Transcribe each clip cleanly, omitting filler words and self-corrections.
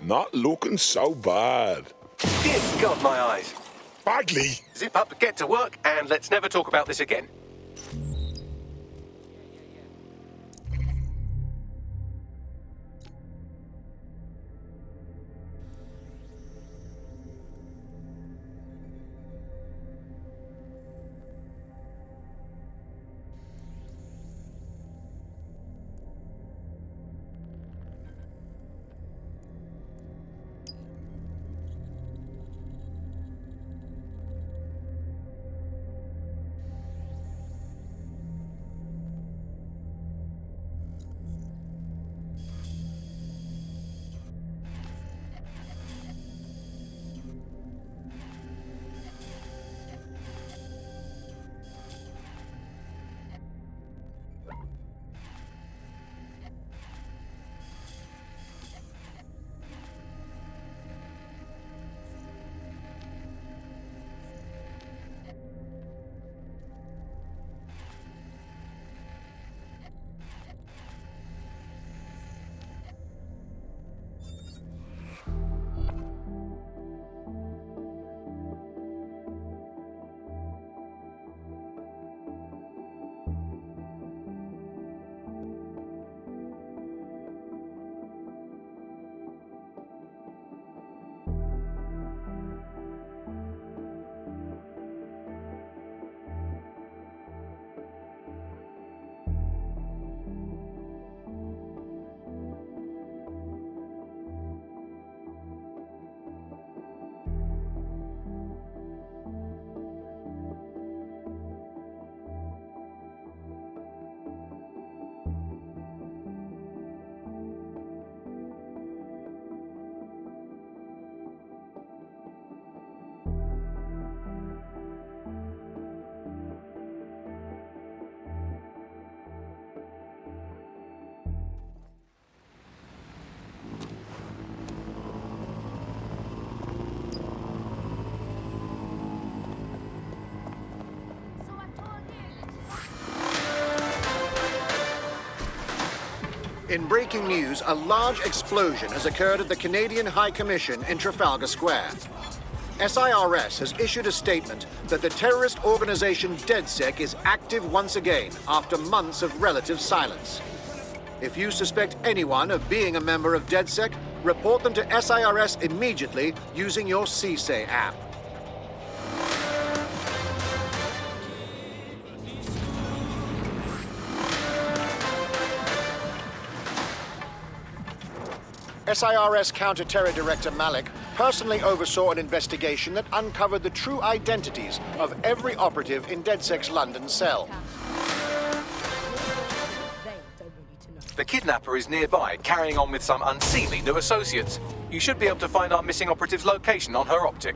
Not looking so bad. Dear God, my eyes. Bagley! Zip up, get to work, and let's never talk about this again. In breaking news, a large explosion has occurred at the Canadian High Commission in Trafalgar Square. SIRS has issued a statement that the terrorist organization DedSec is active once again after months of relative silence. If you suspect anyone of being a member of DedSec, report them to SIRS immediately using your CSAY app. SIRS Counter-Terror Director Malik personally oversaw an investigation that uncovered the true identities of every operative in DedSec's London cell. The kidnapper is nearby, carrying on with some unseemly new associates. You should be able to find our missing operative's location on her optic.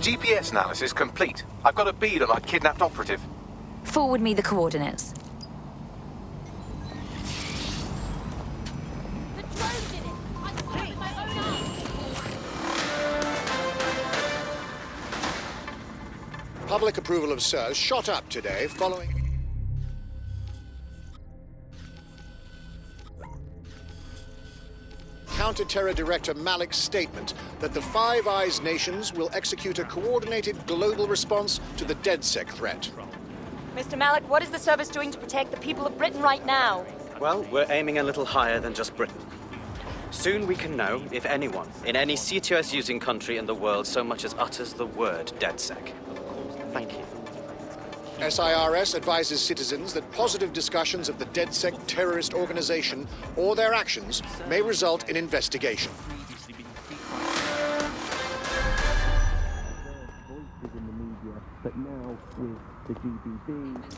GPS analysis complete. I've got a bead on our kidnapped operative. Forward me the coordinates. The drone did it! I saw it with my own eyes! Public approval of SIRS shot up today following... Counter-Terror Director Malik's statement that the Five Eyes nations will execute a coordinated global response to the DedSec threat. Mr. Malik, what is the service doing to protect the people of Britain right now? Well, we're aiming a little higher than just Britain. Soon we can know if anyone in any CTOS-using country in the world so much as utters the word DedSec. Thank you. SIRS advises citizens that positive discussions of the DedSec terrorist organization or their actions may result in investigation.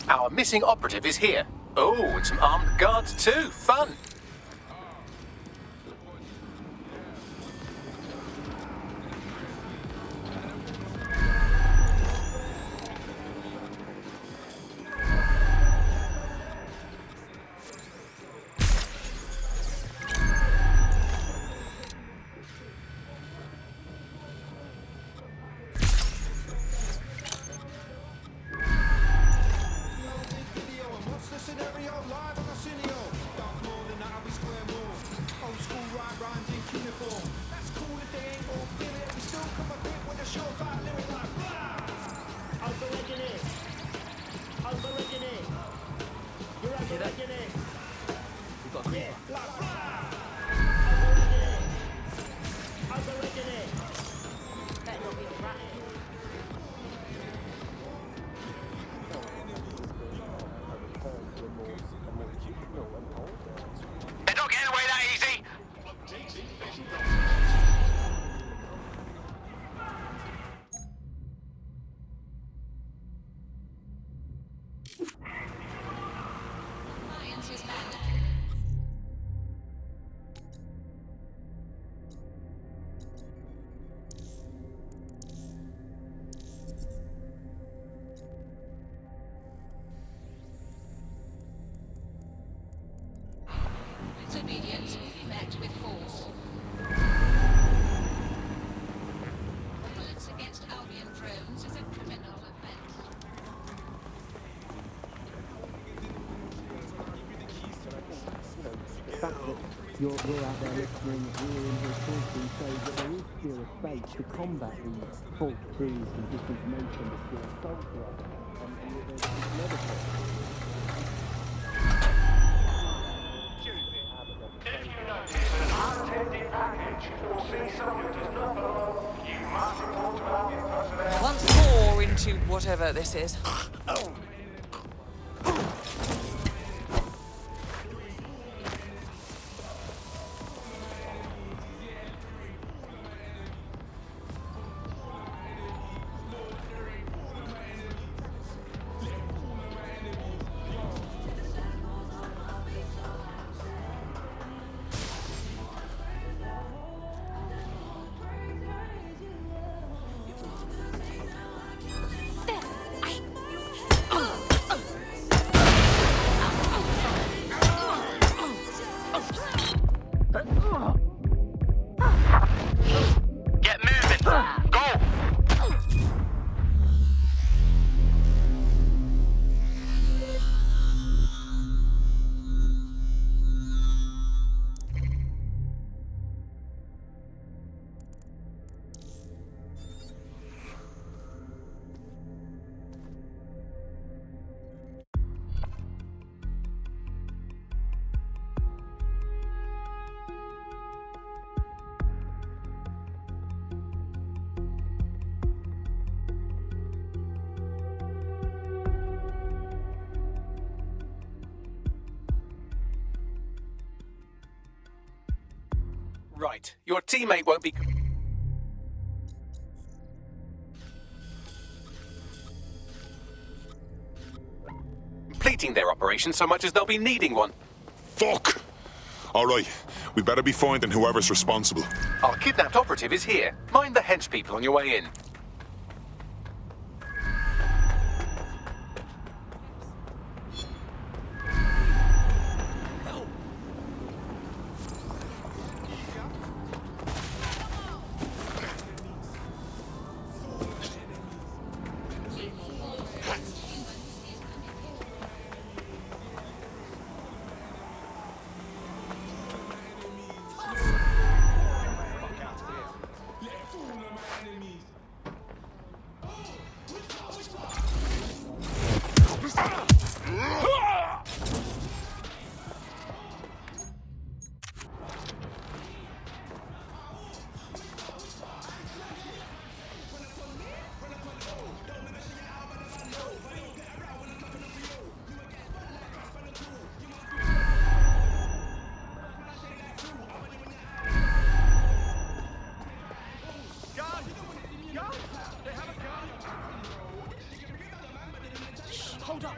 Our missing operative is here. Oh, and some armed guards too. Fun. Disobedience met with force. Violence against Albion drones is a criminal offense. The fact that you're out there listening, we're in here talking, shows that there is still a space to combat these false truths and disinformation that's being sold to us. And there's another point. Once more into whatever this is. Right. Your teammate won't be... completing their operation so much as they'll be needing one. Fuck! Alright, we better be finding whoever's responsible. Our kidnapped operative is here. Mind the hench people on your way in. Hold up.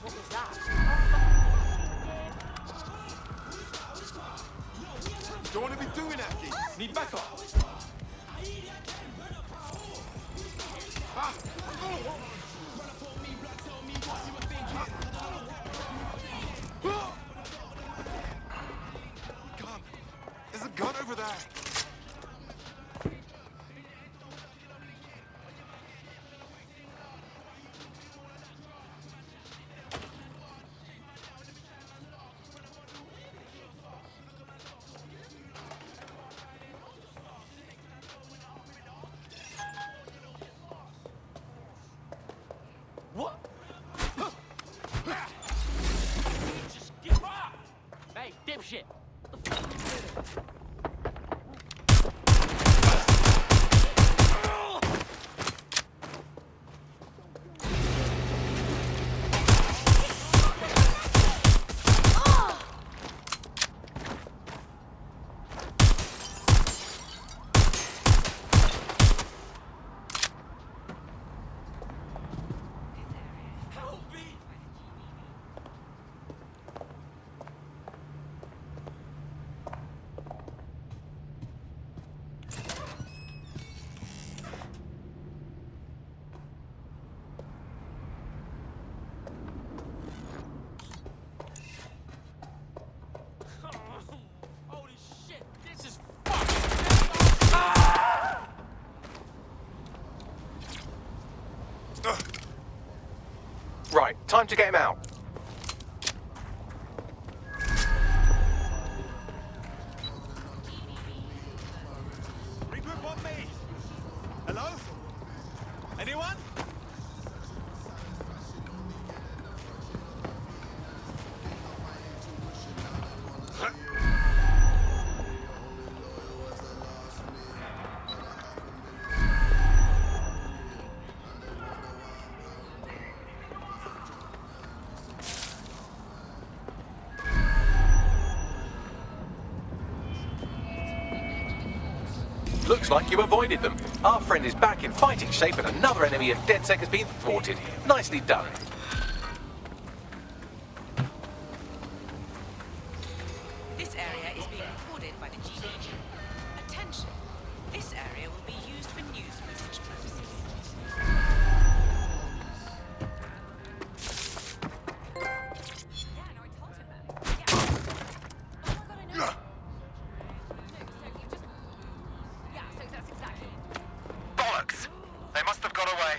What was that? Don't want to be doing that, kid. Need backup. Ah. Gun. There's a gun over there. What? Just give up! Hey, dipshit! Holy shit, this is Right, time to get him out. Regroup on me. Hello? Anyone? Looks like you avoided them. Our friend is back in fighting shape and another enemy of DedSec has been thwarted. Nicely done. This area is being recorded by the GDG. Attention! This area will be used for news research purposes. Yeah, no, I told him that. Yeah. Oh my god, I know. Yeah, so that's exactly. Bollocks! They must have got away.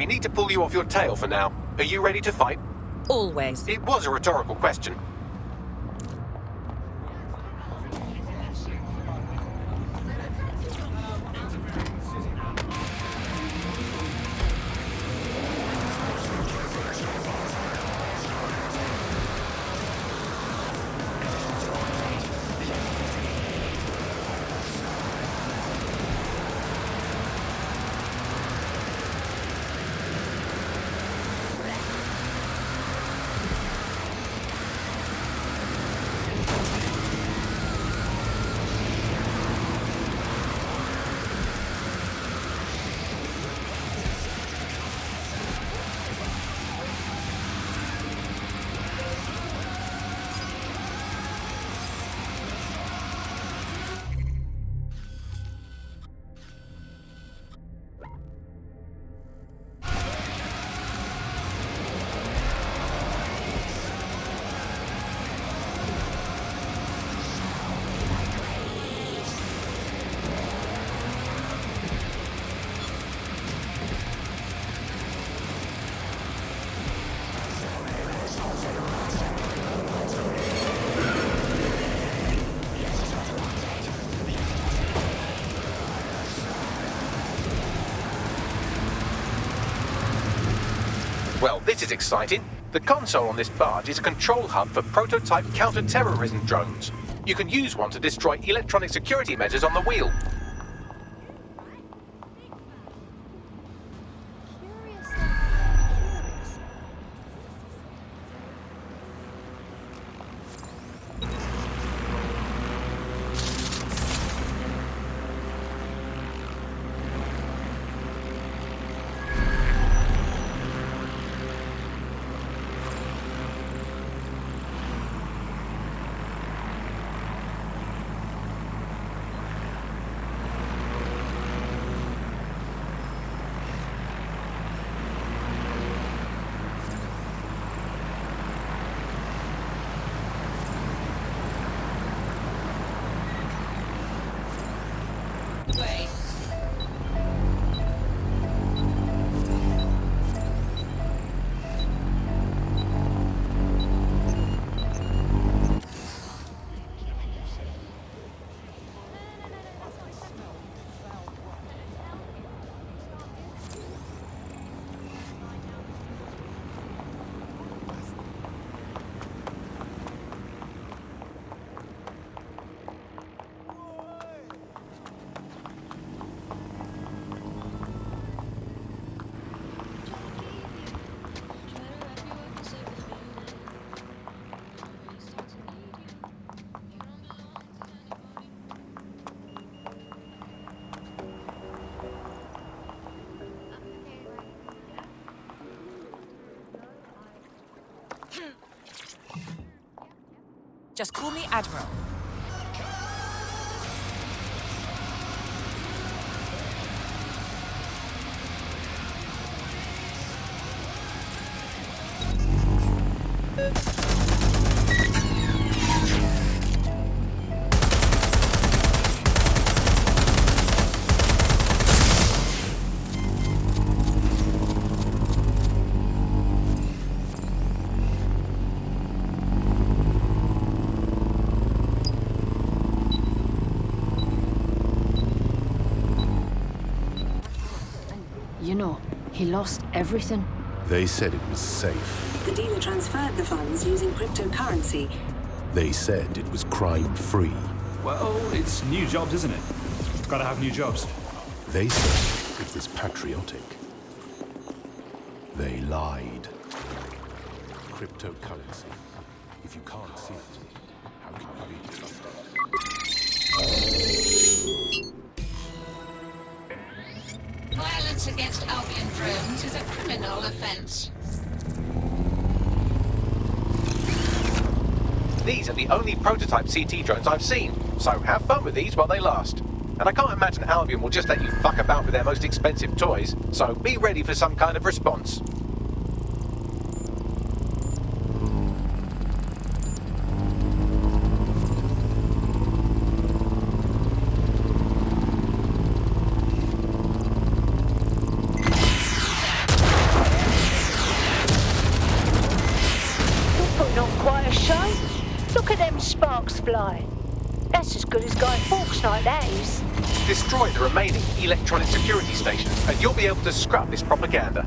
We need to pull you off your tail for now. Are you ready to fight? Always. It was a rhetorical question. Well, this is exciting. The console on this barge is a control hub for prototype counter-terrorism drones. You can use one to destroy electronic security measures on the wheel. Just call me Admiral. You know, he lost everything. They said it was safe. The dealer transferred the funds using cryptocurrency. They said it was crime-free. Well, it's new jobs, isn't it? Gotta have new jobs. They said it was patriotic. They lied. Cryptocurrency. If you can't see it, how can you be trusted? Violence against Albion drones is a criminal offense. These are the only prototype CT drones I've seen, so have fun with these while they last. And I can't imagine Albion will just let you fuck about with their most expensive toys, so be ready for some kind of response. Look at them sparks flying. That's as good as Guy Fawkes like that is. Destroy the remaining electronic security stations, and you'll be able to scrub this propaganda.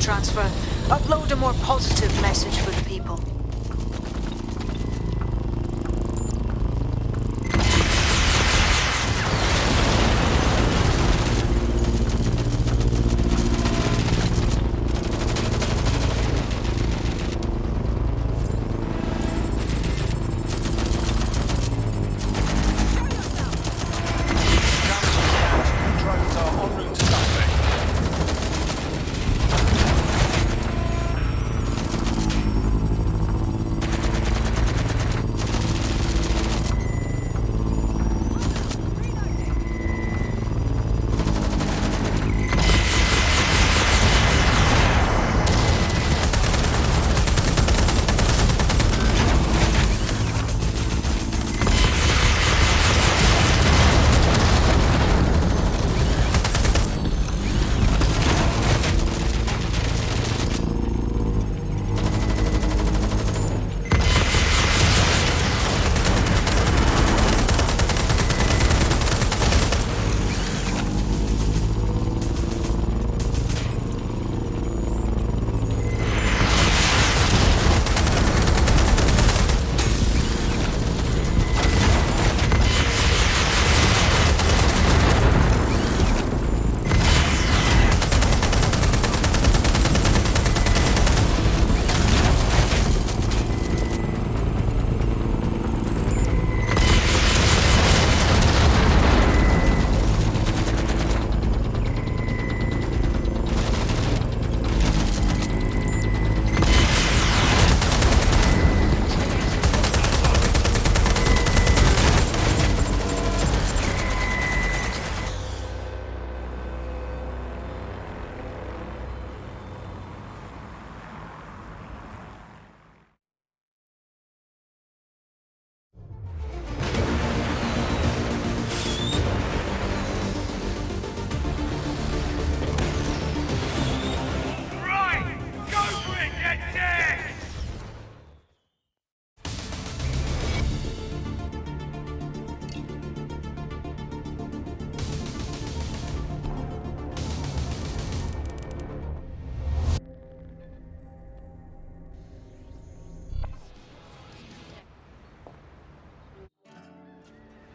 Transfer. Upload a more positive message for the people.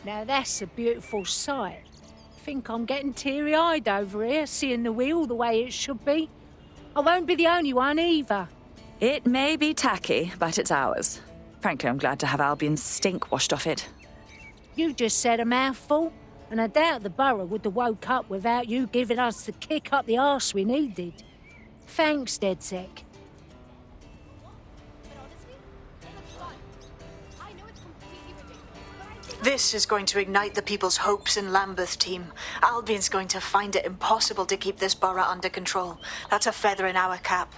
Now that's a beautiful sight. Think I'm getting teary-eyed over here, seeing the wheel the way it should be. I won't be the only one either. It may be tacky, but it's ours. Frankly, I'm glad to have Albion's stink washed off it. You just said a mouthful, and I doubt the borough would have woke up without you giving us the kick up the arse we needed. Thanks, DedSec. This is going to ignite the people's hopes in Lambeth, team. Albion's going to find it impossible to keep this borough under control. That's a feather in our cap.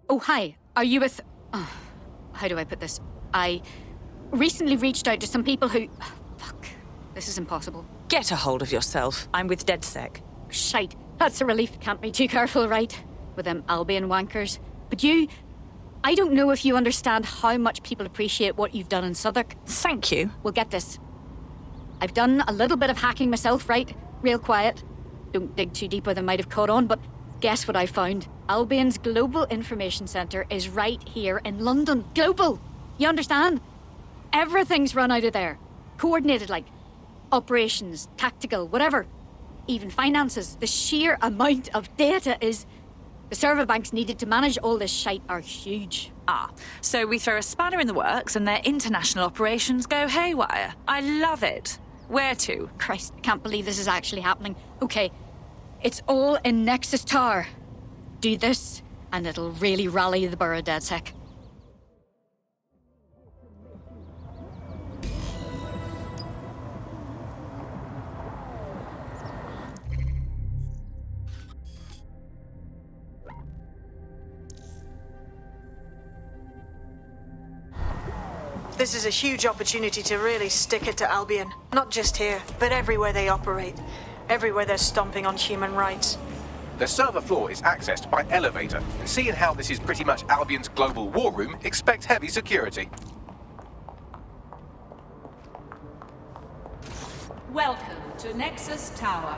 Oh, hi. Are you with... Oh, how do I put this? I recently reached out to some people who... Oh, fuck. This is impossible. Get a hold of yourself. I'm with DedSec. Shite. That's a relief. Can't be too careful, right? With them Albion wankers. But you... I don't know if you understand how much people appreciate what you've done in Southwark. Thank you. Well, get this. I've done a little bit of hacking myself, right? Real quiet. Don't dig too deep or they might have caught on, but guess what I found? Albion's Global Information Centre is right here in London. Global! You understand? Everything's run out of there. Coordinated, like operations, tactical, whatever. Even finances. The sheer amount of data is... The server banks needed to manage all this shite are huge. Ah, so we throw a spanner in the works and their international operations go haywire. I love it. Where to? Christ, I can't believe this is actually happening. Okay, it's all in Nexus Tower. Do this, and it'll really rally the borough DedSec. This is a huge opportunity to really stick it to Albion. Not just here, but everywhere they operate. Everywhere they're stomping on human rights. The server floor is accessed by elevator, and seeing how this is pretty much Albion's global war room, expect heavy security. Welcome to Nexus Tower.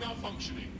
Malfunctioning.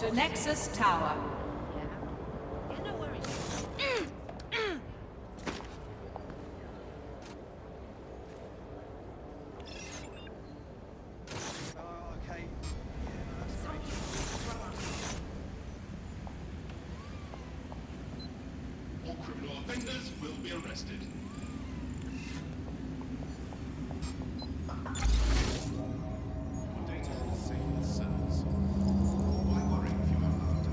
to Nexus Tower. All criminal offenders will be arrested. Your data is safe with sirs. Why worry if you have nothing to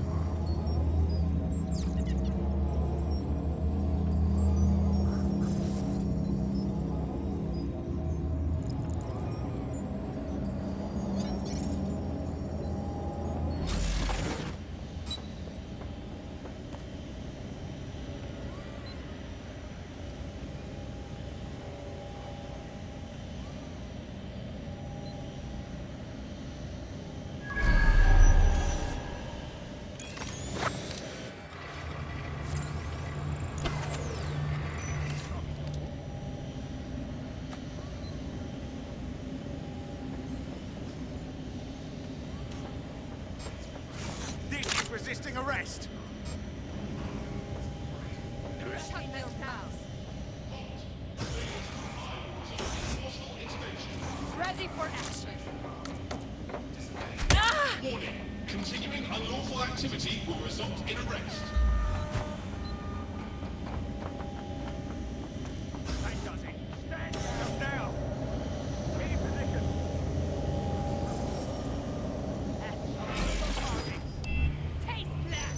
Resisting arrest. Ready for action. Warning. Continuing unlawful activity will result in arrest. That does it. Stand yourself down. Get in position. Taste that.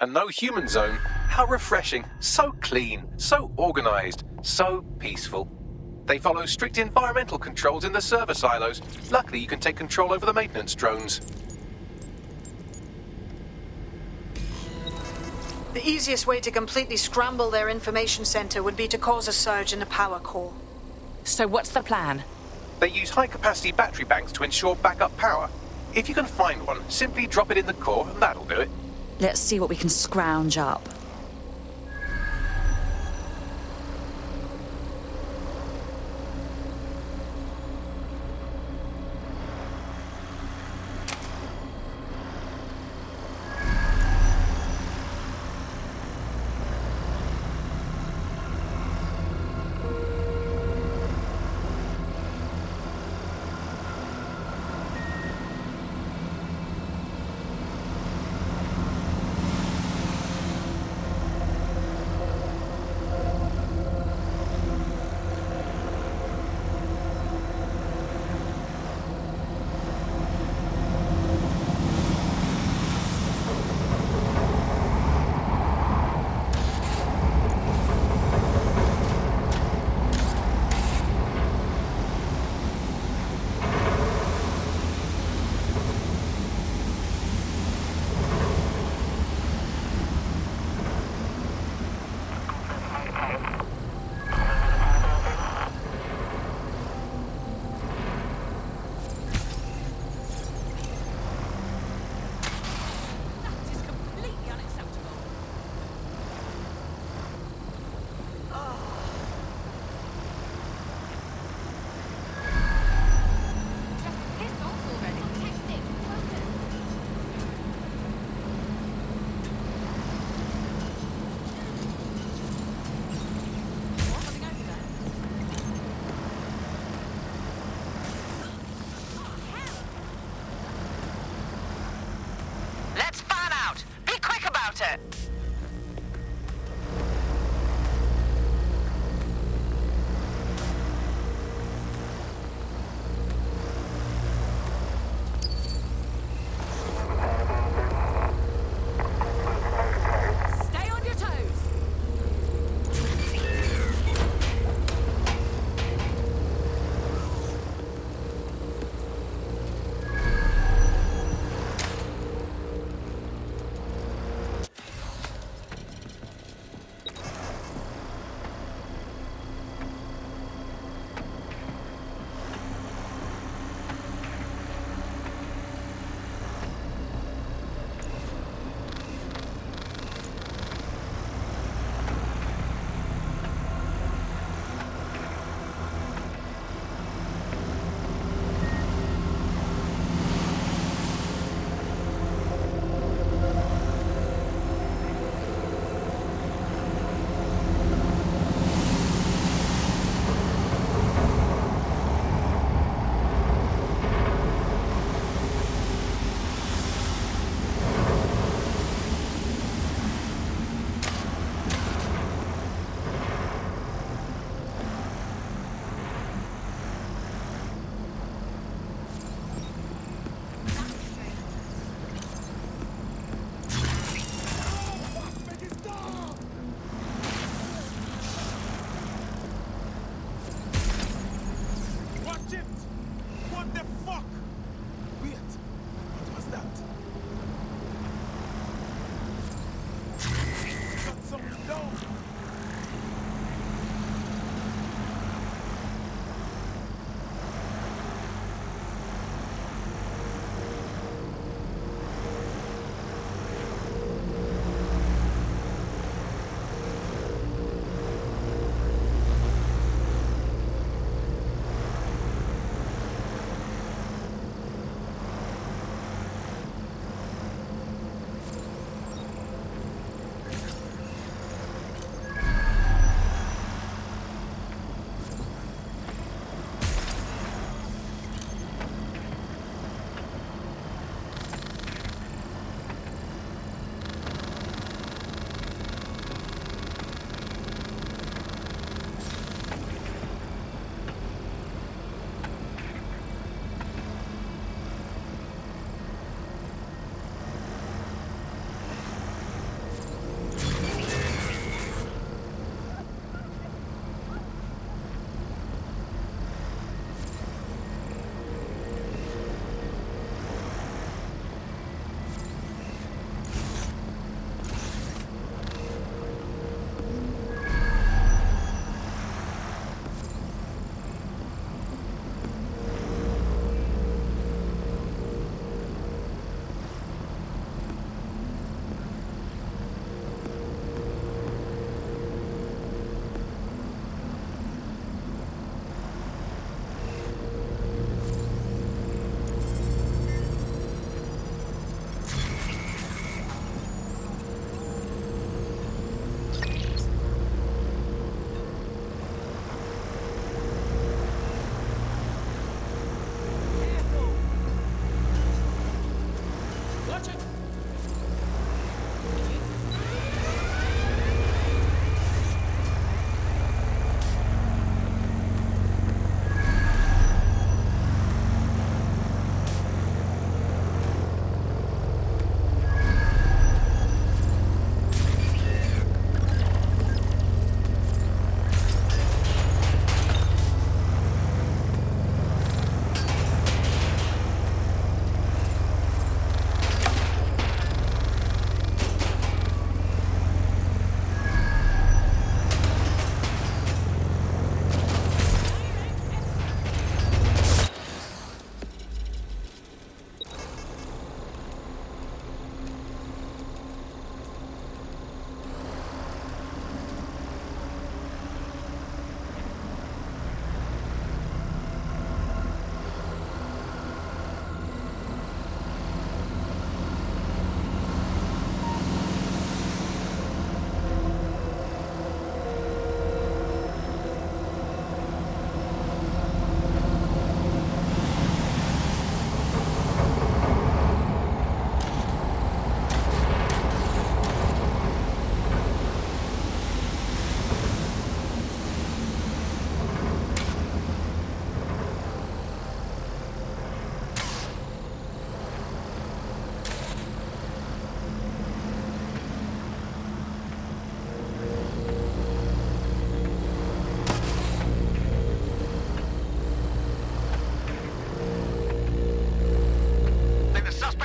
A no human zone? How refreshing. So clean, so organized, so peaceful. They follow strict environmental controls in the server silos. Luckily, you can take control over the maintenance drones. The easiest way to completely scramble their information center would be to cause a surge in the power core. So what's the plan? They use high-capacity battery banks to ensure backup power. If you can find one, simply drop it in the core and that'll do it. Let's see what we can scrounge up.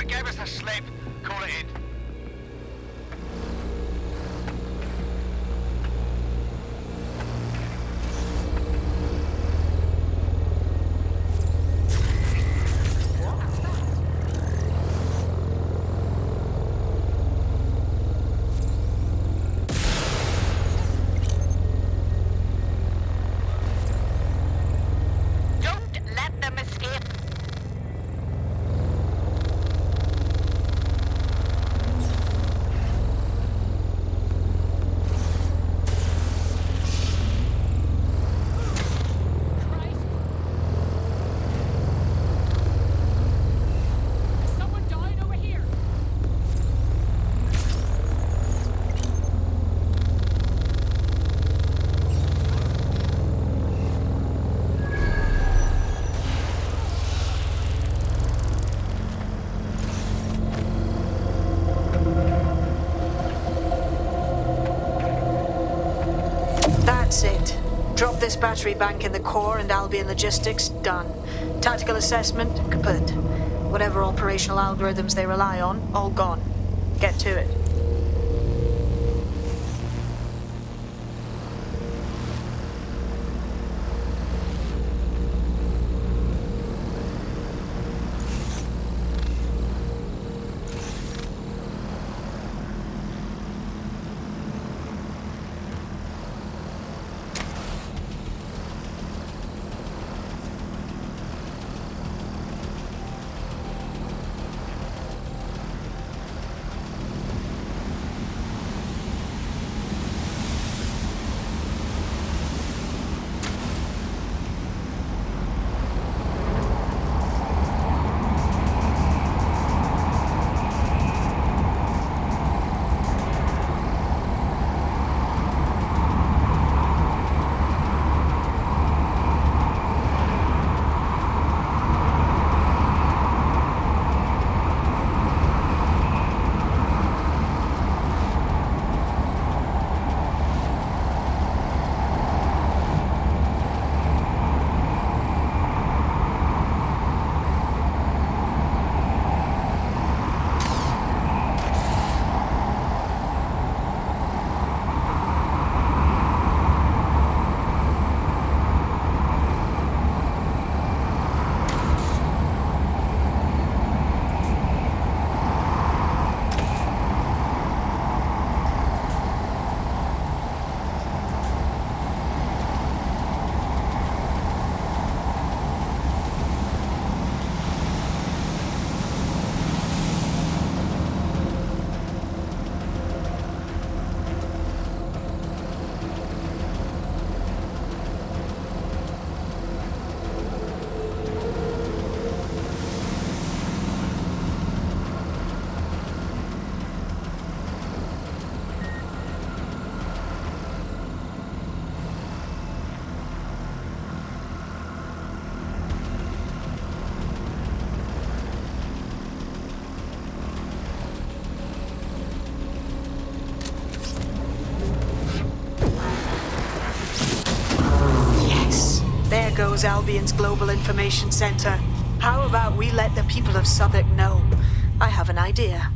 gave us a slip. Call it in. That's it. Drop this battery bank in the core and Albion logistics, done. Tactical assessment, kaput. Whatever operational algorithms they rely on, all gone. Get to it. Goes Albion's Global Information Center. How about we let the people of Southwark know? I have an idea.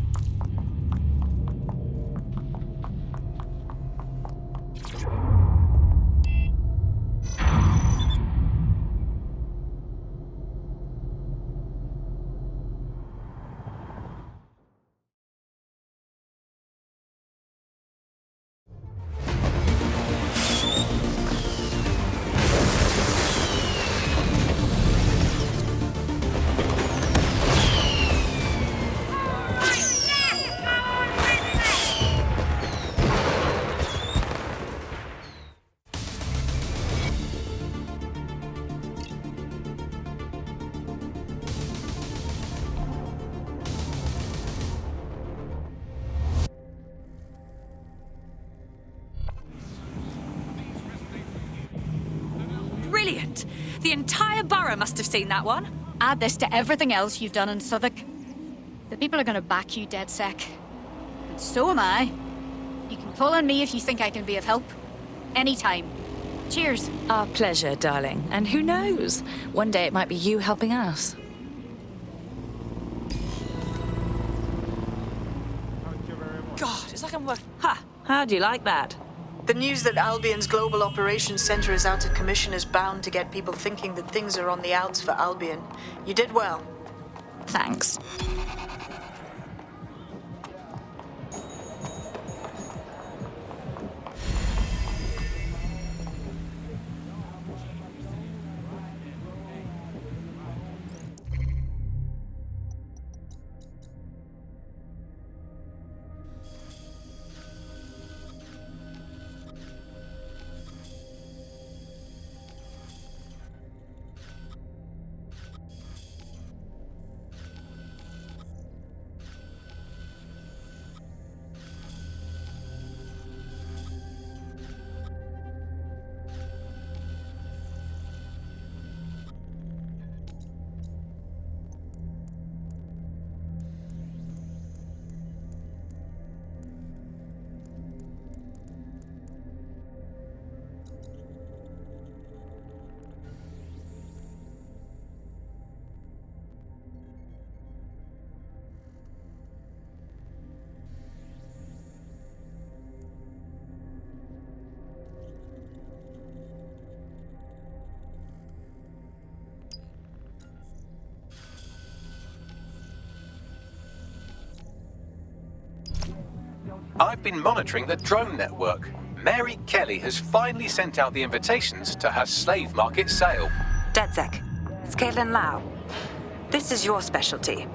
Brilliant! The entire borough must have seen that one. Add this to everything else you've done in Southwark. The people are going to back you, DedSec. And so am I. You can call on me if you think I can be of help. Anytime. Cheers. Our pleasure, darling. And who knows? One day it might be you helping us. somewhere. Ha! How do you like that? The news that Albion's Global Operations Center is out of commission is bound to get people thinking that things are on the outs for Albion. You did well. Thanks. I've been monitoring the drone network. Mary Kelly has finally sent out the invitations to her slave market sale. DedSec, it's Caitlin Lau. This is your specialty.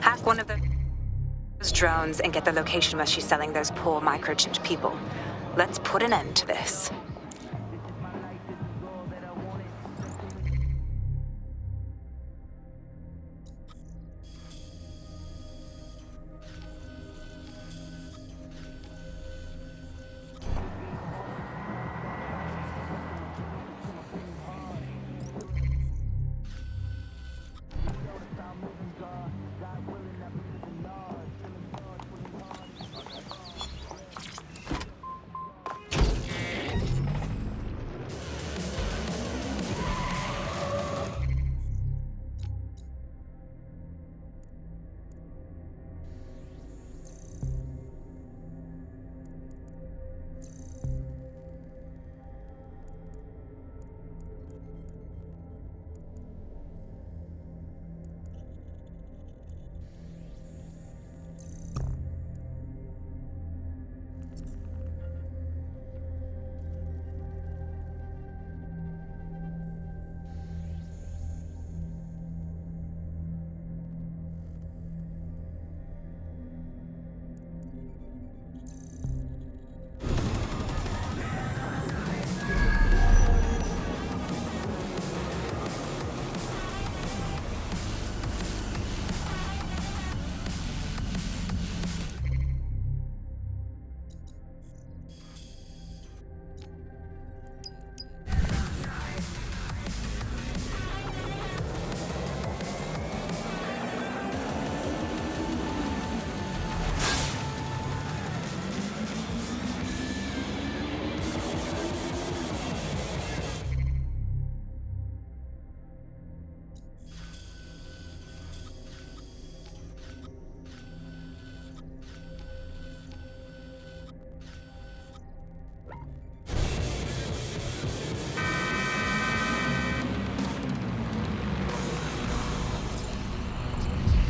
Hack one of those drones and get the location where she's selling those poor microchipped people. Let's put an end to this.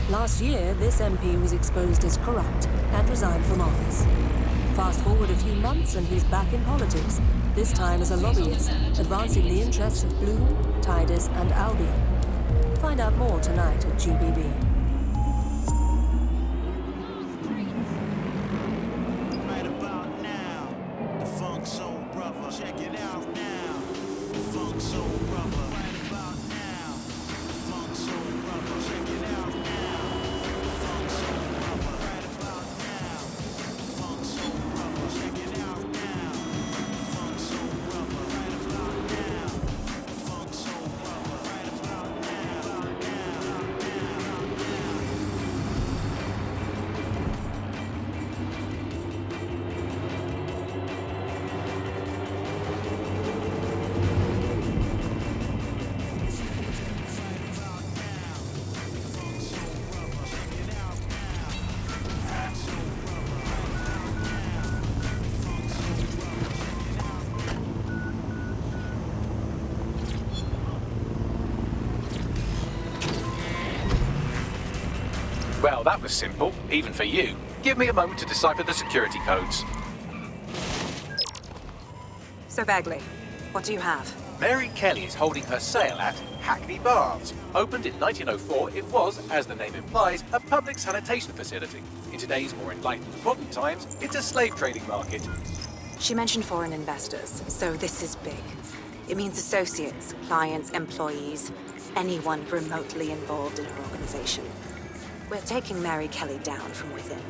Last year, this MP was exposed as corrupt and resigned from office. Fast forward a few months and he's back in politics, this time as a lobbyist, advancing the interests of Bloom, Tidus, and Albion. Find out more tonight at GBB. Right about now, the Funk Soul Brother. Check it out now, the Funk Soul Brother. Right about now, the Funk Soul Brother. Check it out now, the Funk Soul Brother. Right about now, the Funk Soul Brother. Check it out now, the Funk Soul Brother. Right about now, the Funk Soul Brother. Right about now, Well, that was simple, even for you. Give me a moment to decipher the security codes. So, Bagley, what do you have? Mary Kelly is holding her sale at Hackney Baths. Opened in 1904, it was, as the name implies, a public sanitation facility. In today's more enlightened modern times, it's a slave trading market. She mentioned foreign investors, so this is big. It means associates, clients, employees, anyone remotely involved in her organization. We're taking Mary Kelly down from within.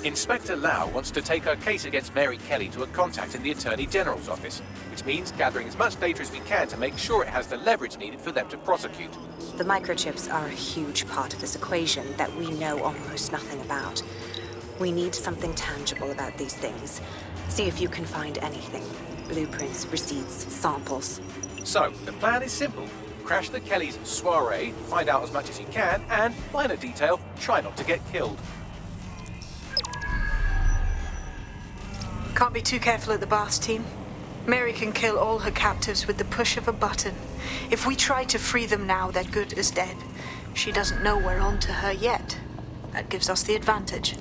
Inspector Lau wants to take her case against Mary Kelly to a contact in the Attorney General's office, which means gathering as much data as we can to make sure it has the leverage needed for them to prosecute. The microchips are a huge part of this equation that we know almost nothing about. We need something tangible about these things. See if you can find anything. Blueprints, receipts, samples. So, the plan is simple. Crash the Kellys' soiree, find out as much as you can, and, minor detail, try not to get killed. Can't be too careful at the Baths team. Mary can kill all her captives with the push of a button. If we try to free them now, they're good as dead. She doesn't know we're on to her yet. That gives us the advantage.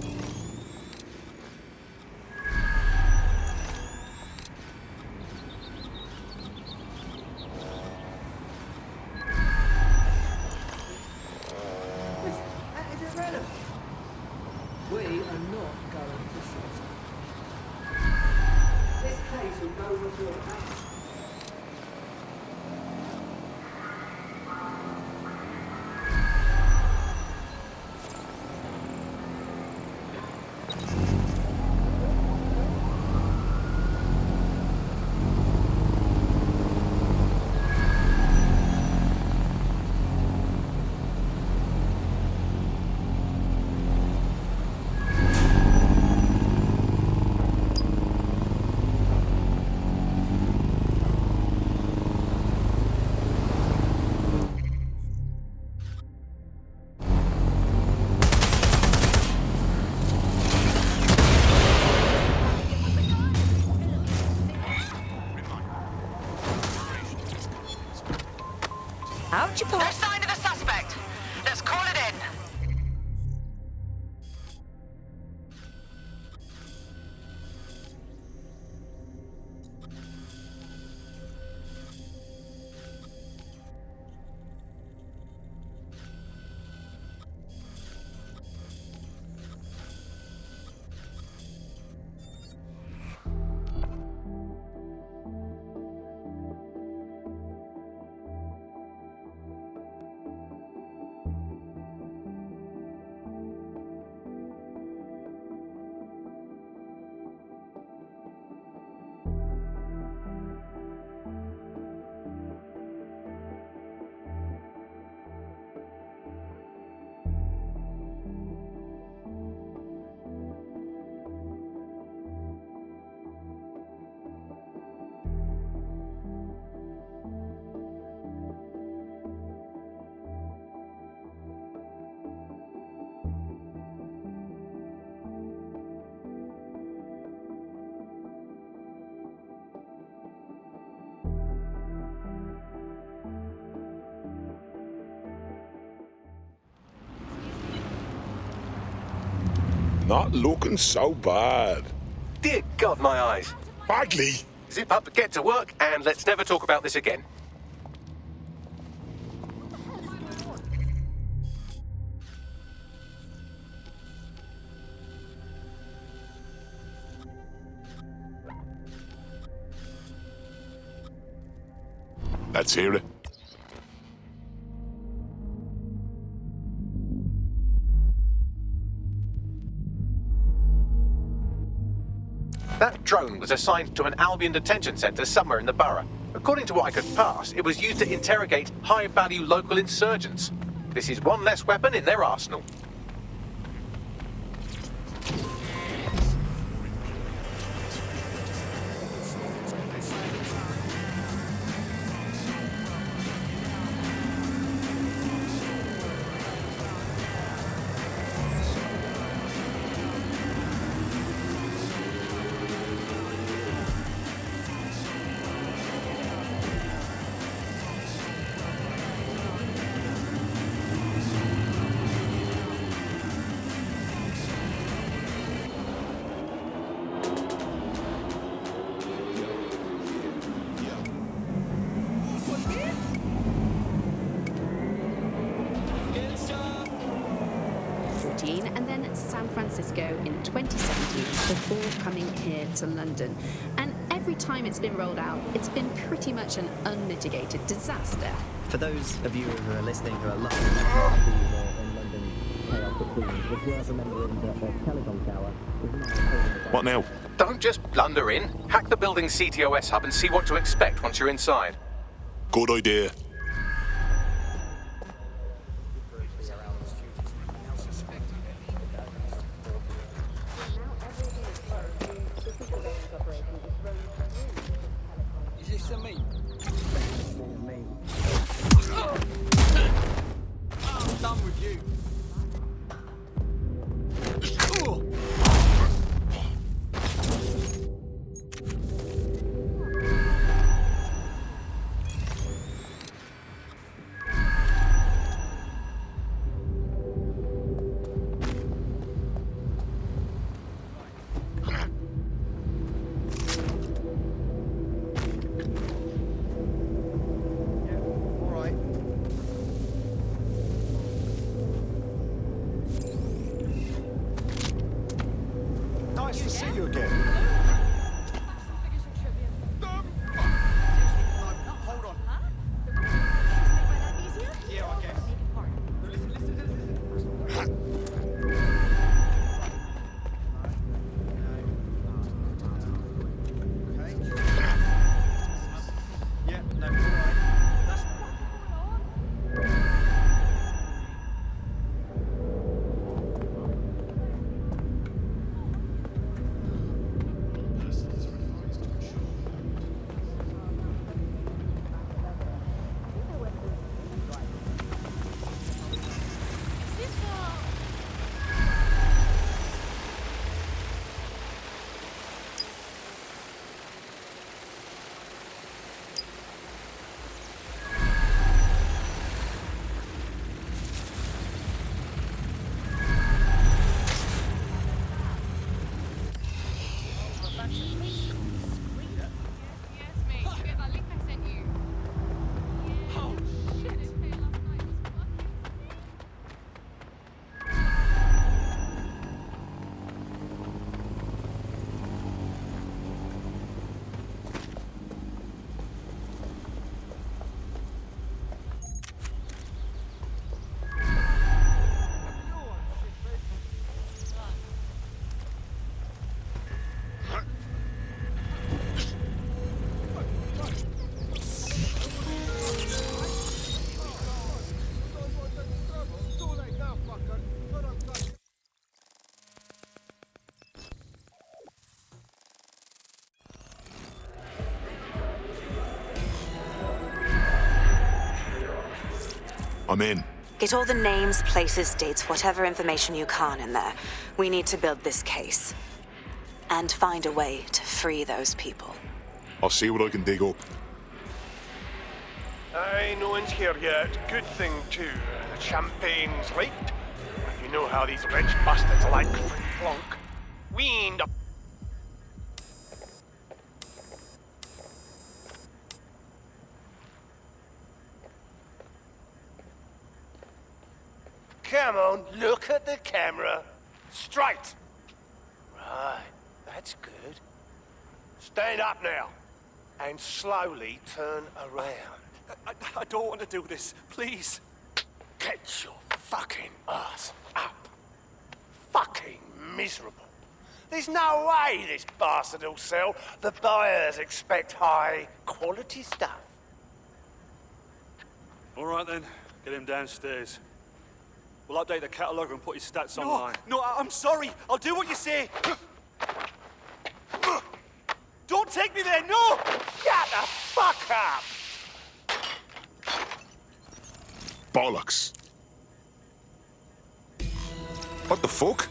We are not going to shoot. This case will go before us. How'd you pull? No sign of the suspect. Let's call it in. Not looking so bad. Dear God, my eyes. Bagley! Zip up, get to work, and let's never talk about this again. Let's hear it. That drone was assigned to an Albion detention centre somewhere in the borough. According to what I could pass, it was used to interrogate high-value local insurgents. This is one less weapon in their arsenal. 2014, and then San Francisco in 2017 before coming here to London. And every time it's been rolled out, it's been pretty much an unmitigated disaster. For those of you who are listening who are lucky enough to be in London chaos at Queen, it's worth remembering that the telecom tower is now... What now? Don't just blunder in. Hack the building's CTOS hub and see what to expect once you're inside. Good idea. Is this for me? I'm done with you. Nice to see you again. Hold on. Yeah, I guess. Yeah, no, all right. I'm in. Get all the names, places, dates, whatever information you can in there. We need to build this case. And find a way to free those people. I'll see what I can dig up. Aye, no one's here yet. Good thing, too. The champagne's leaked. You know how these rich bastards like free plonk. We ain't up. Come on, look at the camera. Straight. Right, that's good. Stand up now. And slowly turn around. I don't want to do this, please. Get your fucking ass up. Fucking miserable. There's no way this bastard will sell. The buyers expect high quality stuff. All right then, get him downstairs. We'll update the catalogue and put his stats online. No, I'm sorry. I'll do what you say. Don't take me there, no! Shut the fuck up! Bollocks. What the fuck?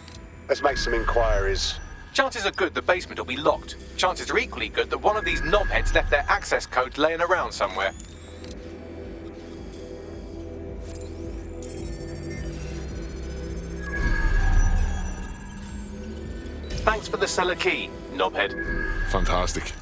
Let's make some inquiries. Chances are good the basement will be locked. Chances are equally good that one of these knobheads left their access code laying around somewhere. Thanks for the cellar key, knobhead. Fantastic.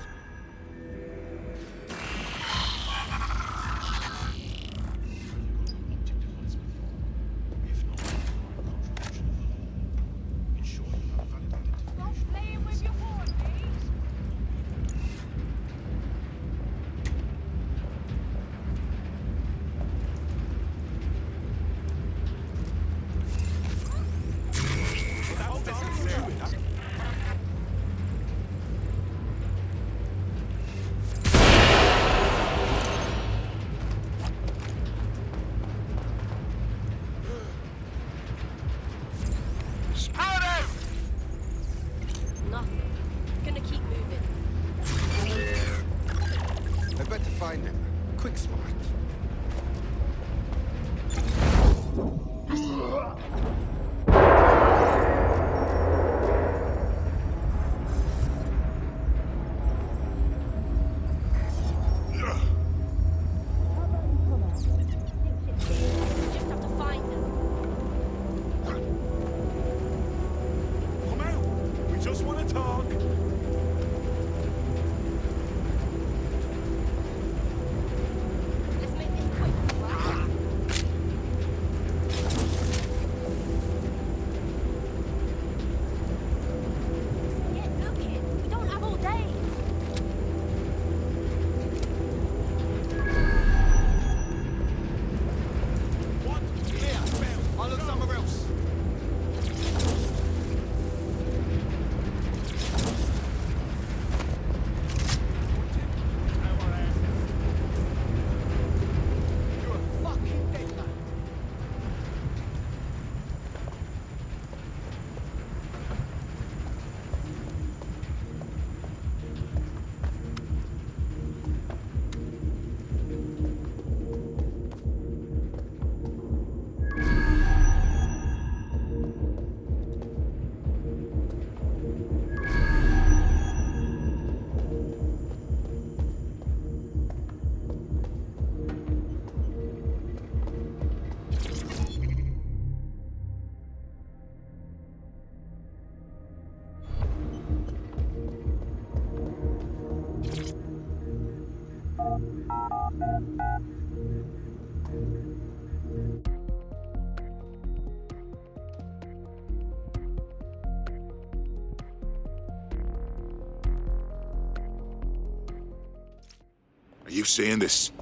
Are you seeing this?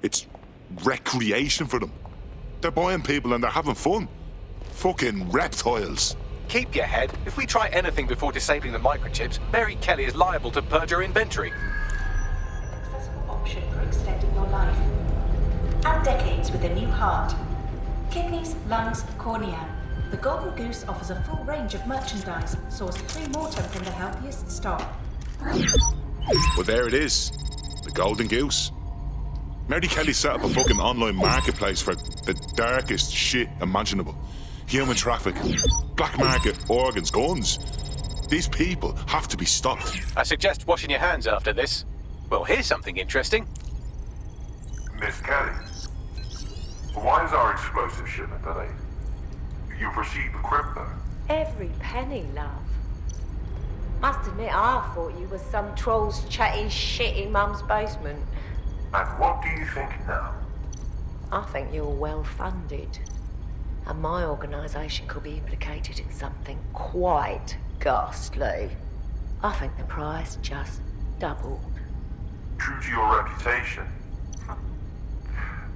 It's recreation for them. They're buying people and they're having fun. Fucking reptiles. Keep your head. If we try anything before disabling the microchips, Mary Kelly is liable to purge her inventory. Accessible option for extending your life. Add decades with a new heart. Kidneys, lungs, cornea. The Golden Goose offers a full range of merchandise, sourced pre-mortem from the healthiest stock. Well, there it is. The Golden Goose. Mary Kelly set up a fucking online marketplace for the darkest shit imaginable. Human trafficking, black market, organs, guns. These people have to be stopped. I suggest washing your hands after this. Well, here's something interesting. Miss Kelly, why is our explosive shipment delayed? You've received the crypto. Every penny, love. Must admit, I thought you was some trolls chatting shit in Mum's basement. And what do you think now? I think you're well funded. And my organisation could be implicated in something quite ghastly. I think the price just doubled. True to your reputation.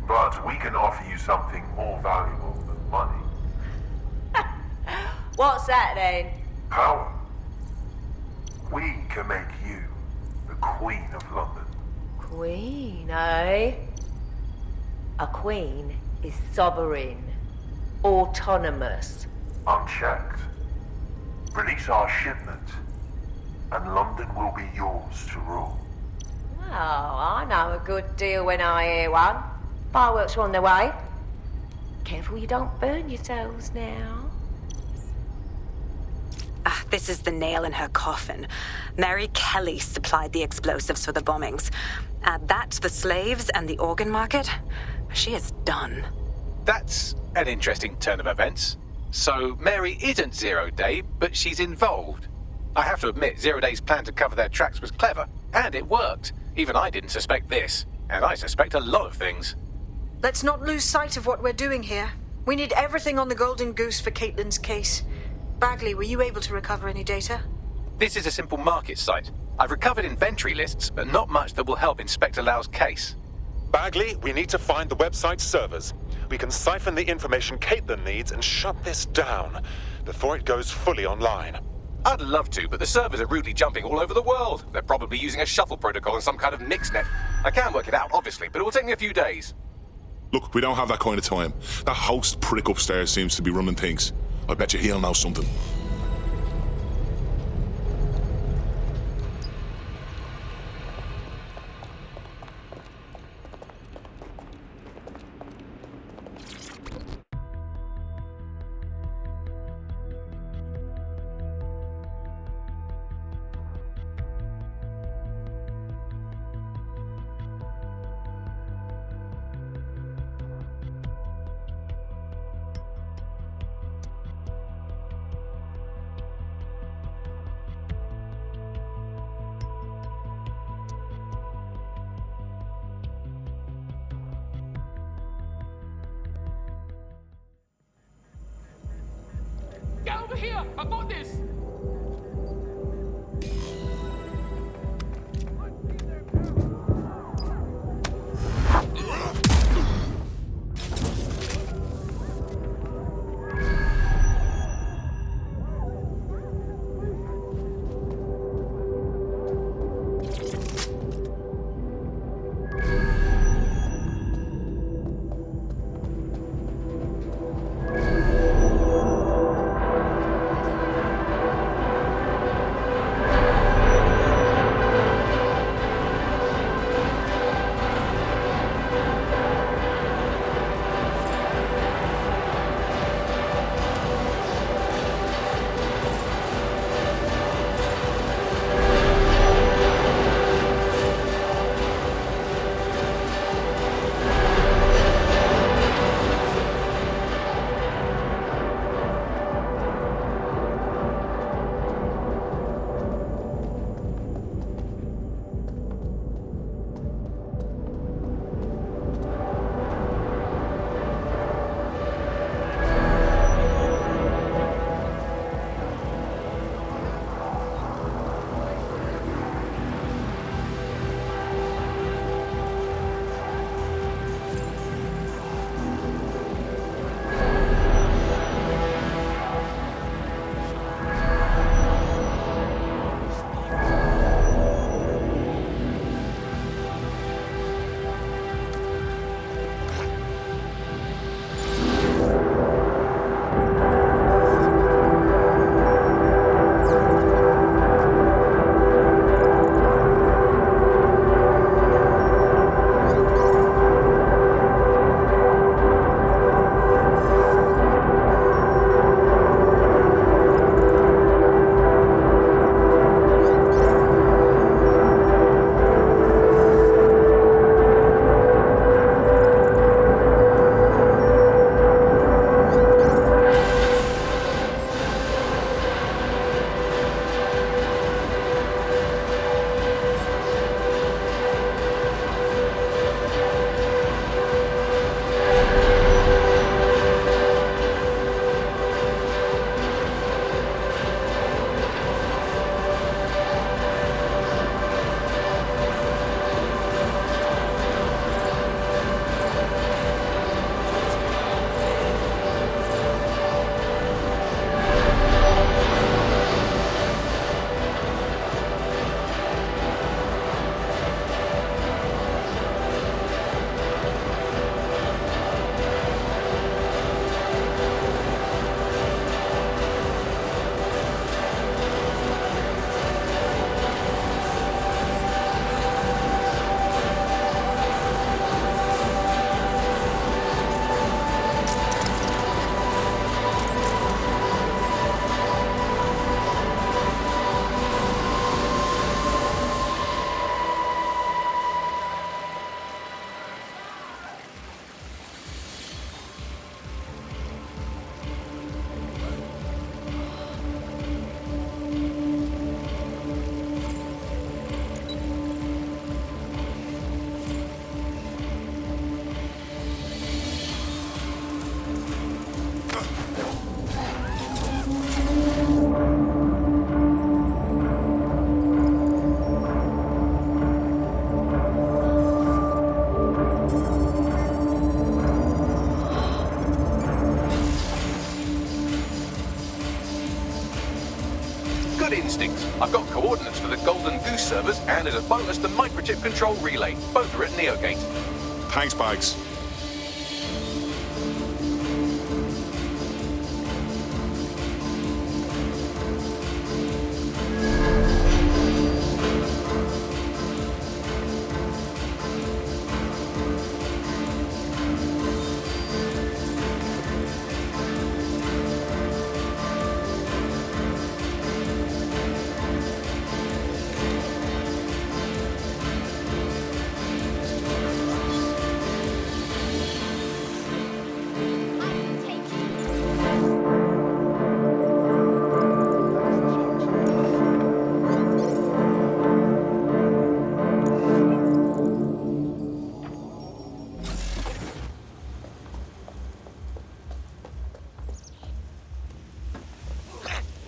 But we can offer you something more valuable than money. What's that then? Power. We can make you the Queen of London. Queen, eh? A queen is sovereign, autonomous. Unchecked. Release our shipment, and London will be yours to rule. Well, I know a good deal when I hear one. Fireworks are on their way. Careful you don't burn yourselves now. Ah, this is the nail in her coffin. Mary Kelly supplied the explosives for the bombings. Add that to the slaves and the organ market, she is done. That's an interesting turn of events. So Mary isn't Zero Day, but she's involved. I have to admit, Zero Day's plan to cover their tracks was clever, and it worked. Even I didn't suspect this, and I suspect a lot of things. Let's not lose sight of what we're doing here. We need everything on the Golden Goose for Caitlin's case. Bagley, were you able to recover any data? This is a simple market site. I've recovered inventory lists, but not much that will help Inspector Lau's case. Bagley, we need to find the website's servers. We can siphon the information Caitlin needs and shut this down before it goes fully online. I'd love to, but the servers are rudely jumping all over the world. They're probably using a shuffle protocol and some kind of mixnet. I can work it out, obviously, but it will take me a few days. Look, we don't have that kind of time. That host prick upstairs seems to be running things. I bet you he'll know something. Get over here! I got this! stings. I've got coordinates for the Golden Goose servers, and as a bonus, the microchip control relay. Both are at Neogate. Thanks, Bags.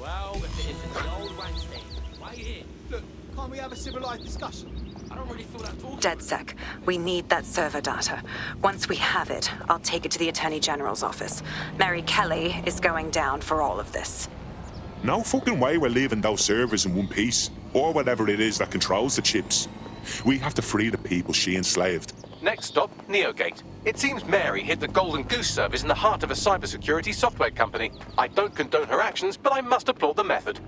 Well, if it isn't the old Weinstein, why are you here? Look, can't we have a civilized discussion? I don't really feel like talking. DedSec, we need that server data. Once we have it, I'll take it to the Attorney General's office. Mary Kelly is going down for all of this. No fucking way we're leaving those servers in one piece, or whatever it is that controls the chips. We have to free the people she enslaved. Next stop, Neogate. It seems Mary hid the Golden Goose service in the heart of a cybersecurity software company. I don't condone her actions, but I must applaud the method.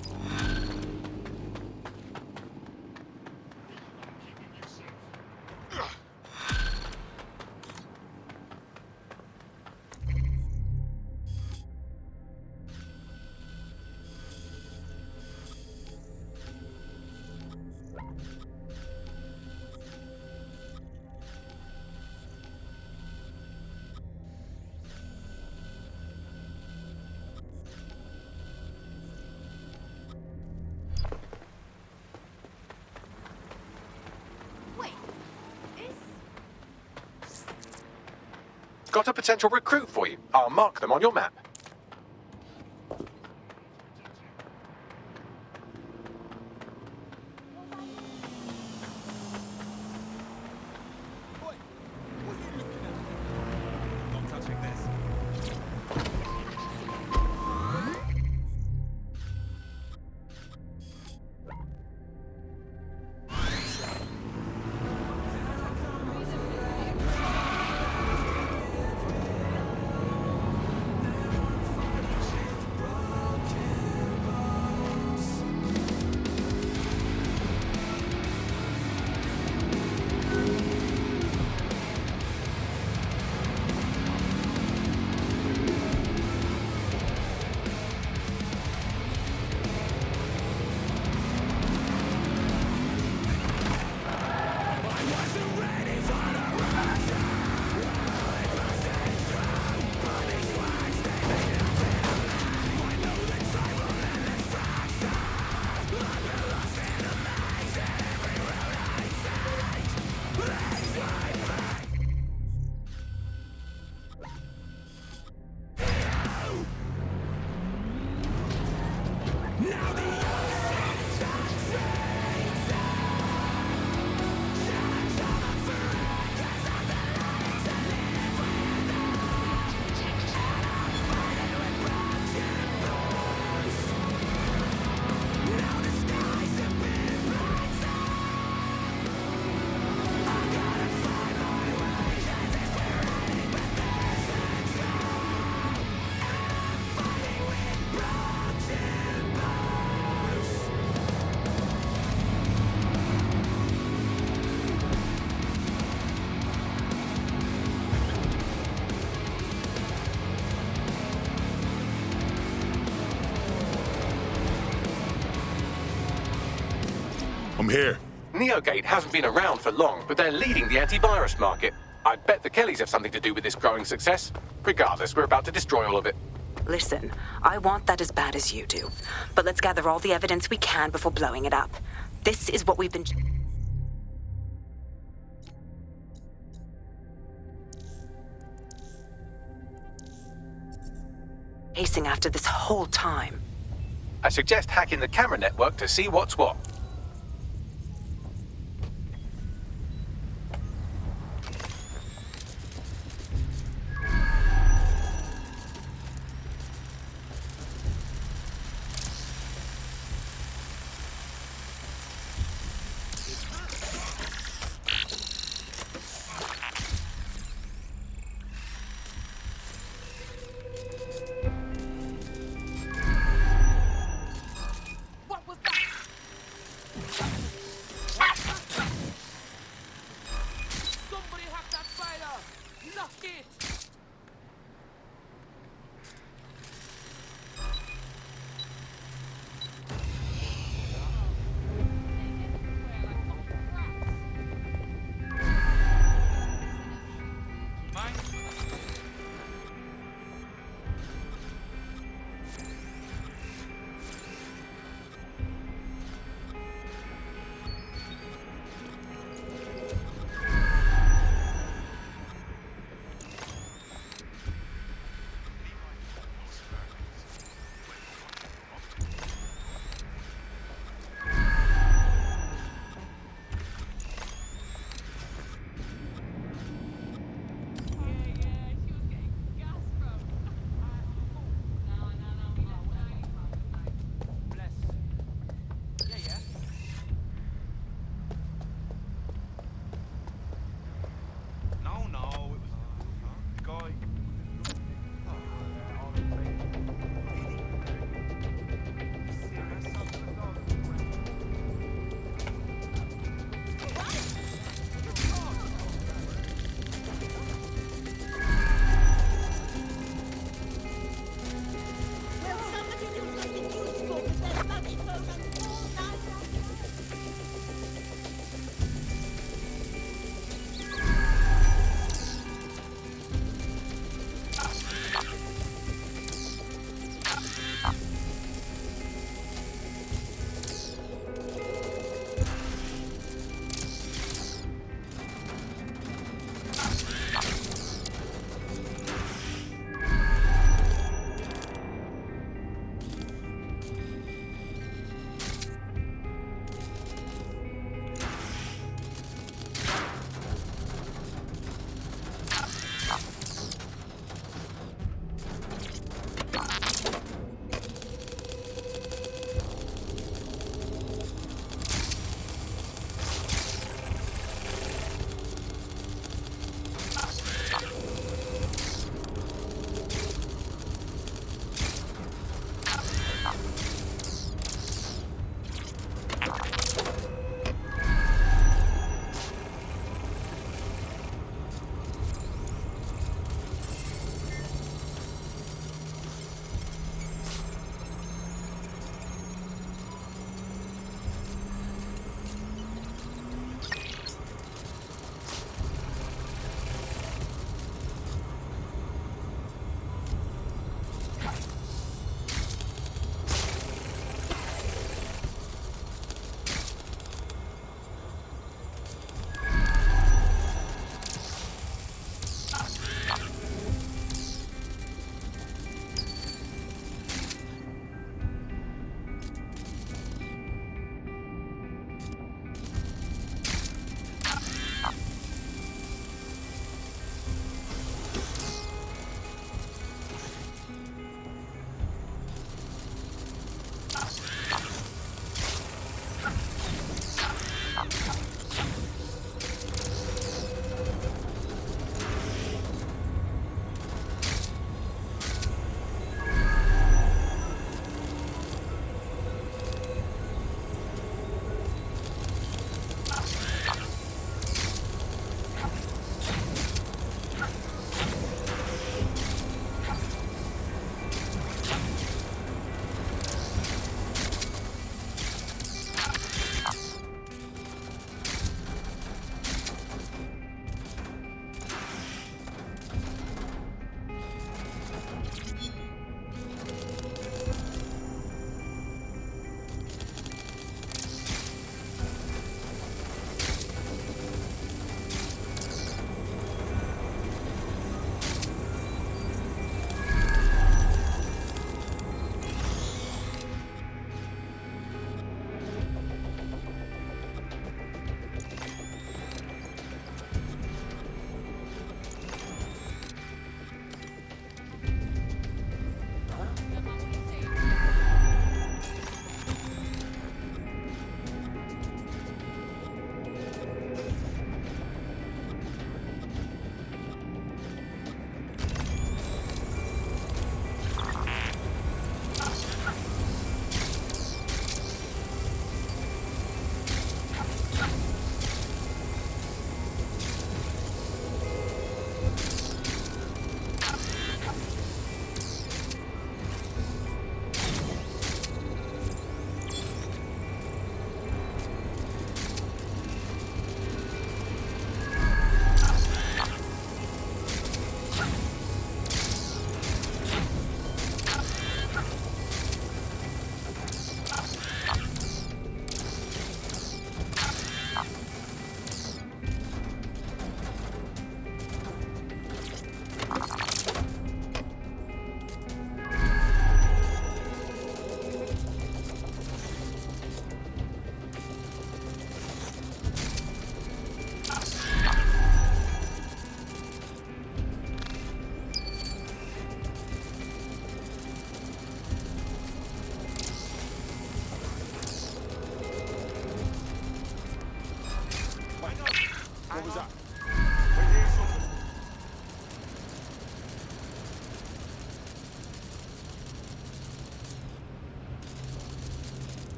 Got a potential recruit for you. I'll mark them on your map. I'm here. Neogate hasn't been around for long, but they're leading the antivirus market. I bet the Kellys have something to do with this growing success. Regardless, we're about to destroy all of it. Listen, I want that as bad as you do. But let's gather all the evidence we can before blowing it up. This is what we've been... chasing after this whole time. I suggest hacking the camera network to see what's what.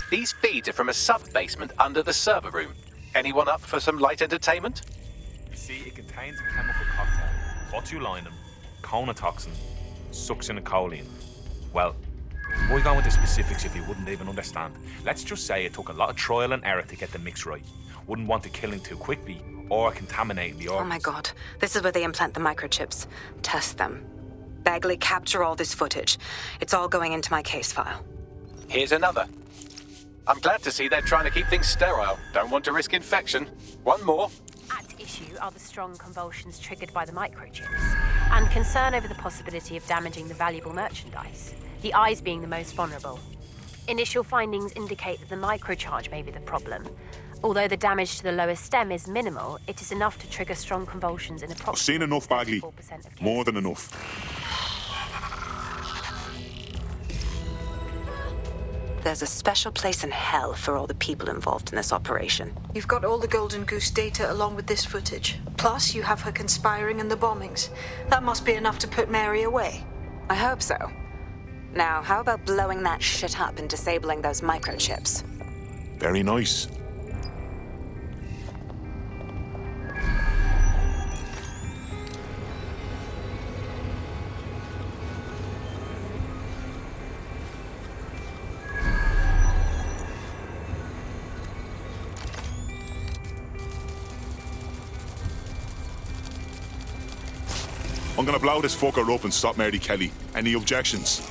These feeds are from a sub-basement under the server room. Anyone up for some light entertainment? You see, it contains a chemical cocktail. Botulinum, conotoxin, succinylcholine. Well, why go into specifics if you wouldn't even understand? Let's just say it took a lot of trial and error to get the mix right. Wouldn't want to kill him too quickly or contaminating the organs. Oh my god, this is where they implant the microchips. Test them. Bagley, capture all this footage. It's all going into my case file. Here's another. I'm glad to see they're trying to keep things sterile. Don't want to risk infection. One more. At issue are the strong convulsions triggered by the microchips, and concern over the possibility of damaging the valuable merchandise, the eyes being the most vulnerable. Initial findings indicate that the microcharge may be the problem. Although the damage to the lower stem is minimal, it is enough to trigger strong convulsions in approximately I've seen enough, Bagley. 4% of cases. More than enough. There's a special place in hell for all the people involved in this operation. You've got all the Golden Goose data along with this footage. Plus, you have her conspiring in the bombings. That must be enough to put Mary away. I hope so. Now, how about blowing that shit up and disabling those microchips? Very nice. I'm gonna blow this fucker up and stop Mary Kelly. Any objections?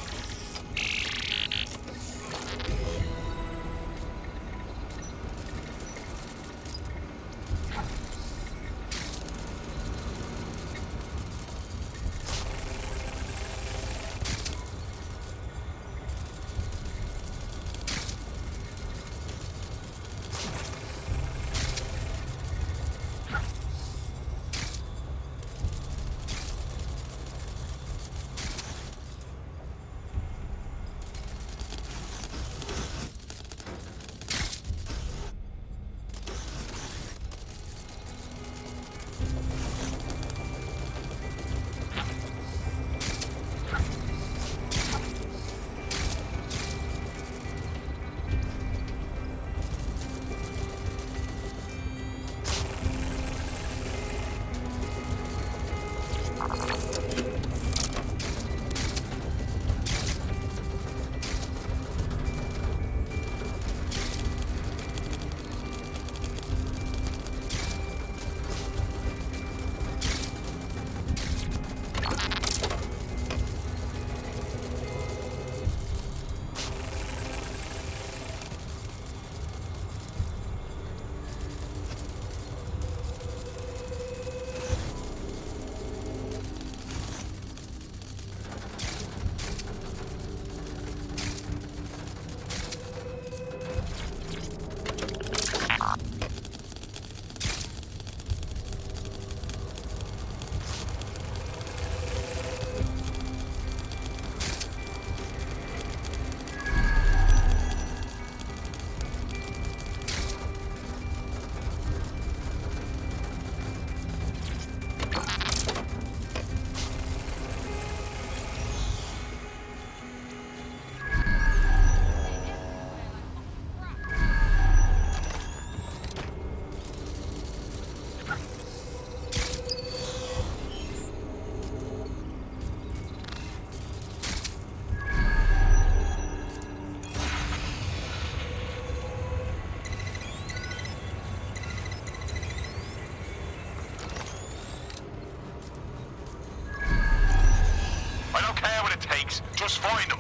Just find them.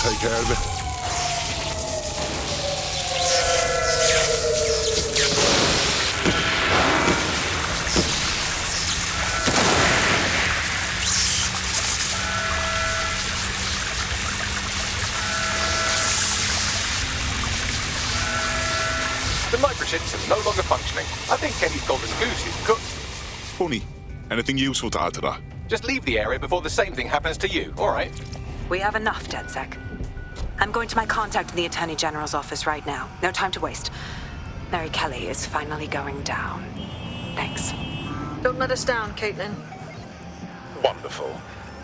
take care of it. The microchips are no longer functioning. I think Kenny's golden goose is cooked. Funny. Anything useful to add to that? Just leave the area before the same thing happens to you, all right? We have enough, DedSec. I'm going to my contact in the Attorney General's office right now. No time to waste. Mary Kelly is finally going down. Thanks. Don't let us down, Caitlin. Wonderful.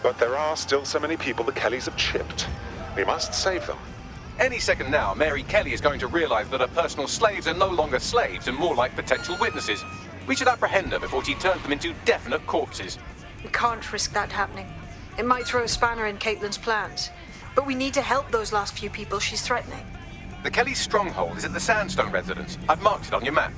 But there are still so many people the Kellys have chipped. We must save them. Any second now, Mary Kelly is going to realize that her personal slaves are no longer slaves and more like potential witnesses. We should apprehend her before she turns them into definite corpses. We can't risk that happening. It might throw a spanner in Caitlin's plans. But we need to help those last few people she's threatening. The Kelly stronghold is at the Sandstone residence. I've marked it on your map.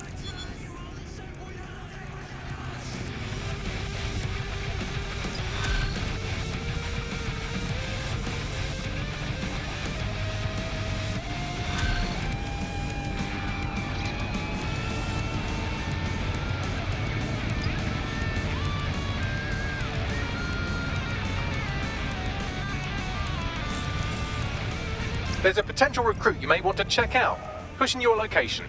There's a potential recruit you may want to check out. Pushing your location.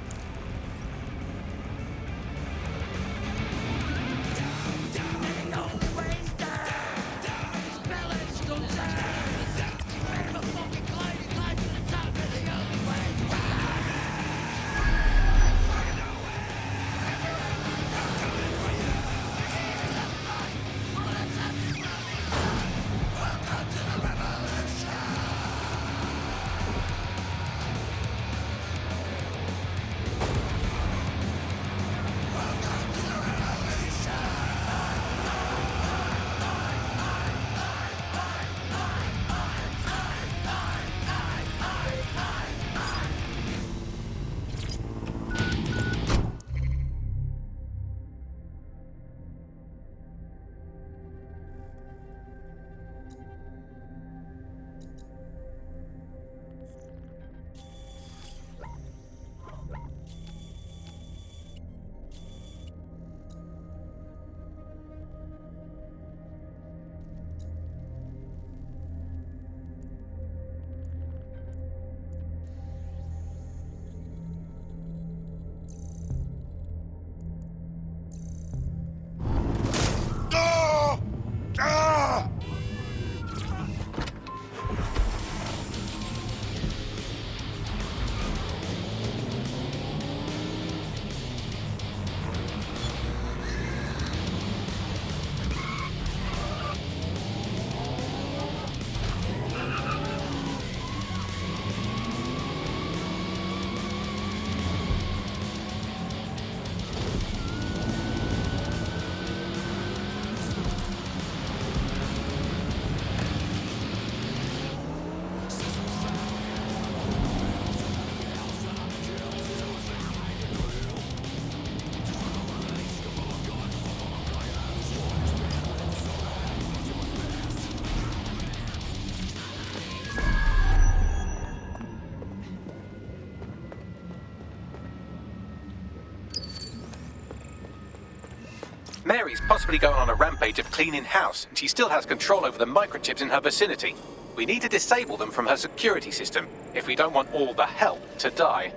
Mary's possibly going on a rampage of cleaning house, and she still has control over the microchips in her vicinity. We need to disable them from her security system if we don't want all the help to die.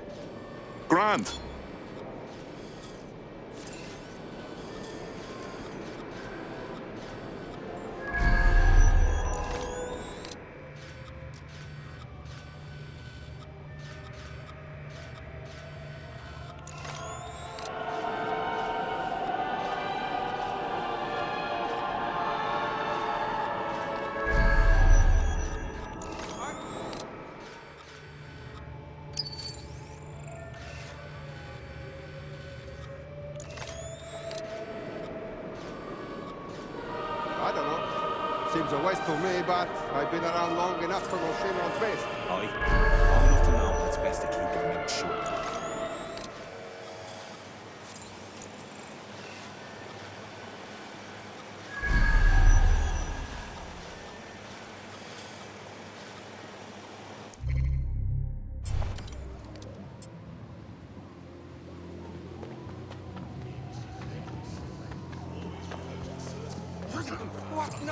Grand. I don't know. Seems a waste to me, but I've been around long enough to know Shinron's best. Aye. Long enough to know it's best to keep your mouth shut.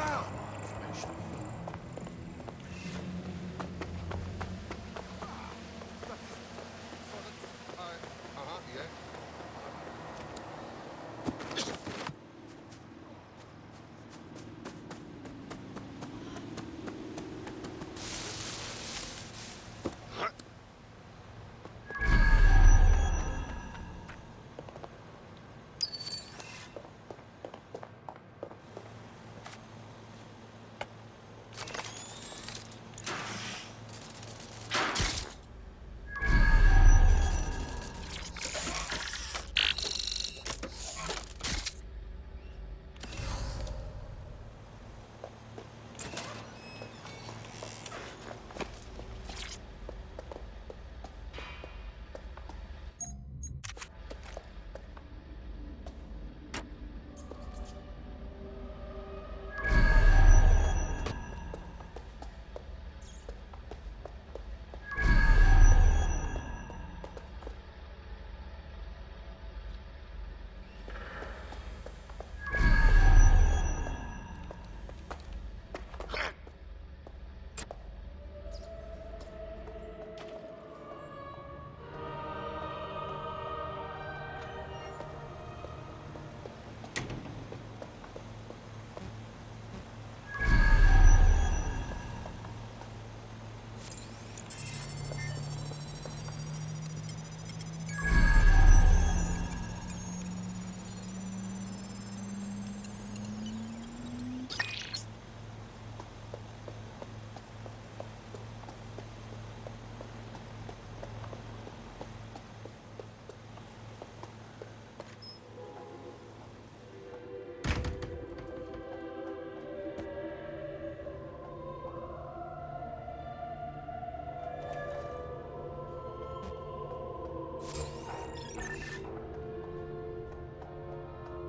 down! Yeah.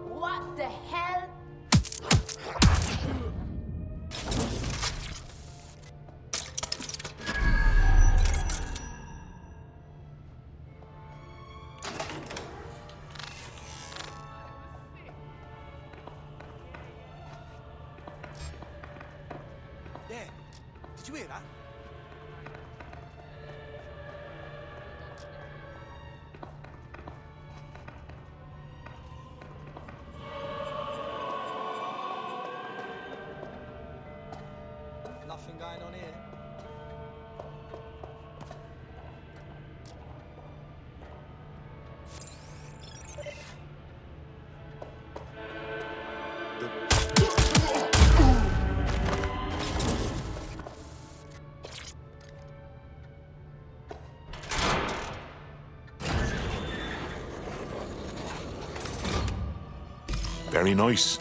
What the hell? There. Did you hear that? Nothing going on here. Very nice.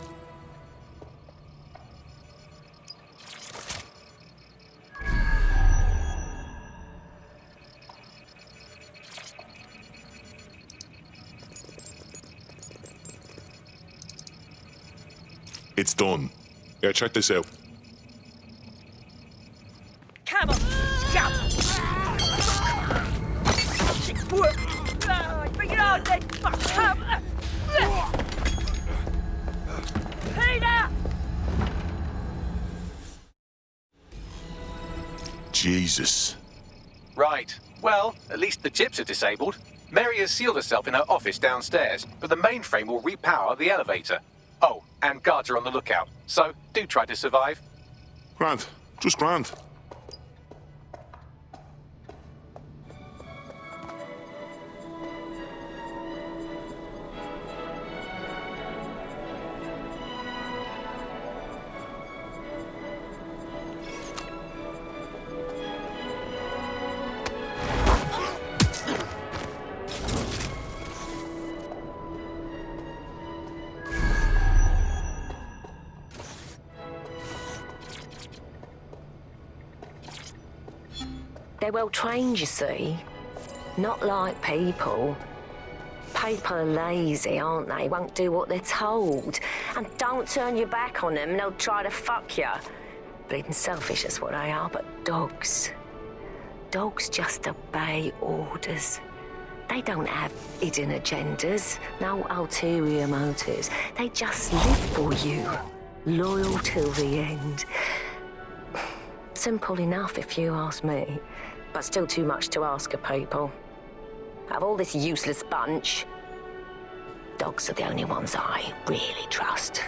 It's done. Yeah, check this out. Come on, jump! Bring it on, then! Come! Peter! Jesus. Right. Well, at least the chips are disabled. Mary has sealed herself in her office downstairs, but the mainframe will repower the elevator. Oh, and guards are on the lookout, so do try to survive. Grand. Just grand. They're well trained, you see. Not like people. People are lazy, aren't they? Won't do what they're told. And don't turn your back on them, they'll try to fuck you. Bleeding selfish, that's what they are, but dogs. Dogs just obey orders. They don't have hidden agendas, no ulterior motives. They just live for you. Loyal till the end. Simple enough if you ask me, but still too much to ask of people. Out of all this useless bunch, dogs are the only ones I really trust.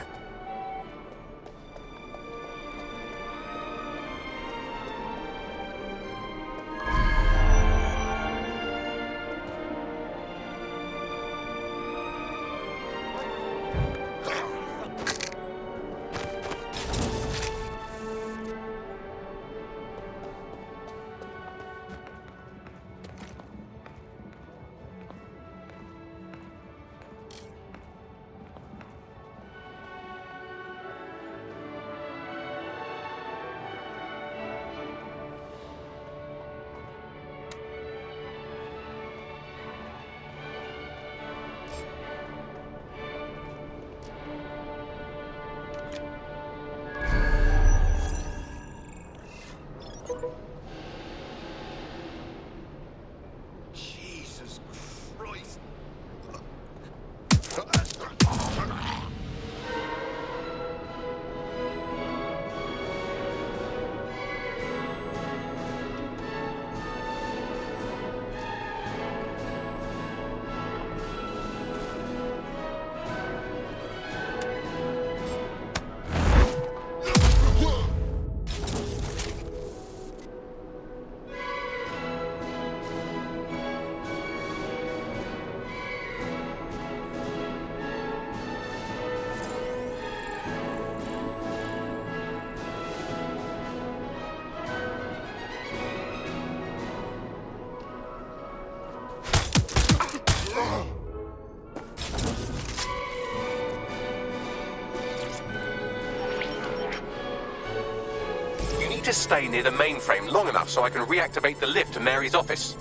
To stay near the mainframe long enough so I can reactivate the lift to Mary's office.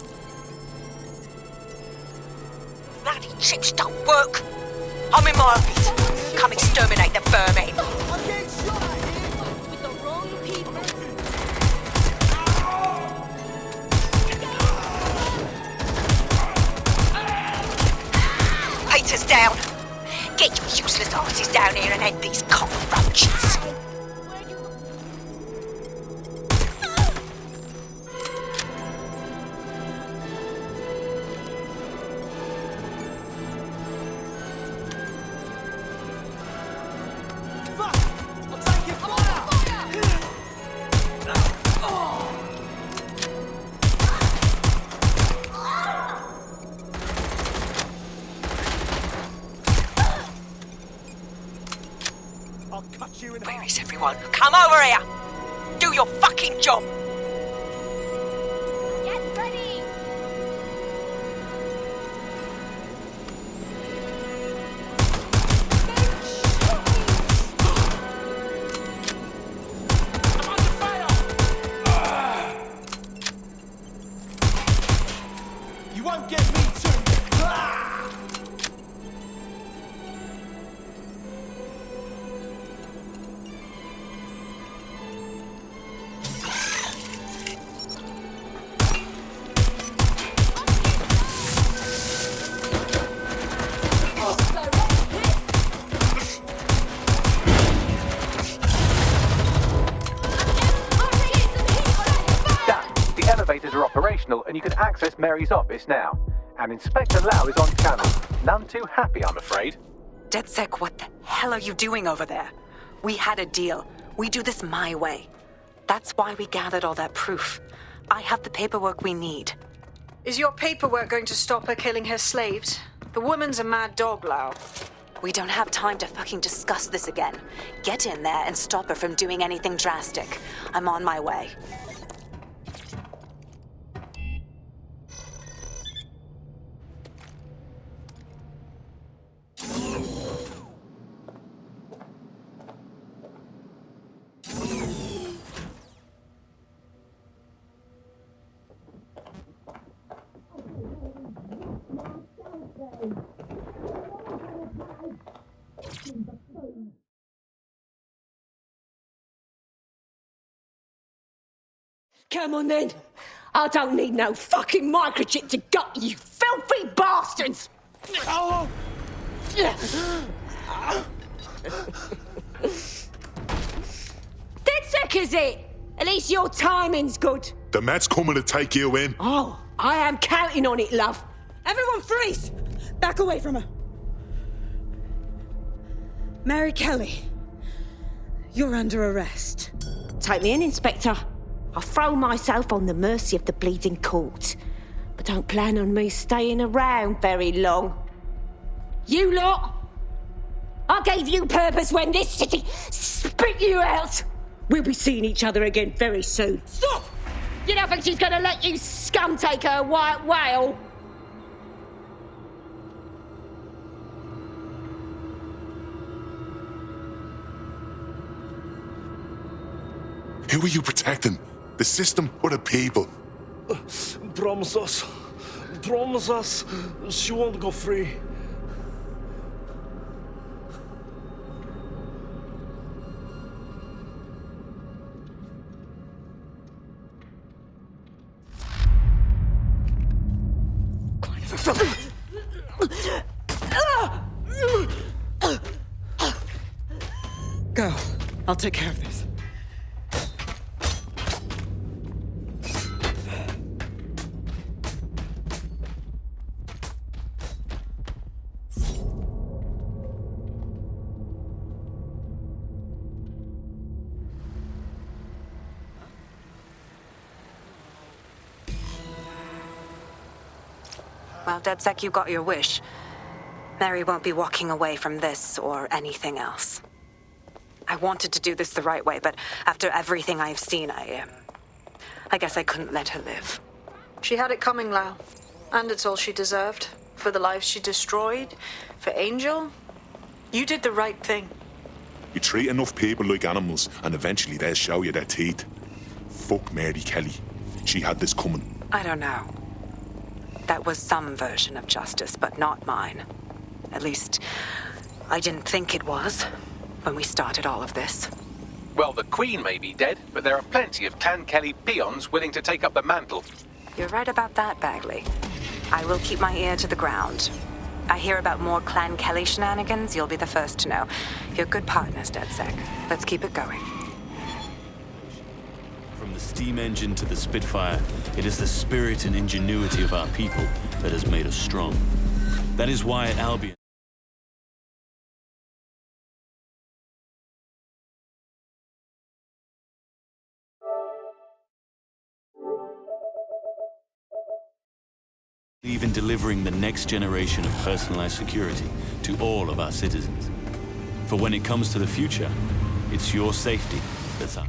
Bloody chips don't work. I'm in my office. Come exterminate the vermin. With the wrong people. Haters down. Get your useless asses down here and end these cockroaches. Where is everyone? Come over here! Do your fucking job! Get ready! You won't get me too. Elevators are operational and you can access Mary's office now. And Inspector Lau is on channel. None too happy, I'm afraid. DedSec, what the hell are you doing over there? We had a deal. We do this my way. That's why we gathered all that proof. I have the paperwork we need. Is your paperwork going to stop her killing her slaves? The woman's a mad dog, Lau. We don't have time to fucking discuss this again. Get in there and stop her from doing anything drastic. I'm on my way. Come on then. I don't need no fucking microchip to gut you, filthy bastards! Oh! DedSec, is it? At least your timing's good. The Met's coming to take you in. Oh, I am counting on it, love. Everyone freeze! Back away from her. Mary Kelly, you're under arrest. Take me in, Inspector. I'll throw myself on the mercy of the bleeding court. But don't plan on me staying around very long. You lot! I gave you purpose when this city spit you out! We'll be seeing each other again very soon. Stop! You don't think she's gonna let you scum take her white whale? Who are you protecting? The system or the people? Promise us. Promise us she won't go free. Go. I'll take care of this. Well, DedSec, you got your wish. Mary won't be walking away from this or anything else. I wanted to do this the right way, but after everything I've seen, I guess I couldn't let her live. She had it coming, Lau. And it's all she deserved. For the lives she destroyed, for Angel. You did the right thing. You treat enough people like animals, and eventually they'll show you their teeth. Fuck Mary Kelly. She had this coming. I don't know. That was some version of justice, but not mine. At least, I didn't think it was when we started all of this. Well, the Queen may be dead, but there are plenty of Clan Kelly peons willing to take up the mantle. You're right about that, Bagley. I will keep my ear to the ground. I hear about more Clan Kelly shenanigans, you'll be the first to know. You're good partners, DedSec. Let's keep it going. From the steam engine to the Spitfire, it is the spirit and ingenuity of our people that has made us strong. That is why at Albion, believe in delivering the next generation of personalized security to all of our citizens. For when it comes to the future, it's your safety that's up.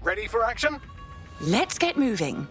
Ready for action? Let's get moving.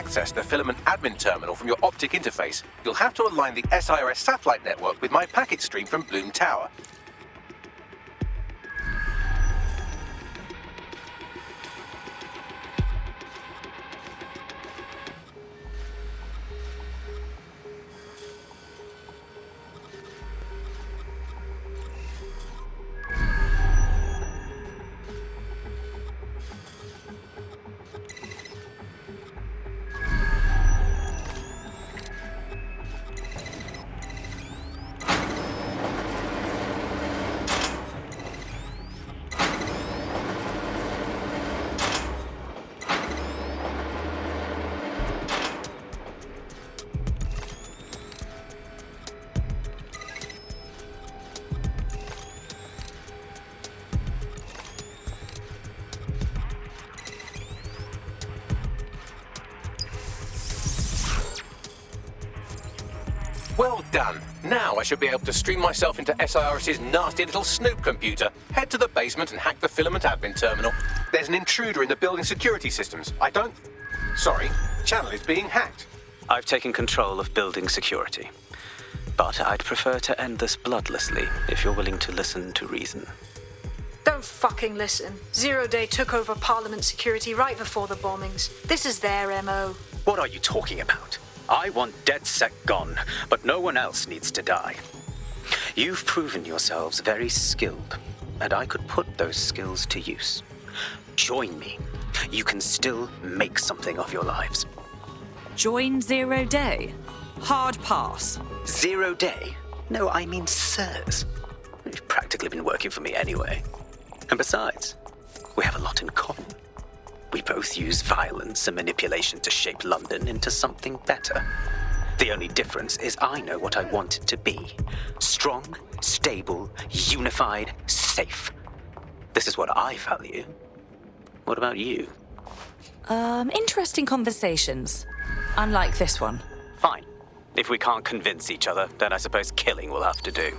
access the filament admin terminal from your optic interface, you'll have to align the SIRS satellite network with my packet stream from Bloom Tower. Well done. Now I should be able to stream myself into SIRS's nasty little snoop computer, head to the basement and hack the filament admin terminal. There's an intruder in the building security systems. Sorry, channel is being hacked. I've taken control of building security. But I'd prefer to end this bloodlessly, if you're willing to listen to reason. Don't fucking listen. Zero Day took over Parliament security right before the bombings. This is their MO. What are you talking about? I want DedSec gone, but no one else needs to die. You've proven yourselves very skilled, and I could put those skills to use. Join me. You can still make something of your lives. Join Zero Day? Hard pass. 0 Day? No, I mean sirs. You've practically been working for me anyway. And besides, we have a lot in common. We both use violence and manipulation to shape London into something better. The only difference is I know what I want it to be. Strong, stable, unified, safe. This is what I value. What about you? Interesting conversations. Unlike this one. Fine. If we can't convince each other, then I suppose killing will have to do.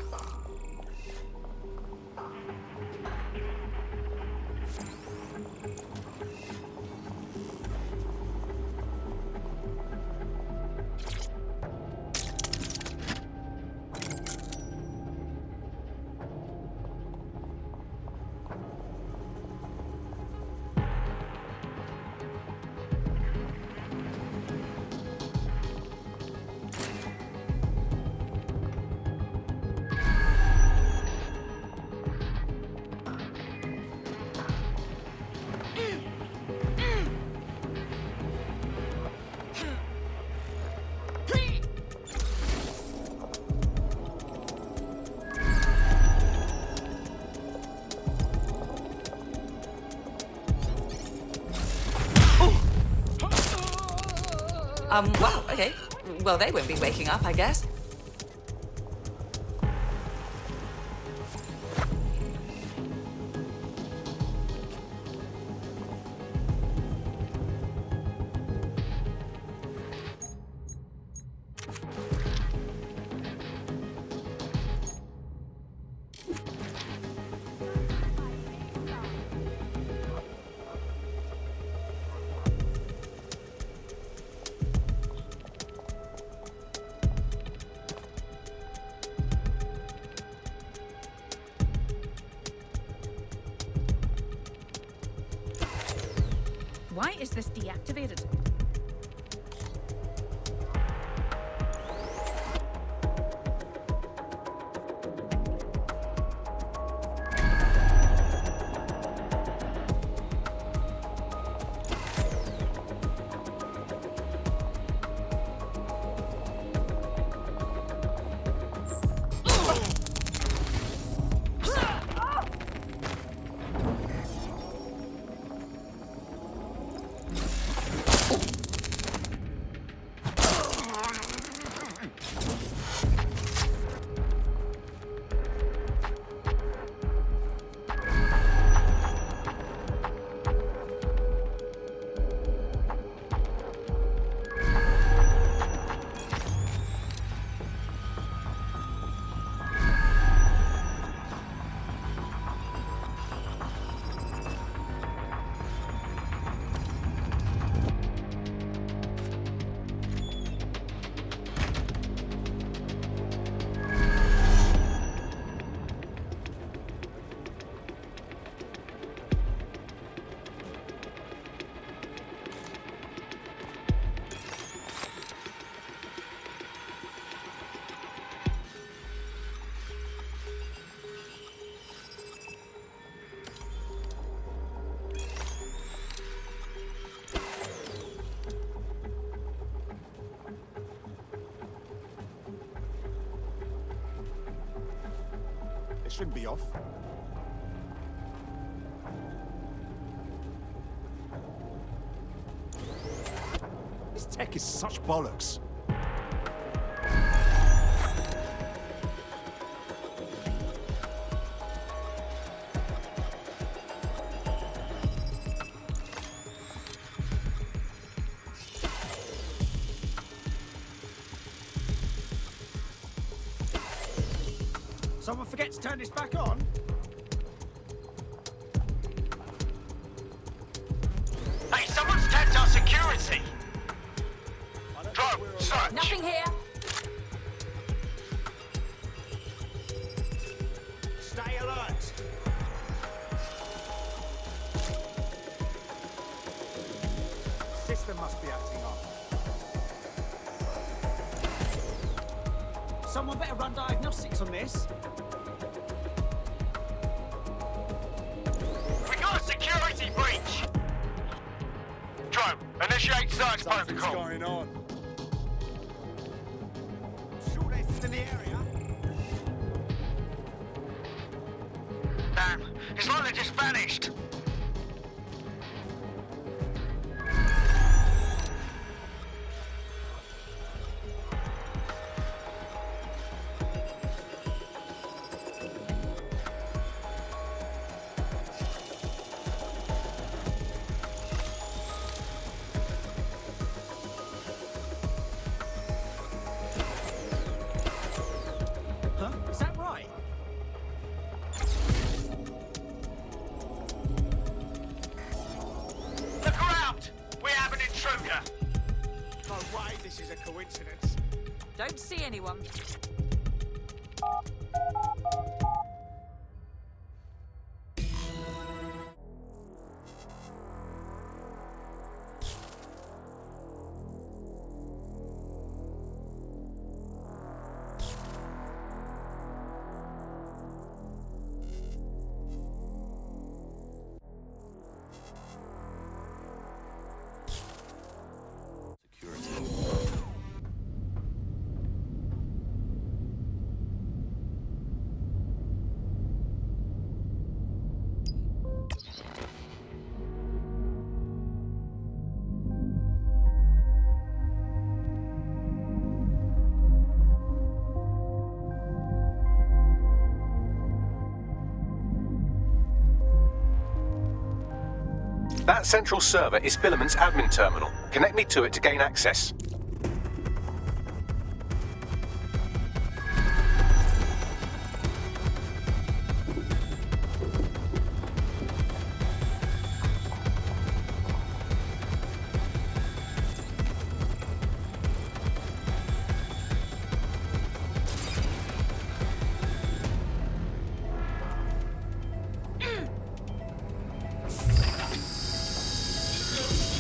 Wow, okay. Well, they won't be waking up, I guess. Why is this deactivated? shouldn't be off. This tech is such bollocks. Someone forget to turn this back on? Hey, someone's tapped our security! Drone, search! Nothing here. Stay alert! System must be acting up. Someone better run diagnostics on this. We got a security breach! Drone, initiate search Something's protocol. going on. Sure this is in the area. Damn, it's like they just vanished. Huh? Is that right? Look around! We have an intruder! No way this is a coincidence. Don't see anyone. That central server is Filament's admin terminal. Connect me to it to gain access.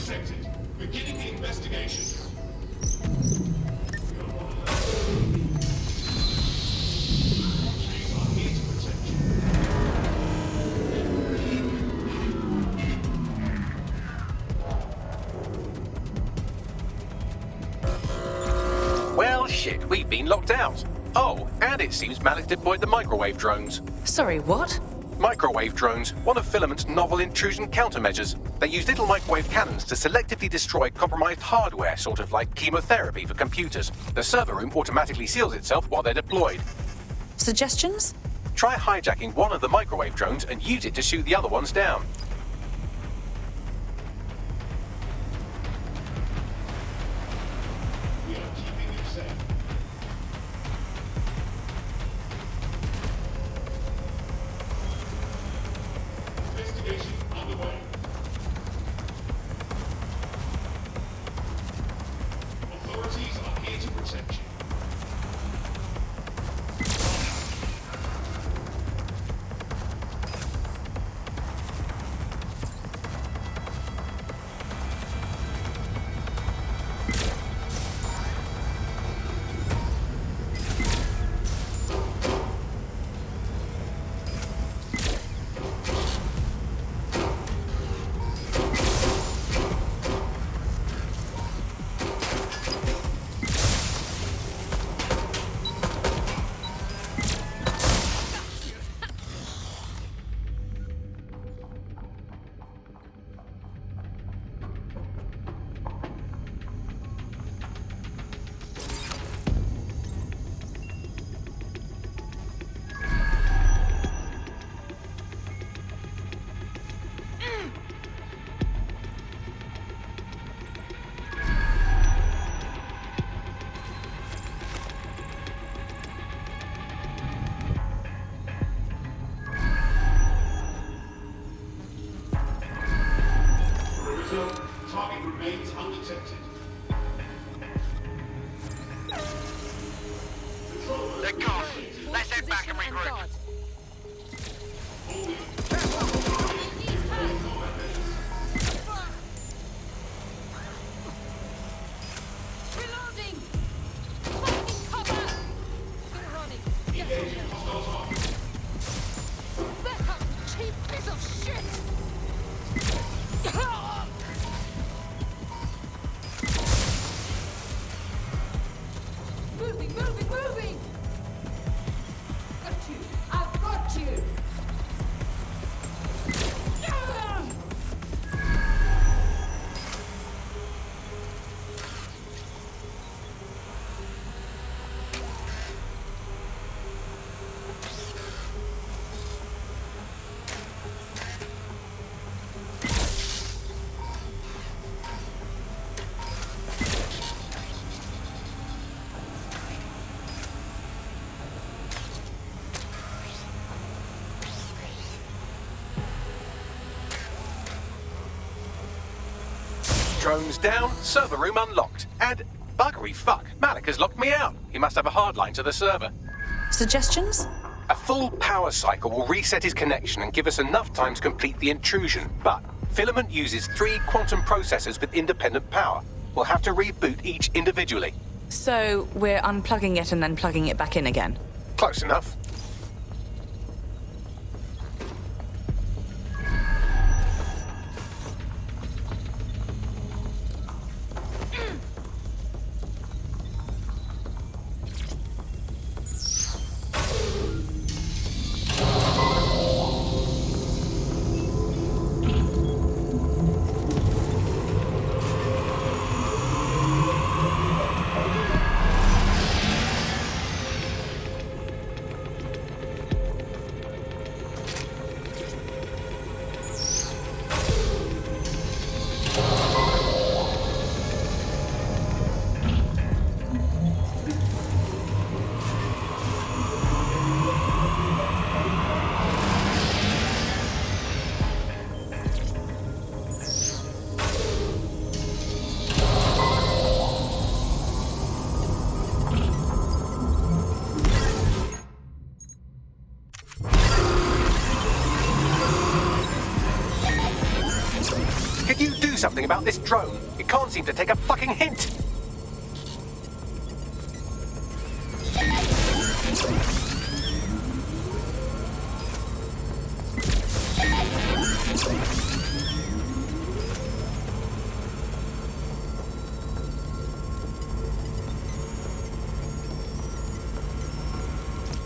Detected. Beginning the investigation. Well, shit, we've been locked out. Oh, and it seems Malik deployed the microwave drones. Sorry, what? Microwave drones, one of Filament's novel intrusion countermeasures. They use little microwave cannons to selectively destroy compromised hardware, sort of like chemotherapy for computers. The server room automatically seals itself while they're deployed. Suggestions? Try hijacking one of the microwave drones and use it to shoot the other ones down. We are keeping you safe. Investigation underway. Authorities are here to protect you. Drones down, server room unlocked. And buggery fuck, Malik has locked me out. He must have a hard line to the server. Suggestions? A full power cycle will reset his connection and give us enough time to complete the intrusion. But Filament uses 3 quantum processors with independent power. We'll have to reboot each individually. So we're unplugging it and then plugging it back in again? Close enough. Can you do something about this drone? It can't seem to take a fucking hint.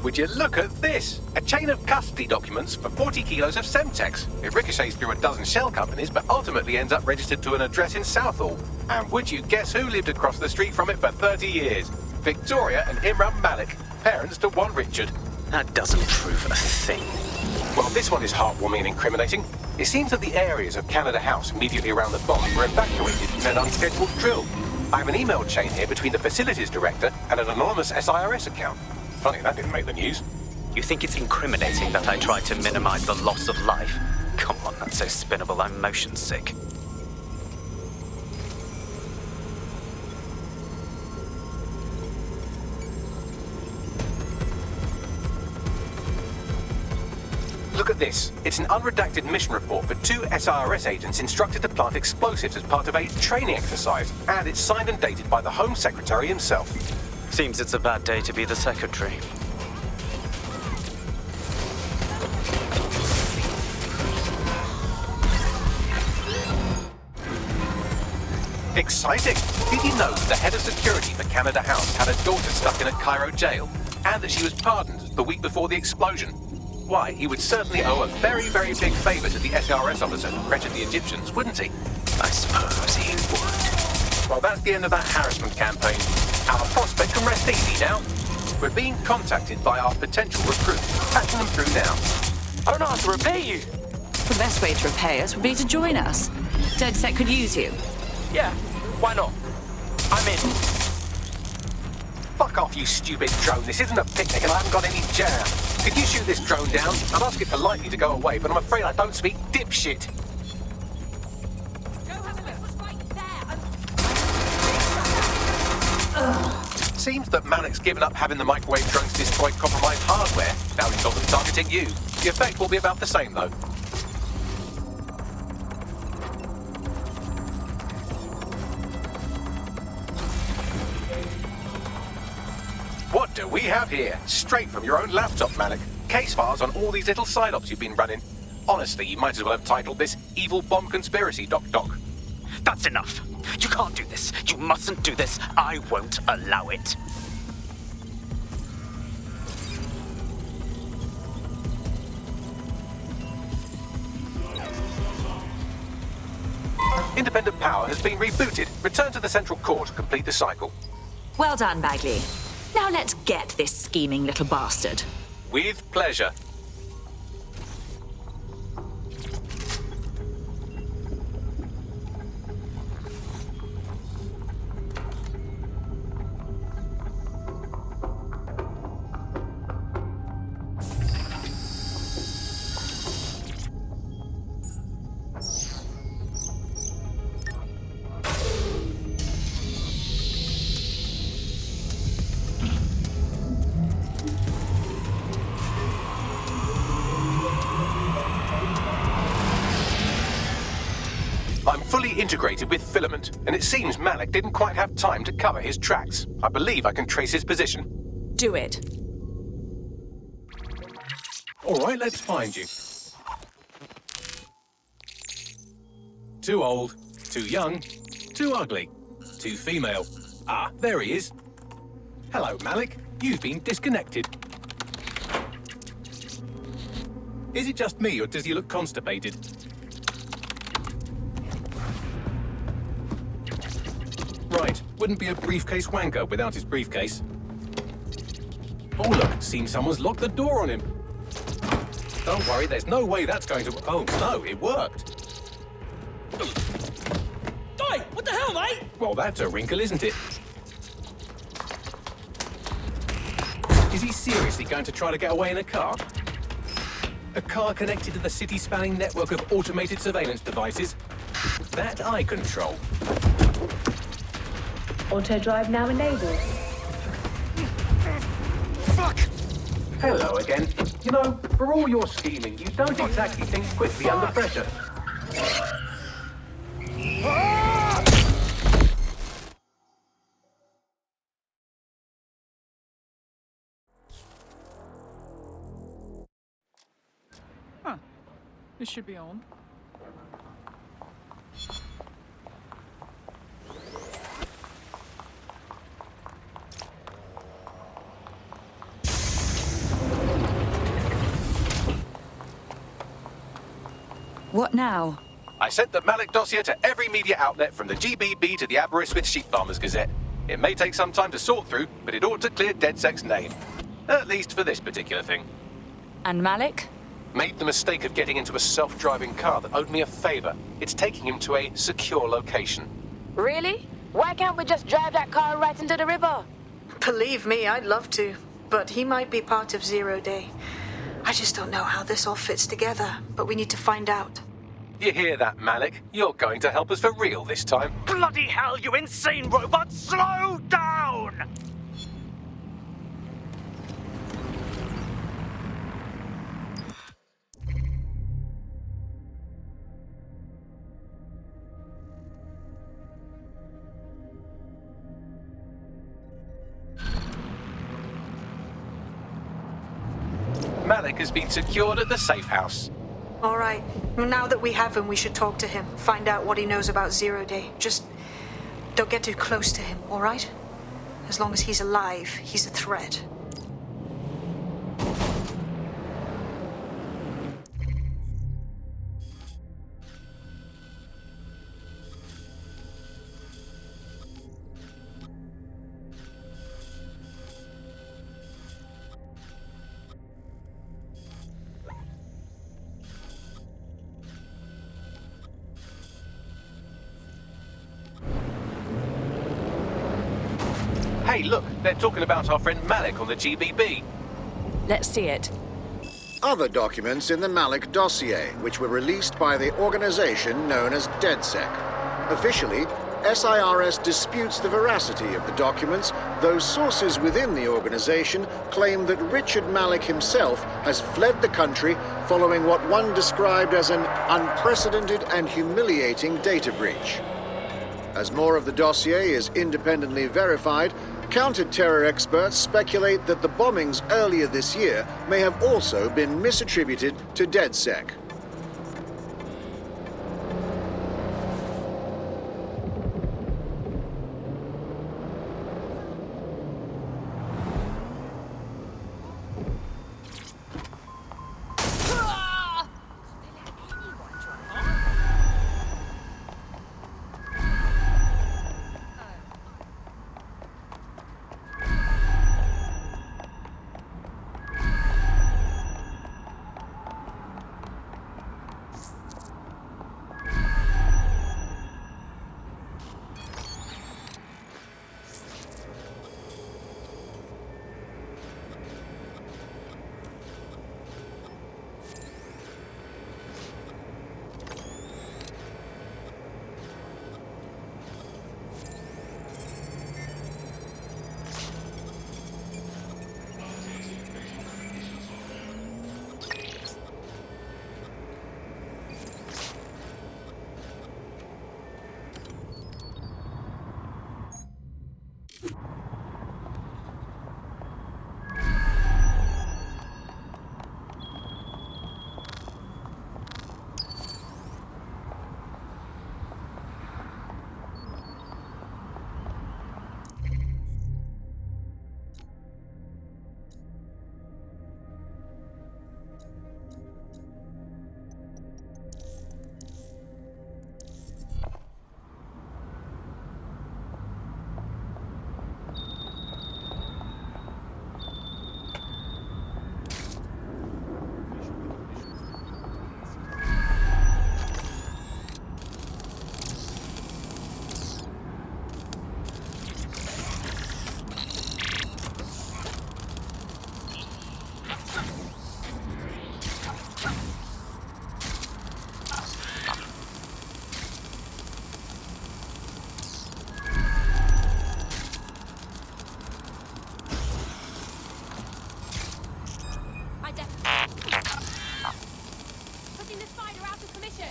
Would you look at this? A chain of custody documents for 40 kilos of Semtex. It ricochets through a dozen shell companies, but ultimately ends up registered to an address in Southall. And would you guess who lived across the street from it for 30 years? Victoria and Imran Malik, parents to one Richard. That doesn't prove a thing. Well, this one is heartwarming and incriminating. It seems that the areas of Canada House immediately around the bomb were evacuated in an unscheduled drill. I have an email chain here between the facilities director and an anonymous SIRS account. Funny, that didn't make the news. You think it's incriminating that I tried to minimize the loss of life? Come on, that's so spinnable, I'm motion sick. Look at this. It's an unredacted mission report for 2 SIRS agents instructed to plant explosives as part of a training exercise, and it's signed and dated by the Home Secretary himself. Seems it's a bad day to be the secretary. Exciting! Did you know the head of security for Canada House had a daughter stuck in a Cairo jail, and that she was pardoned the week before the explosion? Why, he would certainly owe a very, very big favour to the SRS officer who pressured the Egyptians, wouldn't he? I suppose he would. Well, that's the end of that harassment campaign. Our prospect can rest easy now. We're being contacted by our potential recruits. Patching them through now. I don't know how to repay you. The best way to repay us would be to join us. DedSec could use you. Yeah, why not? I'm in. Fuck off, you stupid drone. This isn't a picnic and I haven't got any jam. Could you shoot this drone down? I'd ask it politely to go away, but I'm afraid I don't speak dipshit. Go have a look. What's right there? Seems that Malik's given up having the microwave drones destroy compromised hardware. Now he's got them targeting you. The effect will be about the same, though. What do we have here? Straight from your own laptop, Malik. Case files on all these little side ops you've been running. Honestly, you might as well have titled this Evil Bomb Conspiracy, Doc. That's enough. You can't do this. You mustn't do this. I won't allow it. Independent power has been rebooted. Return to the central core to complete the cycle. Well done, Bagley. Now let's get this scheming little bastard. With pleasure. integrated with filament, and it seems Malik didn't quite have time to cover his tracks. I believe I can trace his position. Do it. All right, let's find you. Too old, too young, too ugly, too female. Ah, there he is. Hello, Malik. You've been disconnected. Is it just me, or does he look constipated? Right, wouldn't be a briefcase wanker without his briefcase. Oh look, seems someone's locked the door on him. Don't worry, there's no way that's going to... Oh no, it worked. Oi, what the hell, mate? Well, that's a wrinkle, isn't it? Is he seriously going to try to get away in a car? A car connected to the city-spanning network of automated surveillance devices? That I control. Auto drive now enabled. Fuck! Hello again. You know, for all your scheming, you don't exactly think quickly under pressure. Huh. This should be on. What now? I sent the Malik dossier to every media outlet from the GBB to the Aberystwyth Sheep Farmers Gazette. It may take some time to sort through, but it ought to clear DedSec's name. At least for this particular thing. And Malik? Made the mistake of getting into a self-driving car that owed me a favor. It's taking him to a secure location. Really? Why can't we just drive that car right into the river? Believe me, I'd love to. But he might be part of Zero Day. I just don't know how this all fits together, but we need to find out. You hear that, Malik? You're going to help us for real this time. Bloody hell, you insane robot! Slow down! Malik has been secured at the safe house. All right. Now that we have him, we should talk to him. Find out what he knows about Zero Day. Just don't get too close to him, all right? As long as he's alive, he's a threat. Hey, look, they're talking about our friend Malik on the GBB. Let's see it. Other documents in the Malik dossier, which were released by the organization known as DedSec. Officially, SIRS disputes the veracity of the documents, though sources within the organization claim that Richard Malik himself has fled the country following what one described as an unprecedented and humiliating data breach. As more of the dossier is independently verified, counter-terror experts speculate that the bombings earlier this year may have also been misattributed to DedSec. the spider out of commission!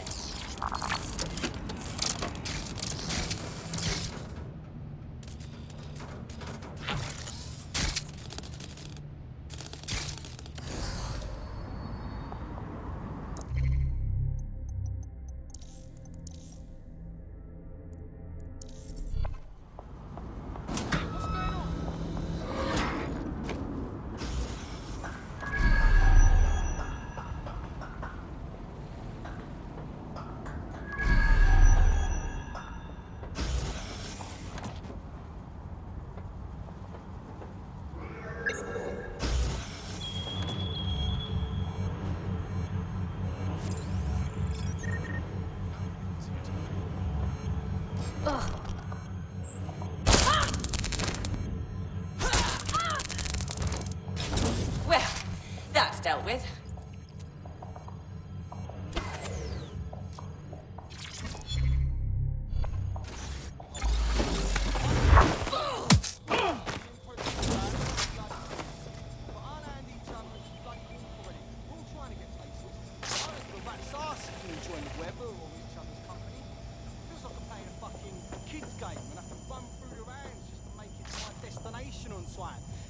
Well, that's dealt with.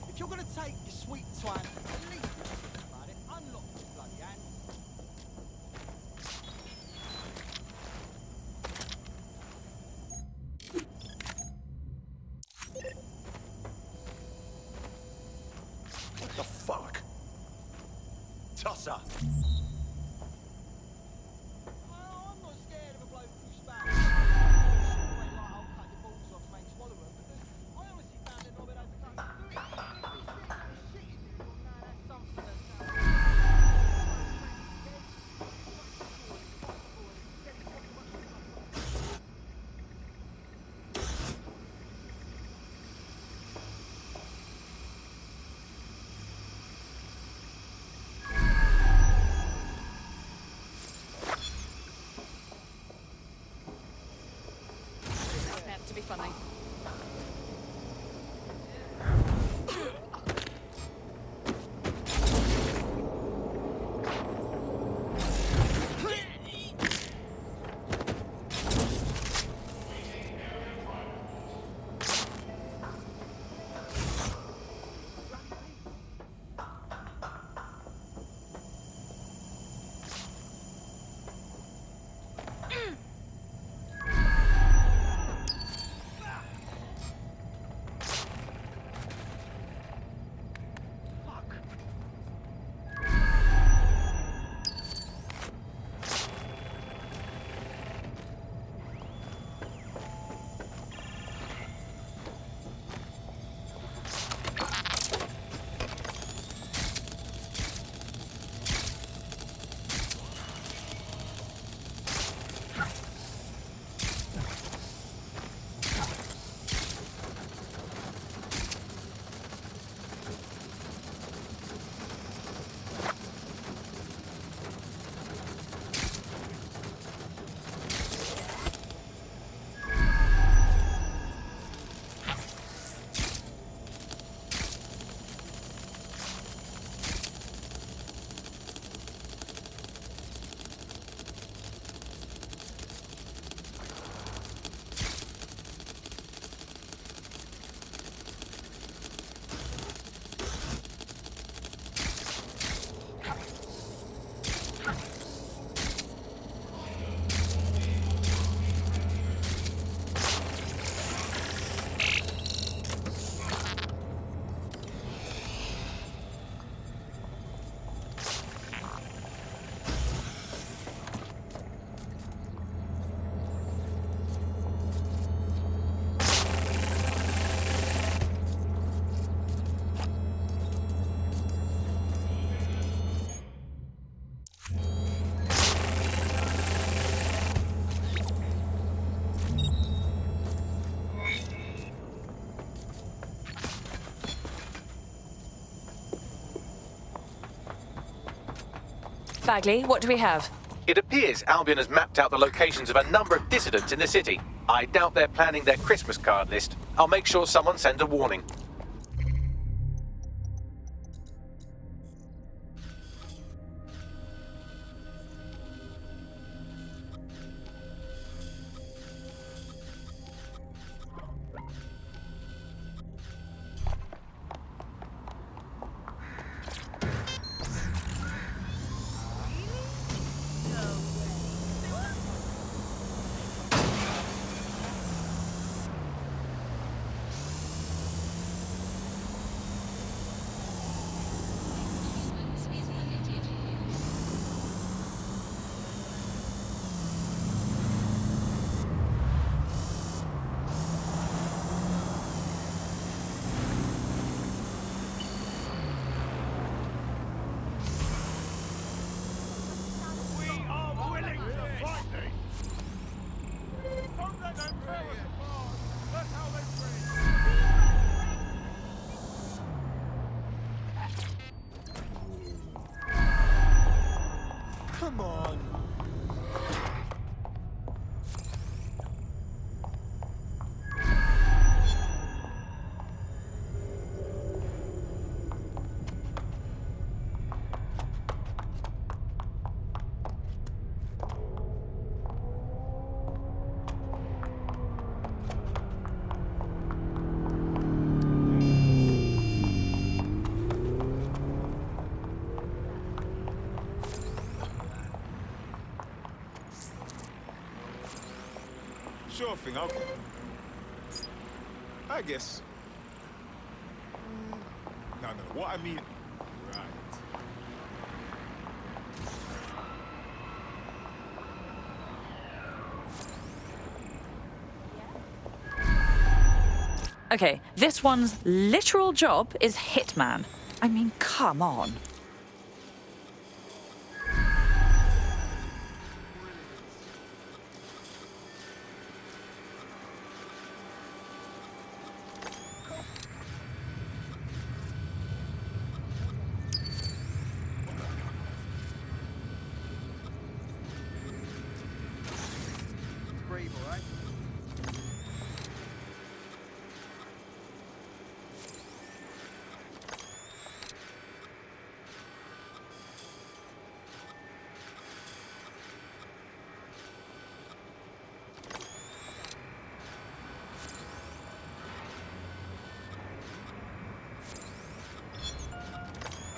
If you're gonna take your sweet time, at least think about it. Unlock this bloody hand. What the fuck? Tosser! I'm not scared of a bloke who's back. I'll cut your balls off, mate, swallow them. Because I honestly found it not been able to cut them. Meant to be funny. Bagley, what do we have? It appears Albion has mapped out the locations of a number of dissidents in the city. I doubt they're planning their Christmas card list. I'll make sure someone sends a warning. Sure thing, okay. I guess. No, what I mean... Right. Okay, this one's literal job is hitman. I mean, come on. Brave, all right?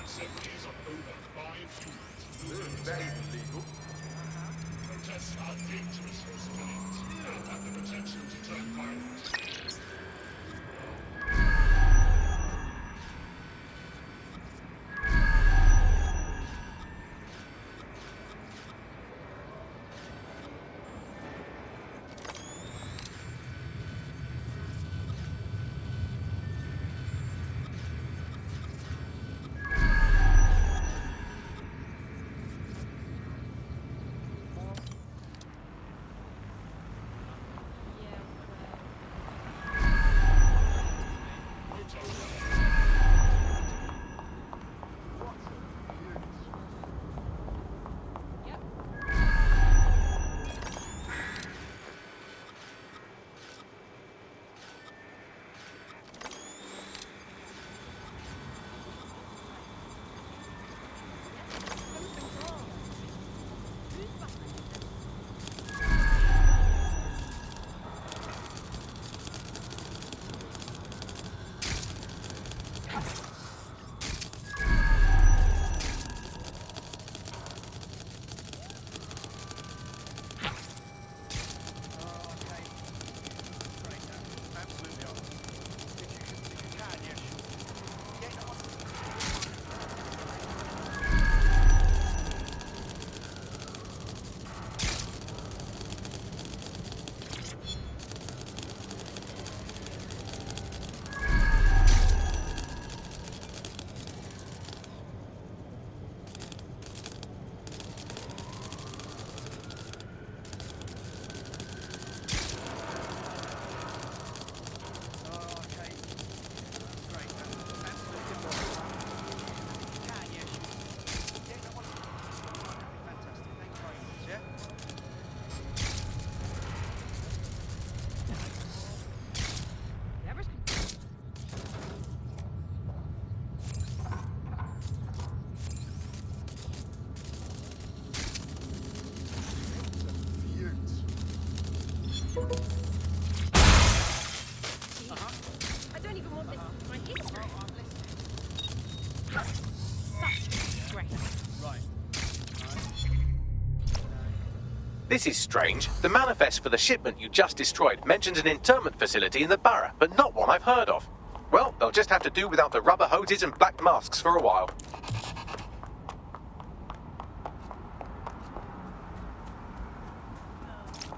Assemblies of over 5 units. That is illegal. Protests are dangerous for civilians and have the potential to turn violent. I don't even want this in my history. Such disgrace. Right. This is strange. The manifest for the shipment you just destroyed mentions an internment facility in the borough, but not one I've heard of. Well, they'll just have to do without the rubber hoses and black masks for a while.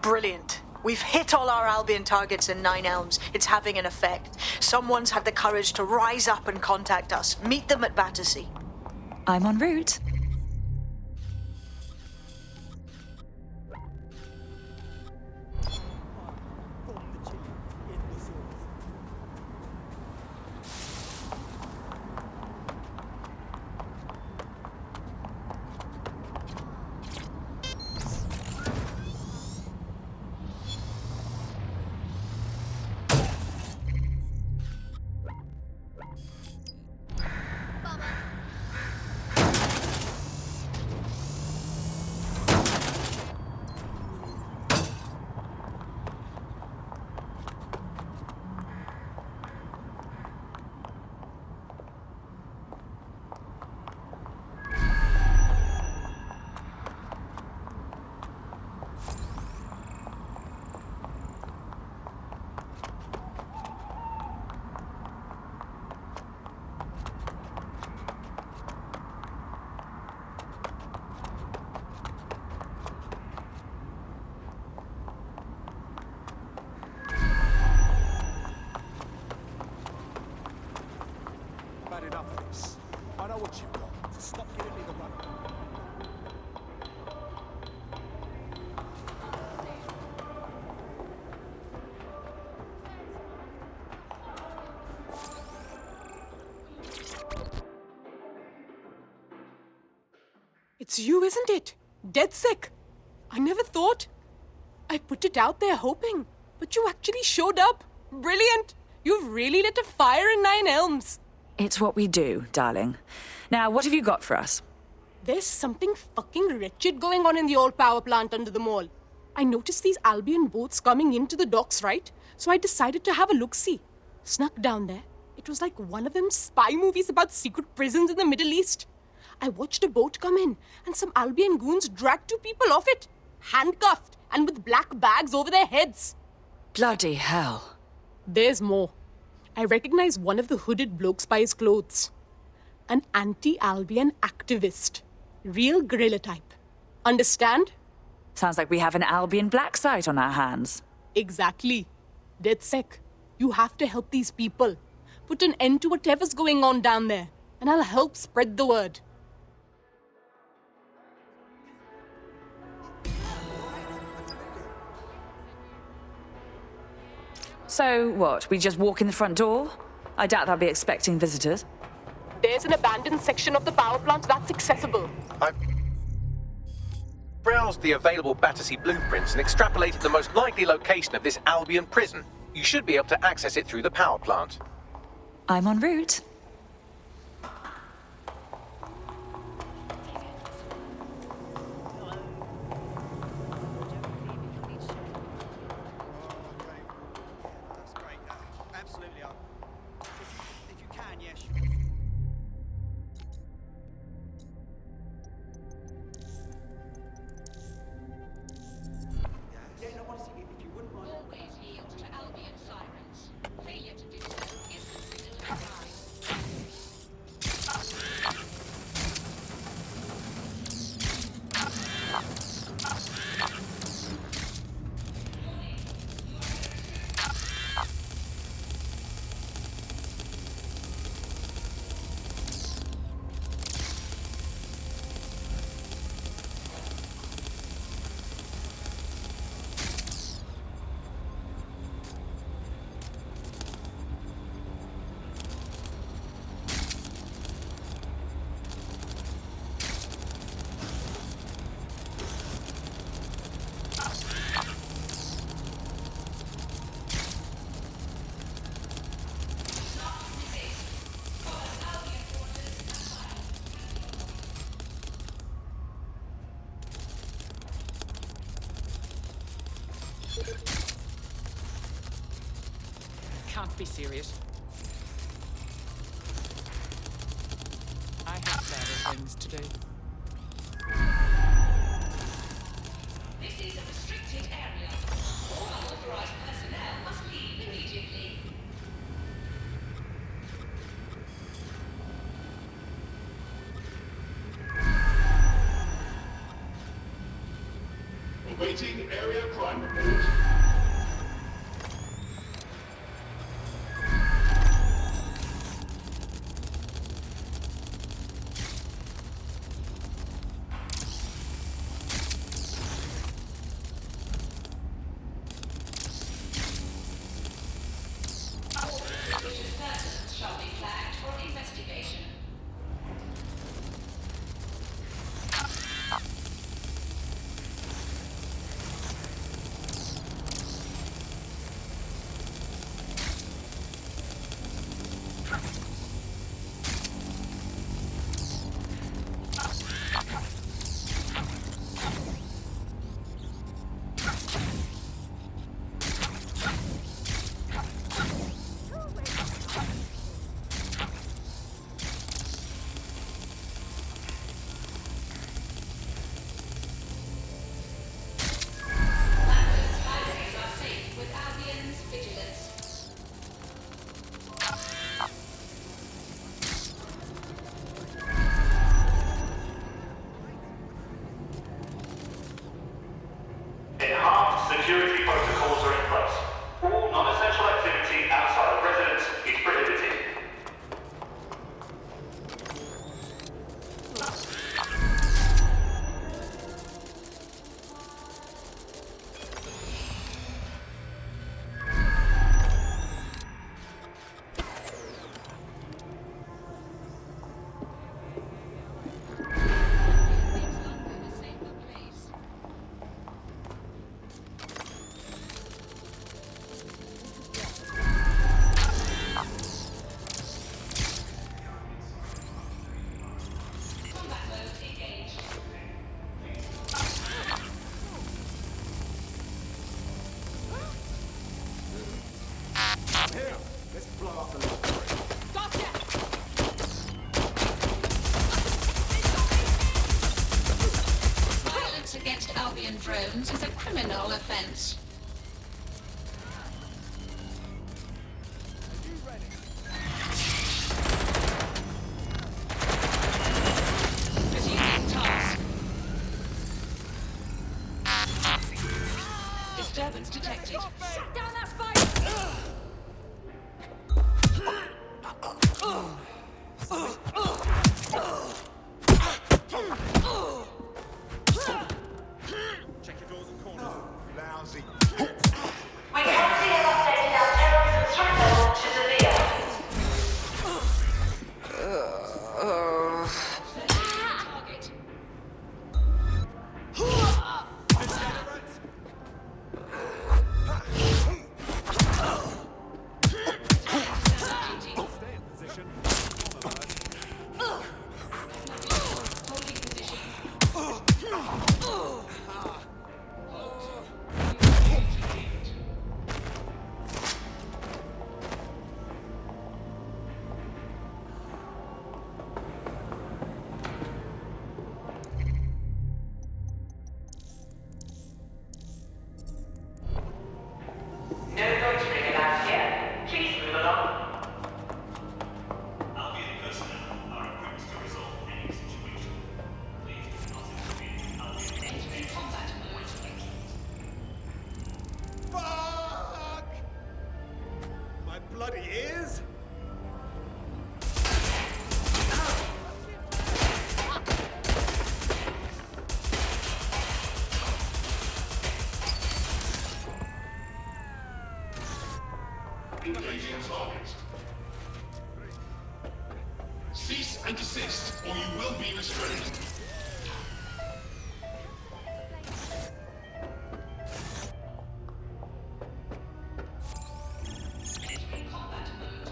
Brilliant. We've hit all our Albion targets in Nine Elms. It's having an effect. Someone's had the courage to rise up and contact us. Meet them at Battersea. I'm en route. It's you, isn't it? DedSec. I never thought. I put it out there hoping, but you actually showed up. Brilliant. You've really lit a fire in Nine Elms. It's what we do, darling. Now, what have you got for us? There's something fucking wretched going on in the old power plant under the mall. I noticed these Albion boats coming into the docks, right? So I decided to have a look-see. Snuck down there. It was like one of them spy movies about secret prisons in the Middle East. I watched a boat come in, and some Albion goons dragged 2 people off it, handcuffed and with black bags over their heads. Bloody hell. There's more. I recognize one of the hooded blokes by his clothes. An anti-Albion activist. Real guerrilla type. Understand? Sounds like we have an Albion black site on our hands. Exactly. DedSec, you have to help these people. Put an end to whatever's going on down there, and I'll help spread the word. So what, we just walk in the front door? I doubt they'll be expecting visitors. There's an abandoned section of the power plant that's accessible. I've browsed the available Battersea blueprints and extrapolated the most likely location of this Albion prison. You should be able to access it through the power plant. I'm en route. Can't be serious. I have better things to do. This is a restricted area. All unauthorized personnel must leave immediately. Awaiting area crime report. Violence against Albion drones is a criminal offense. Resuming task. Disturbance detected. Shut down that spider! Check your doors and corners. Lousy. We currently have updated our terrorism threat level to severe. Target. Stay in position. Holding position. No loitering allowed here. Please move along. Albion personnel are equipped to resolve any situation. Please do not intervene in Albion Entering combat mode. Fuck! My bloody ears! Engaging target. Cease and desist, or you will be restrained. Entering combat mode.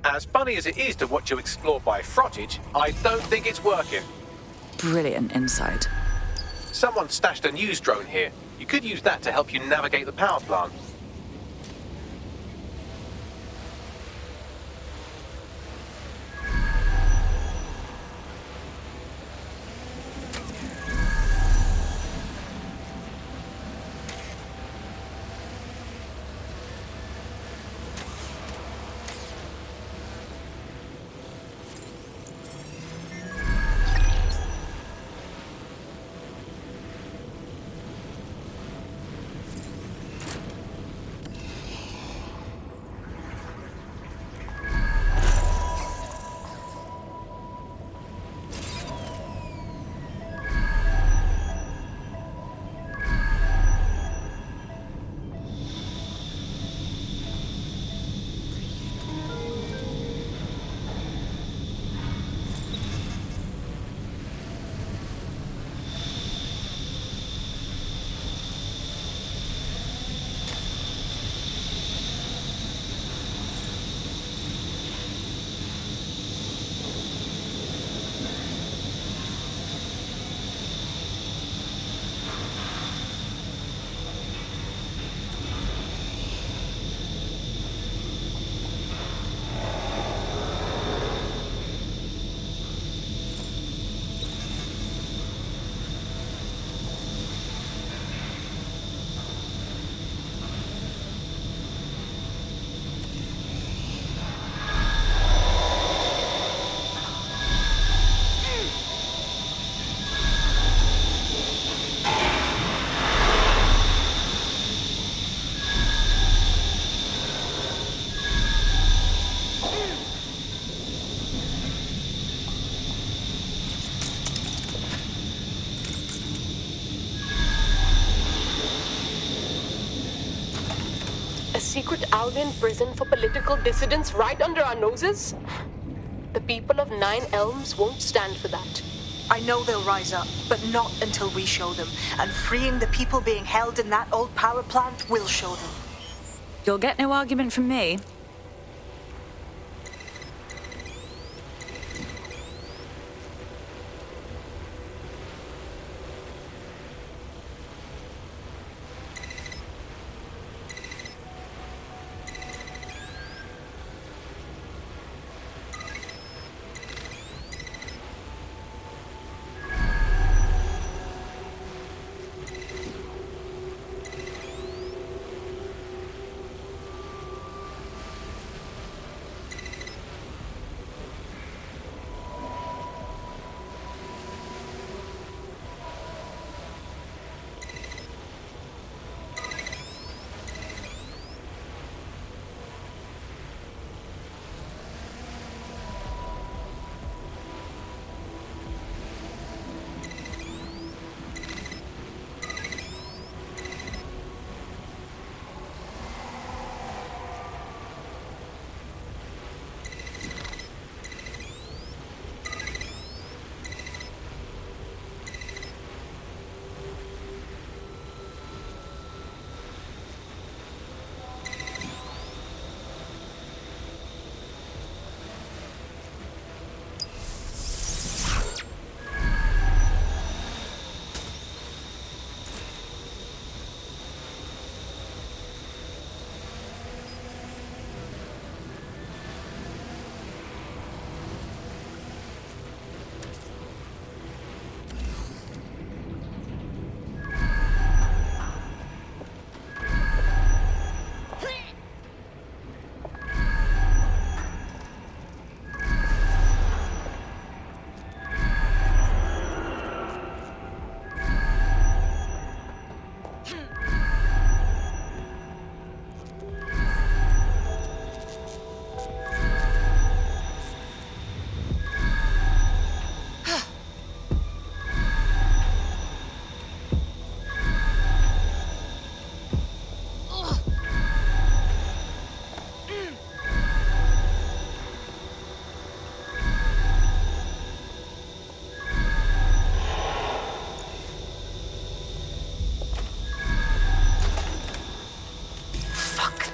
As funny as it is to watch you explore by frottage, I don't think it's working. Brilliant insight. Someone stashed a news drone here. You could use that to help you navigate the power plant. Secret Albion prison for political dissidents right under our noses? The people of Nine Elms won't stand for that. I know they'll rise up, but not until we show them. And freeing the people being held in that old power plant will show them. You'll get no argument from me.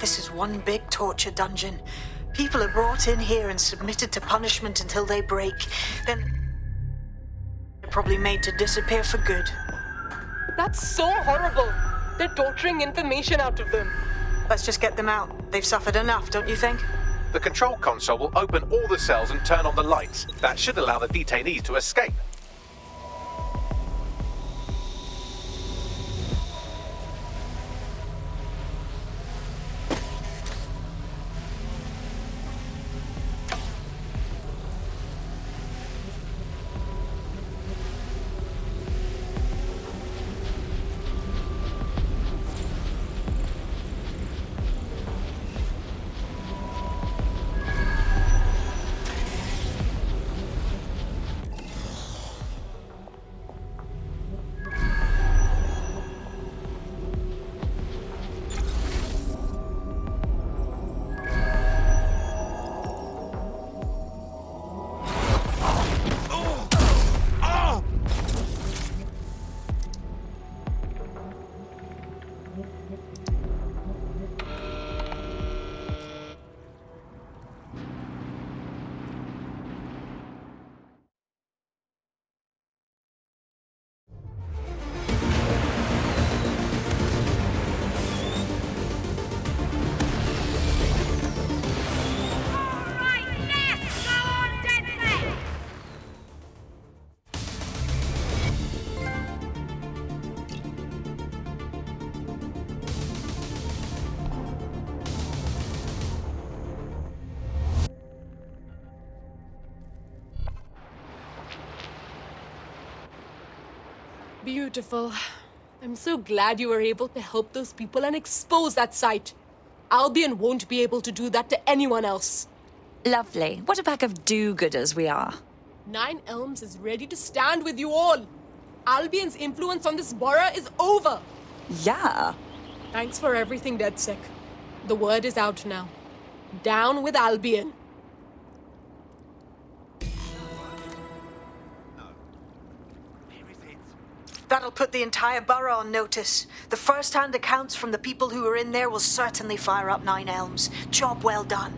This is one big torture dungeon. People are brought in here and submitted to punishment until they break. Then they're probably made to disappear for good. That's so horrible. They're torturing information out of them. Let's just get them out. They've suffered enough, don't you think? The control console will open all the cells and turn on the lights. That should allow the detainees to escape. Beautiful. I'm so glad you were able to help those people and expose that site. Albion won't be able to do that to anyone else. Lovely. What a pack of do-gooders we are. Nine Elms is ready to stand with you all. Albion's influence on this borough is over. Yeah. Thanks for everything, DedSec. The word is out now. Down with Albion. That'll put the entire borough on notice. The first-hand accounts from the people who were in there will certainly fire up Nine Elms. Job well done.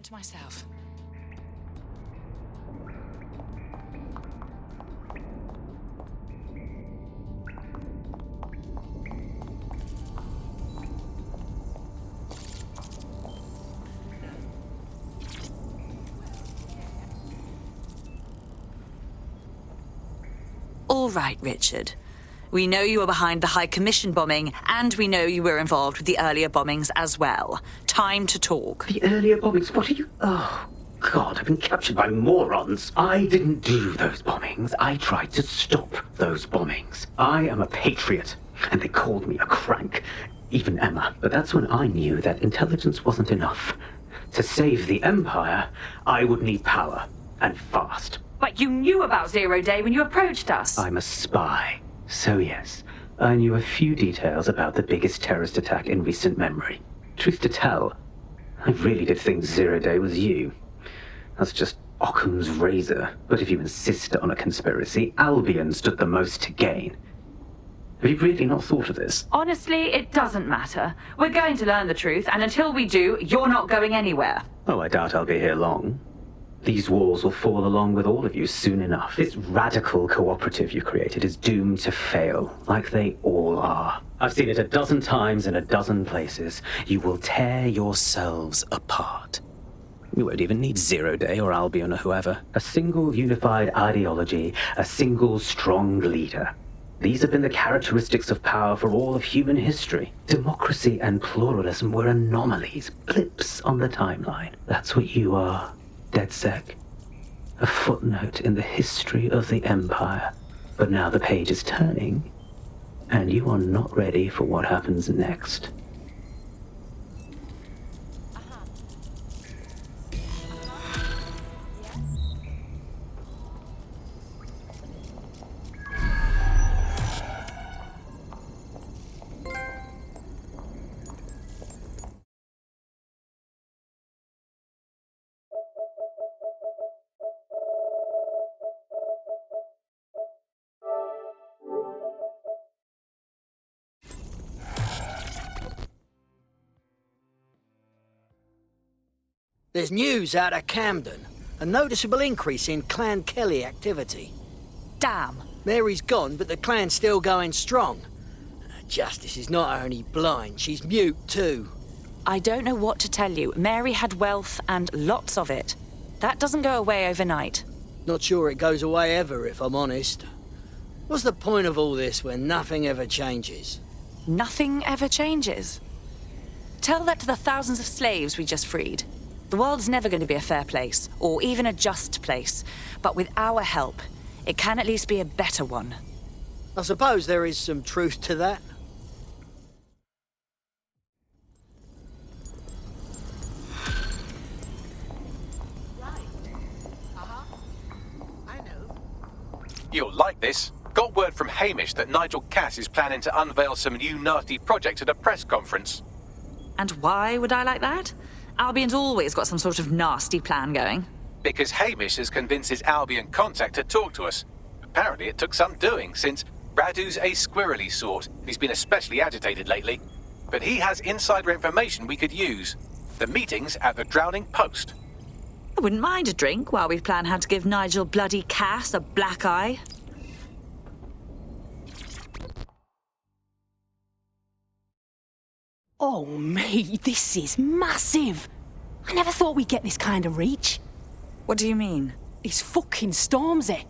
To myself. All right, Richard. We know you were behind the High Commission bombing, and we know you were involved with the earlier bombings as well. Time to talk. The earlier bombings? What are you... Oh, God, I've been captured by morons. I didn't do those bombings. I tried to stop those bombings. I am a patriot, and they called me a crank. Even Emma. But that's when I knew that intelligence wasn't enough. To save the Empire, I would need power, and fast. But you knew about Zero Day when you approached us. I'm a spy, so yes, I knew a few details about the biggest terrorist attack in recent memory. Truth to tell, I really did think Zero Day was you. That's just Occam's razor. But if you insist on a conspiracy, Albion stood the most to gain. Have you really not thought of this? Honestly, it doesn't matter. We're going to learn the truth, and until we do, you're not going anywhere. Oh, I doubt I'll be here long. These walls will fall along with all of you soon enough. This radical cooperative you created is doomed to fail, like they all are. I've seen it a dozen times in a dozen places. You will tear yourselves apart. You won't even need Zero Day or Albion or whoever. A single unified ideology, a single strong leader. These have been the characteristics of power for all of human history. Democracy and pluralism were anomalies, blips on the timeline. That's what you are, DedSec. A footnote in the history of the Empire. But now the page is turning, and you are not ready for what happens next. There's news out of Camden. A noticeable increase in Clan Kelly activity. Damn. Mary's gone, but the clan's still going strong. Justice is not only blind, she's mute too. I don't know what to tell you. Mary had wealth and lots of it. That doesn't go away overnight. Not sure it goes away ever, if I'm honest. What's the point of all this when nothing ever changes? Nothing ever changes. Tell that to the thousands of slaves we just freed. The world's never going to be a fair place, or even a just place. But with our help, it can at least be a better one. I suppose there is some truth to that. You'll like this. Got word from Hamish that Nigel Cass is planning to unveil some new nasty project at a press conference. And why would I like that? Albion's always got some sort of nasty plan going. Because Hamish has convinced his Albion contact to talk to us. Apparently it took some doing, since Radu's a squirrely sort. He's been especially agitated lately. But he has insider information we could use. The meeting's at the Drowning Post. I wouldn't mind a drink while we plan how to give Nigel bloody Cass a black eye. Oh, mate, this is massive. I never thought we'd get this kind of reach. What do you mean? It's fucking Stormzy.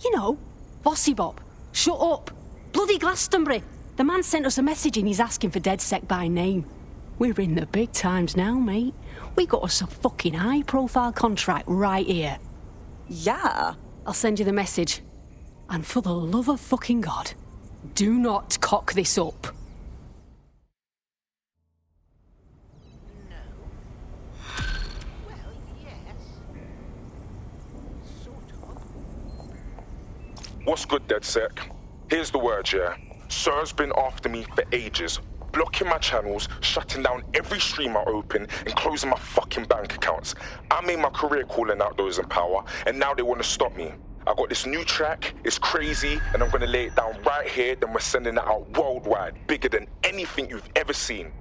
You know, Bossy Bob. Shut up. Bloody Glastonbury. The man sent us a message and he's asking for DedSec by name. We're in the big times now, mate. We got us a fucking high-profile contract right here. Yeah. I'll send you the message. And for the love of fucking God, do not cock this up. What's good, DedSec? Here's the word, yeah? Sir's been after me for ages, blocking my channels, shutting down every stream I open, and closing my fucking bank accounts. I made my career calling out those in power, and now they want to stop me. I got this new track, it's crazy, and I'm gonna lay it down right here, then we're sending it out worldwide, bigger than anything you've ever seen.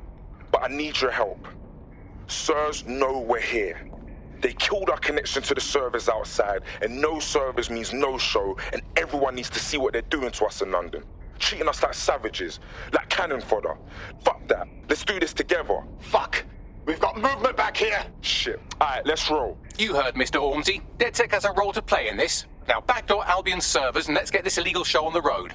But I need your help. Sirs know we're here. They killed our connection to the servers outside, and no servers means no show, and everyone needs to see what they're doing to us in London. Treating us like savages, like cannon fodder. Fuck that. Let's do this together. Fuck! We've got movement back here! Shit. Alright, let's roll. You heard Mr. Ormsey. DedSec has a role to play in this. Now backdoor Albion's servers and let's get this illegal show on the road.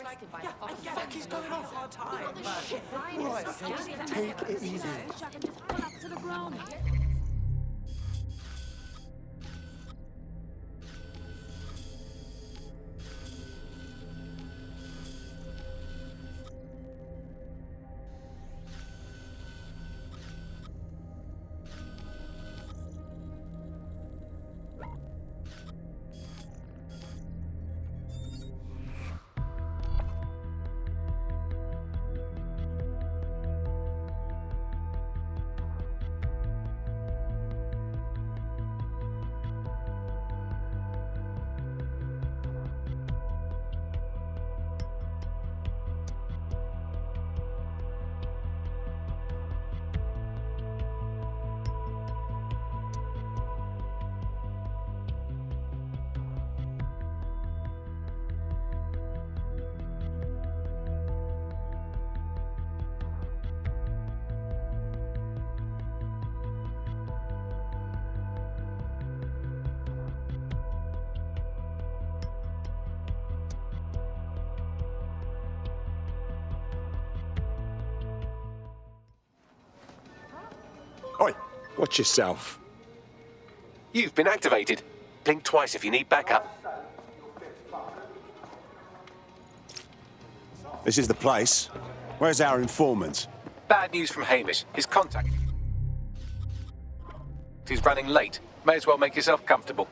fuck is going on? Hard time. Take it easy. Oi, watch yourself. You've been activated. Blink twice if you need backup. This is the place. Where's our informant? Bad news from Hamish. His contact. He's running late. May as well make yourself comfortable.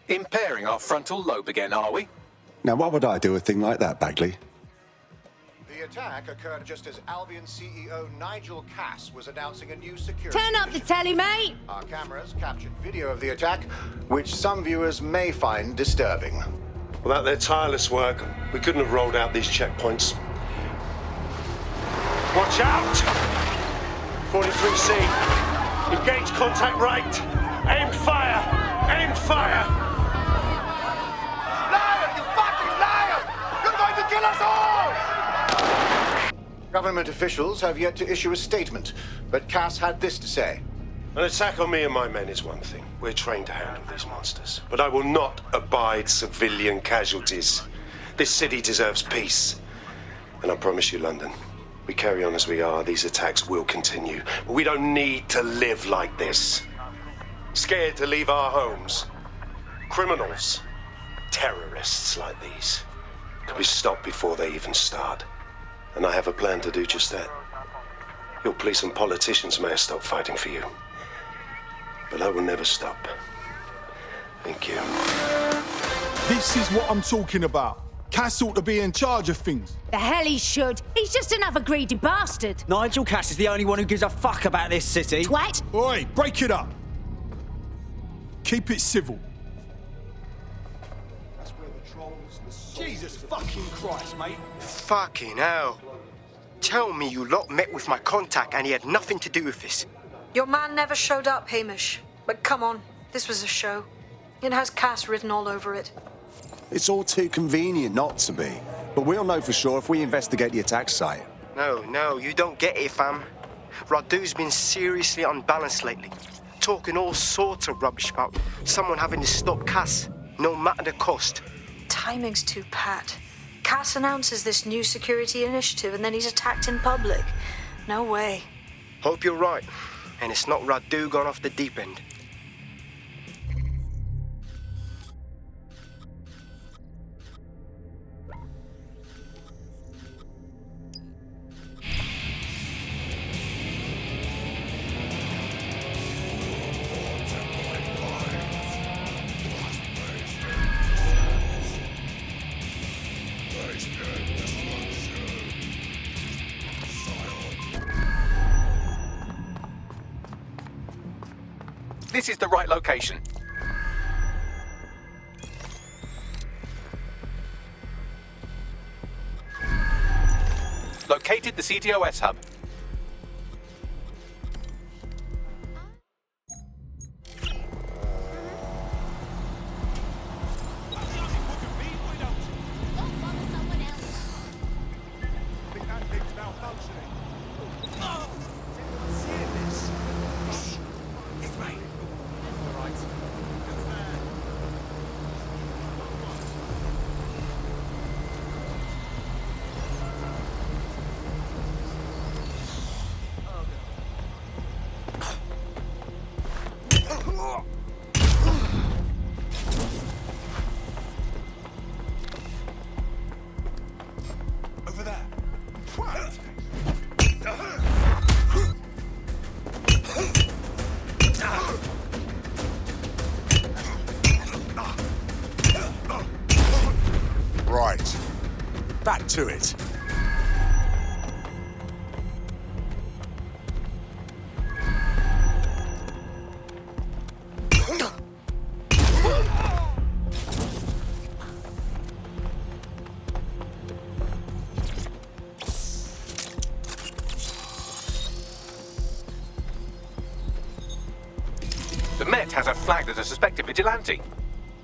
Impairing our frontal lobe again, are we? Now, what would I do with a thing like that, Bagley? The attack occurred just as Albion CEO Nigel Cass was announcing a new security. Turn up the telly, mate! Our cameras captured video of the attack, which some viewers may find disturbing. Without their tireless work, we couldn't have rolled out these checkpoints. Watch out! 43C. Engage contact right. Aimed fire! Aimed fire! Kill us all! Government officials have yet to issue a statement, but Cass had this to say. An attack on me and my men is one thing. We're trained to handle these monsters. But I will not abide civilian casualties. This city deserves peace. And I promise you, London, we carry on as we are, these attacks will continue. But we don't need to live like this. Scared to leave our homes. Criminals, terrorists like these, can be stopped before they even start. And I have a plan to do just that. Your police and politicians may have stopped fighting for you. But I will never stop. Thank you. This is what I'm talking about. Cass ought to be in charge of things. The hell he should. He's just another greedy bastard. Nigel Cass is the only one who gives a fuck about this city. Twat! Oi, break it up. Keep it civil. Jesus fucking Christ, mate. Fucking hell. Tell me you lot met with my contact and he had nothing to do with this. Your man never showed up, Hamish. But come on, this was a show. It has Cass written all over it. It's all too convenient not to be. But we'll know for sure if we investigate the attack site. No, you don't get it, fam. Radu's been seriously unbalanced lately. Talking all sorts of rubbish about someone having to stop Cass, no matter the cost. Timing's too pat. Cass announces this new security initiative and then he's attacked in public. No way. Hope you're right. And it's not Radu gone off the deep end. This is the right location. Located the CTOS hub. to it. The Met has her flagged as a suspected vigilante.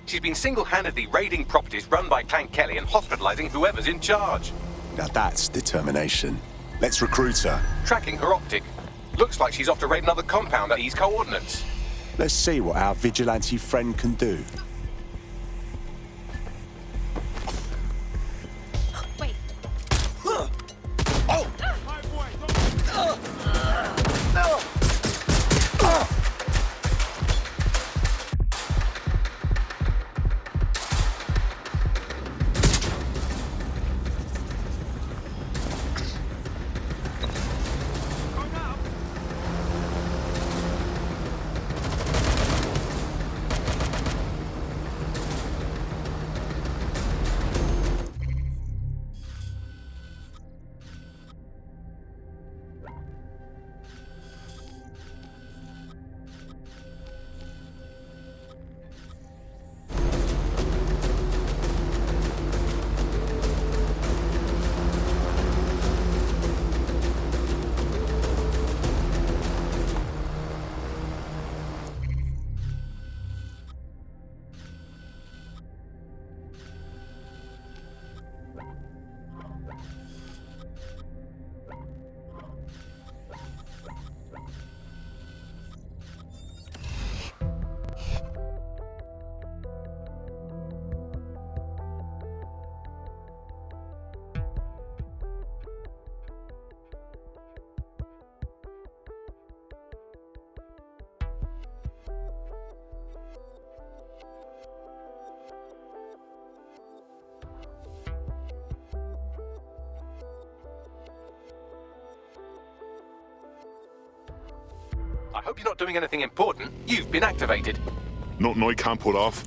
She's been single-handedly raiding properties run by Clan Kelly and hospitalizing whoever's in charge. Now that's determination. Let's recruit her. Tracking her optic. Looks like she's off to raid another compound at these coordinates. Let's see what our vigilante friend can do. Wait. I hope you're not doing anything important. You've been activated. Nothing I can't pull off.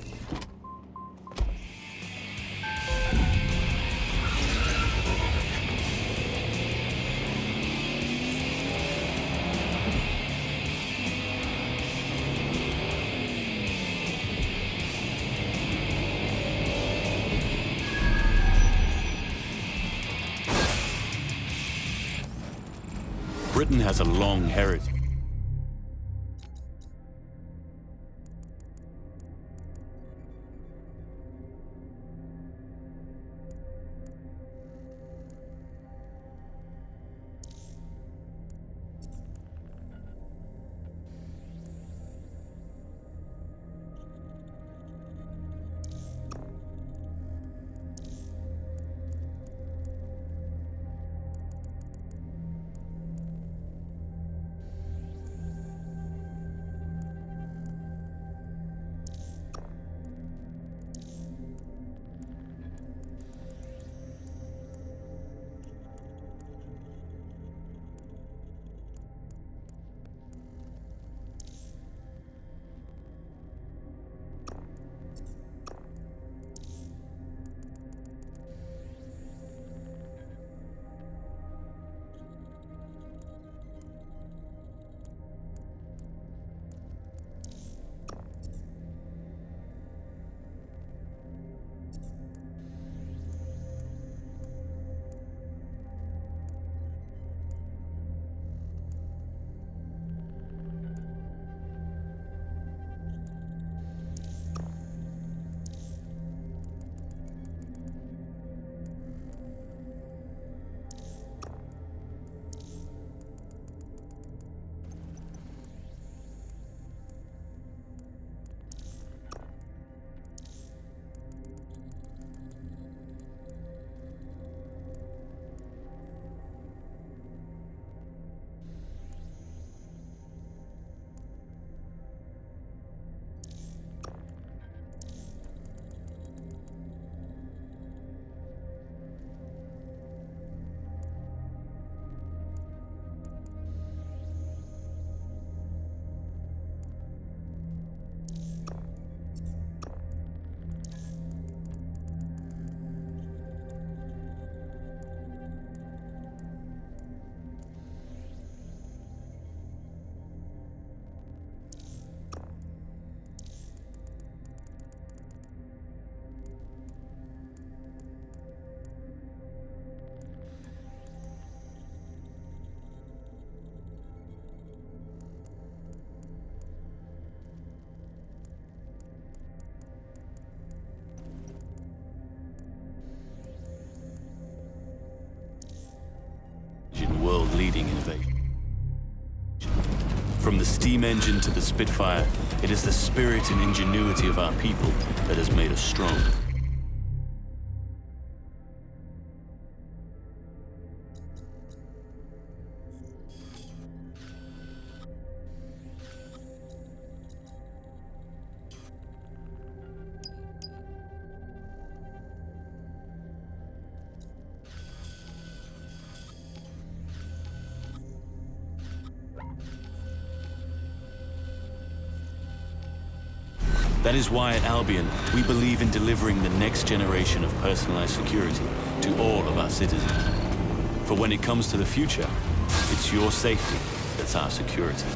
Britain has a long heritage. leading innovation. From the steam engine to the Spitfire, it is the spirit and ingenuity of our people that has made us strong. That is why at Albion, we believe in delivering the next generation of personalized security to all of our citizens. For when it comes to the future, it's your safety that's our security.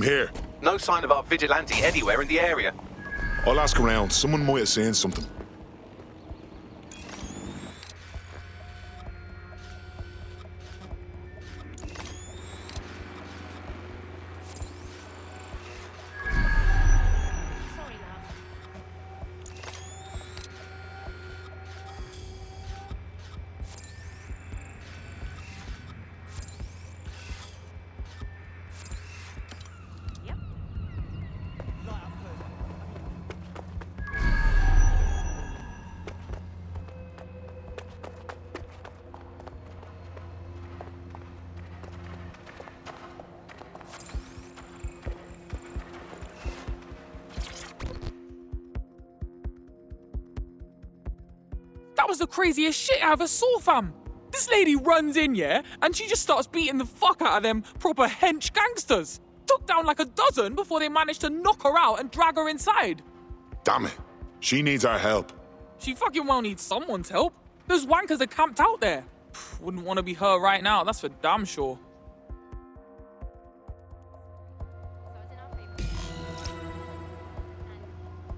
I'm here. No sign of our vigilante anywhere in the area. I'll ask around. Someone might have seen something. That was the craziest shit I ever saw, fam. This lady runs in, yeah, and she just starts beating the fuck out of them proper hench gangsters. Took down like a dozen before they managed to knock her out and drag her inside. Damn it. She needs our help. She fucking well needs someone's help. Those wankers are camped out there. Wouldn't want to be her right now, that's for damn sure.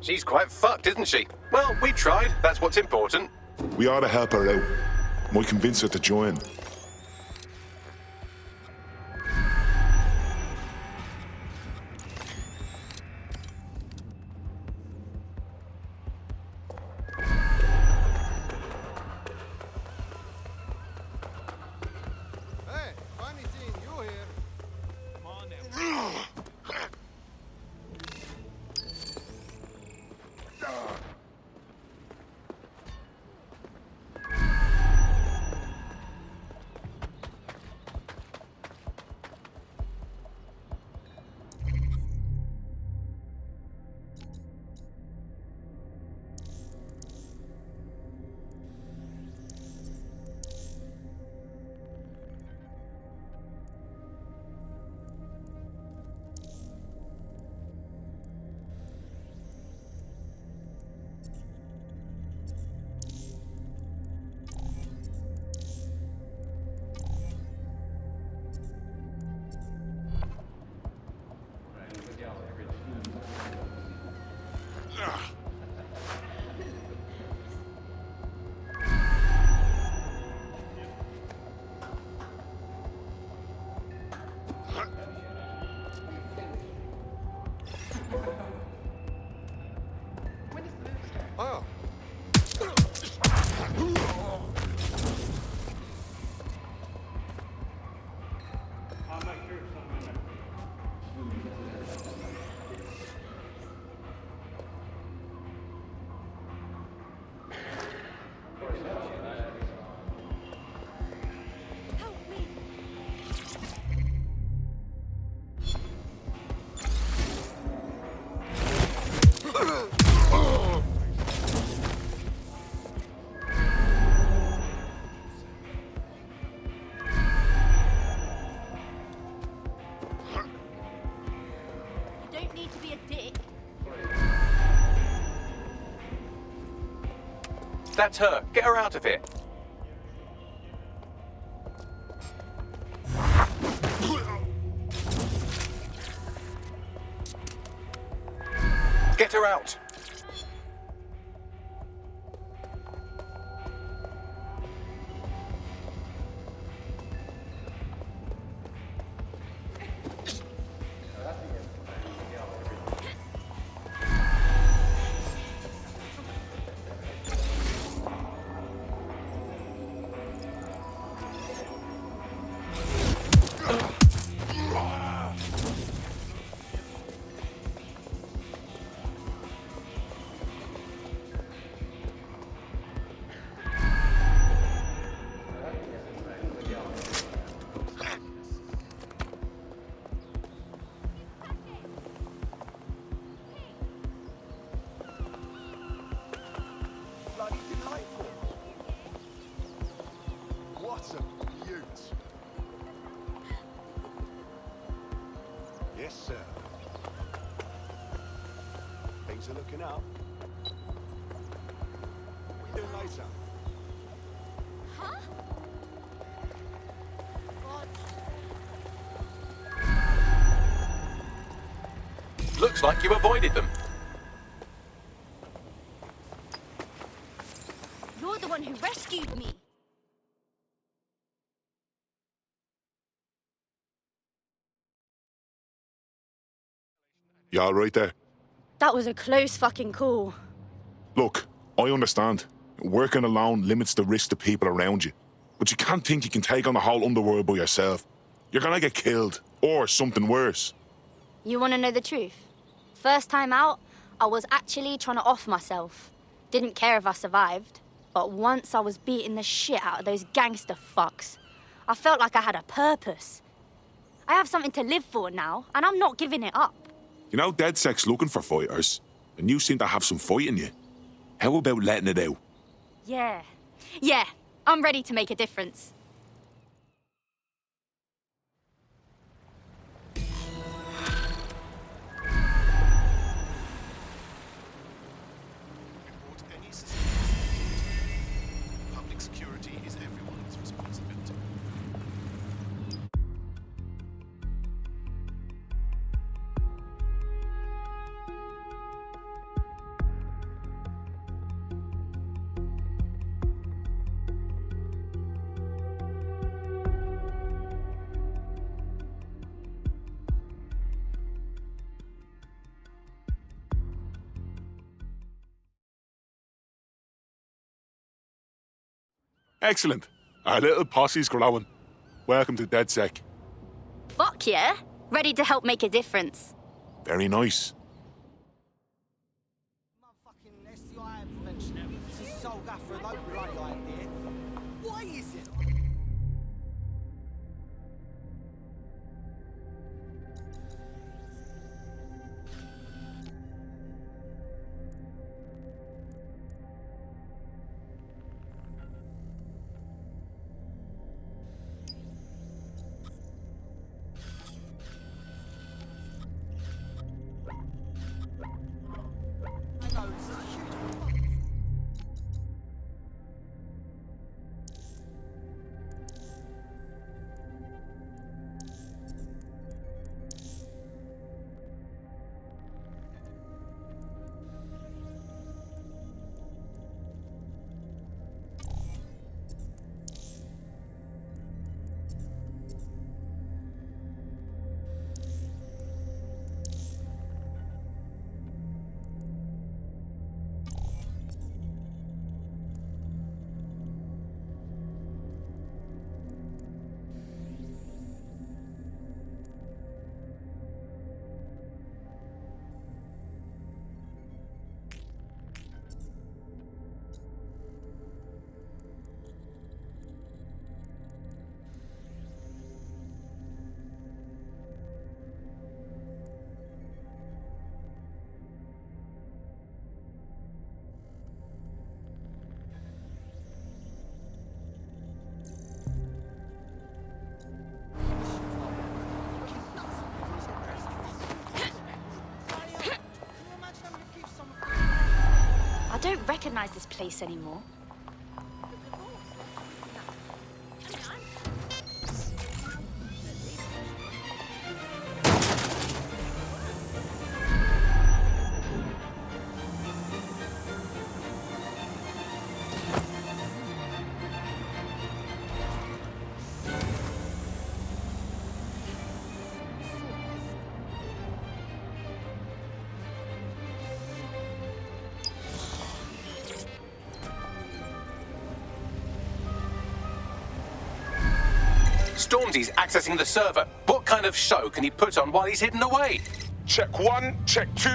She's quite fucked, isn't she? Well, we tried. That's what's important. We ought to help her out. Might convince her to join. That's her. Get her out of here. Get her out. What a beaut. Yes, sir. Things are looking up. What are you doing later? Huh? Looks like you avoided them. You're the one who rescued me. You all right there? That was a close fucking call. Look, I understand. Working alone limits the risk to people around you. But you can't think you can take on the whole underworld by yourself. You're gonna get killed, or something worse. You want to know the truth? First time out, I was actually trying to off myself. Didn't care if I survived. But once I was beating the shit out of those gangster fucks, I felt like I had a purpose. I have something to live for now, and I'm not giving it up. You know, DedSec's looking for fighters, and you seem to have some fight in you. How about letting it out? Yeah, I'm ready to make a difference. Public security is everyone's responsibility. Excellent. Our little posse's growing. Welcome to DedSec. Fuck yeah, ready to help make a difference. Very nice. This is so gaffer, no bloody idea. Why is it? I don't recognize this place anymore. Stormzy's accessing the server. What kind of show can he put on while he's hidden away? Check 1, check 2.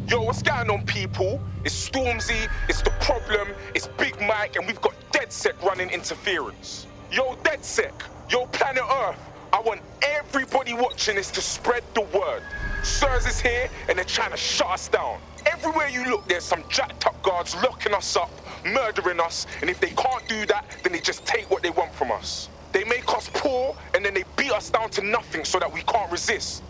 Yo, what's going on, people? It's Stormzy, it's The Problem, it's Big Mike, and we've got DedSec running interference. Yo, DedSec, yo, Planet Earth, I want everybody watching this to spread the word. Sirs is here, and they're trying to shut us down. Everywhere you look, there's some jacked up guards locking us up, murdering us, and if they can't do that, then they just take what they want from us. They make us poor, and then they beat us down to nothing so that we can't resist.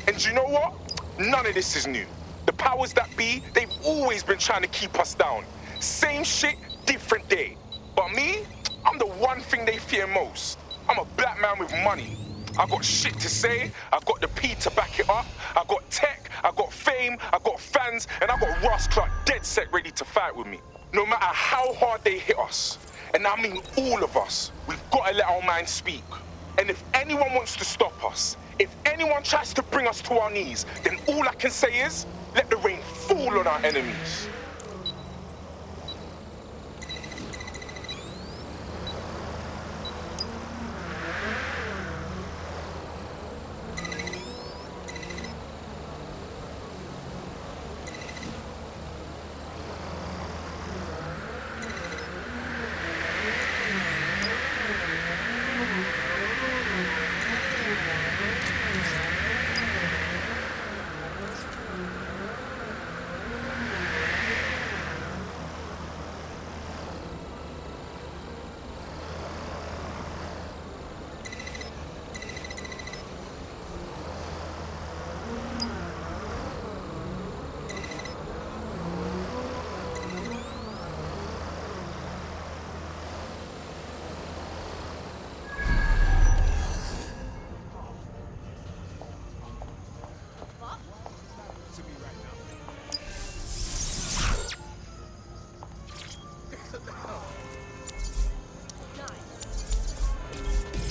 And do you know what? None of this is new. The powers that be, they've always been trying to keep us down. Same shit, different day. But me, I'm the one thing they fear most. I'm a black man with money. I got shit to say, I got the P to back it up, I got tech, I got fame, I got fans, and I got Ross Clark DedSec ready to fight with me. No matter how hard they hit us, and I mean all of us, we've got to let our minds speak. And if anyone wants to stop us, if anyone tries to bring us to our knees, then all I can say is, let the rain fall on our enemies.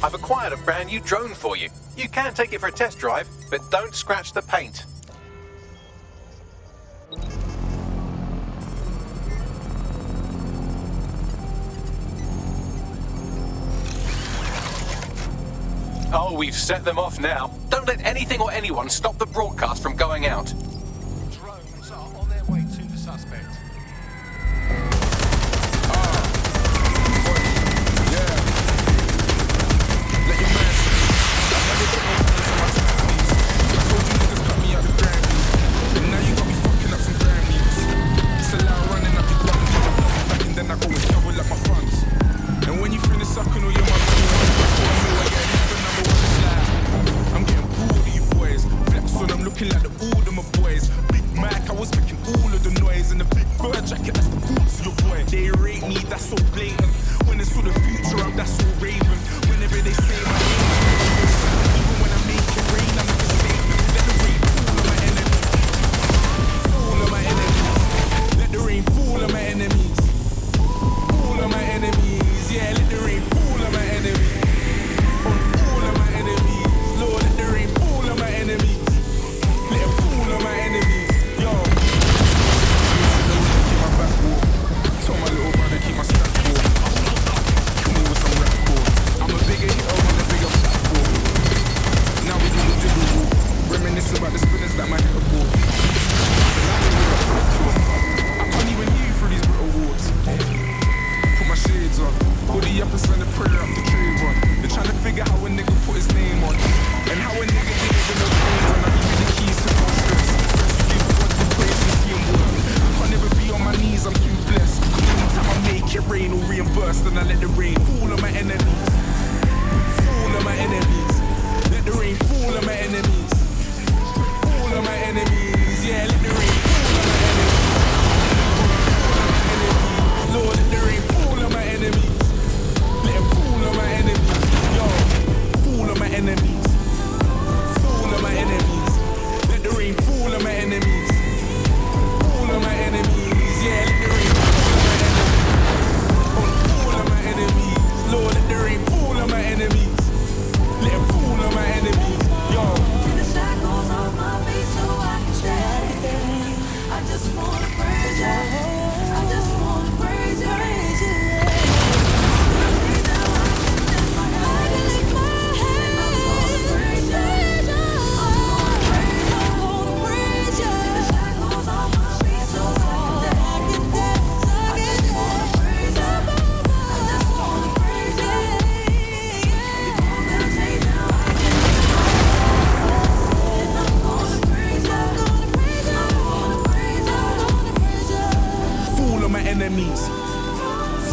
I've acquired a brand new drone for you. You can take it for a test drive, but don't scratch the paint. Oh, we've set them off now. Don't let anything or anyone stop the broadcast from going out. Drones are on their way to the suspect.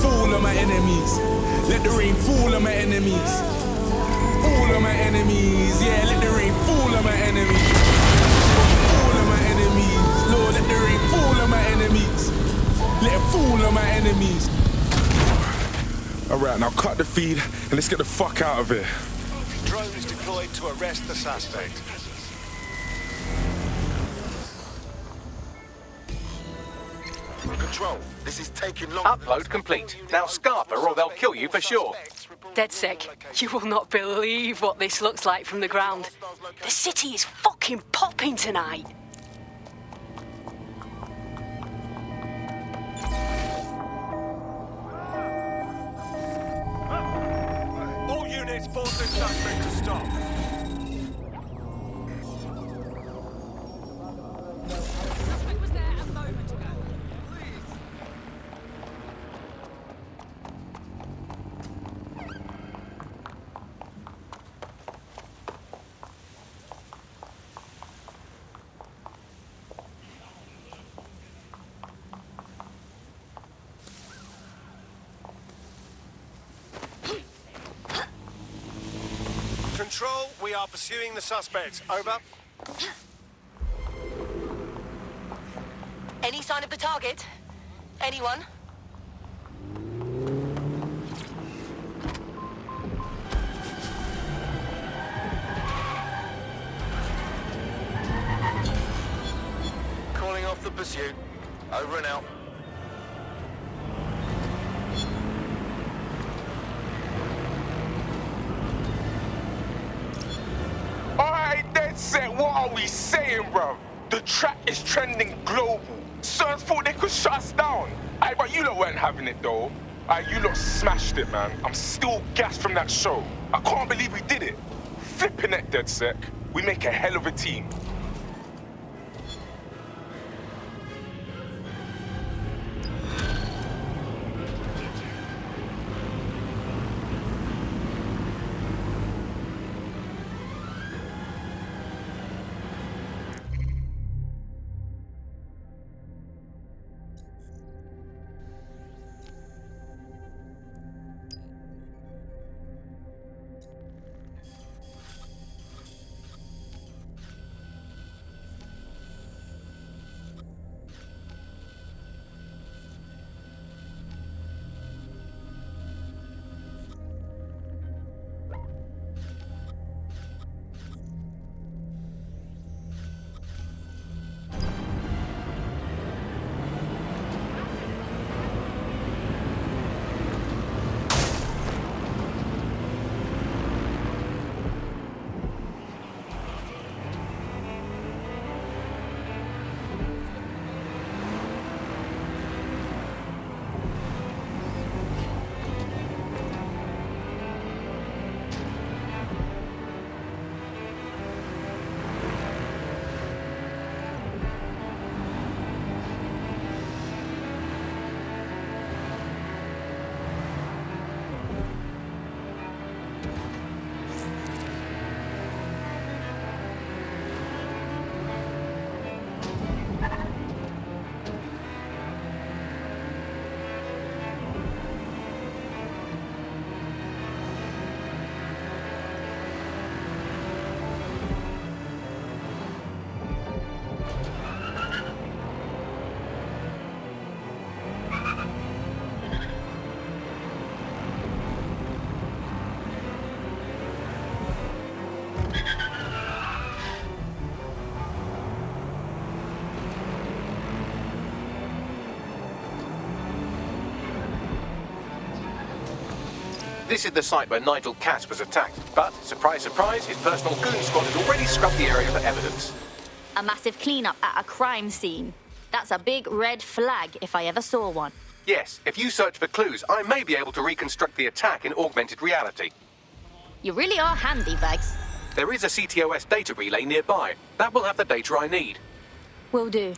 fall on my enemies. Let the rain fall on my enemies. All of my enemies, yeah, let the rain fall on my enemies. All of my enemies, Lord, let the rain fall on my enemies. Let it fall on my enemies. Alright, now cut the feed and let's get the fuck out of here. Drones deployed to arrest the suspect. Control, this is taking long. Upload complete. Now Scarper or they'll kill you for sure. DedSec, you will not believe what this looks like from the ground. The city is fucking popping tonight. All units, force the suspect to stop. Control, we are pursuing the suspect. Over. Any sign of the target? Anyone? Calling off the pursuit. Over and out. Alright, DedSec, what are we saying, bruv? The track is trending global. Certain thought they could shut us down. Aye, but you lot weren't having it though. Aye, you lot smashed it, man. I'm still gassed from that show. I can't believe we did it. Flipping it, DedSec. We make a hell of a team. This is the site where Nigel Cass was attacked, but, surprise, surprise, his personal goon squad had already scrubbed the area for evidence. A massive cleanup at a crime scene. That's a big red flag if I ever saw one. Yes, if you search for clues, I may be able to reconstruct the attack in augmented reality. You really are handy, Bags. There is a CTOS data relay nearby. That will have the data I need. Will do.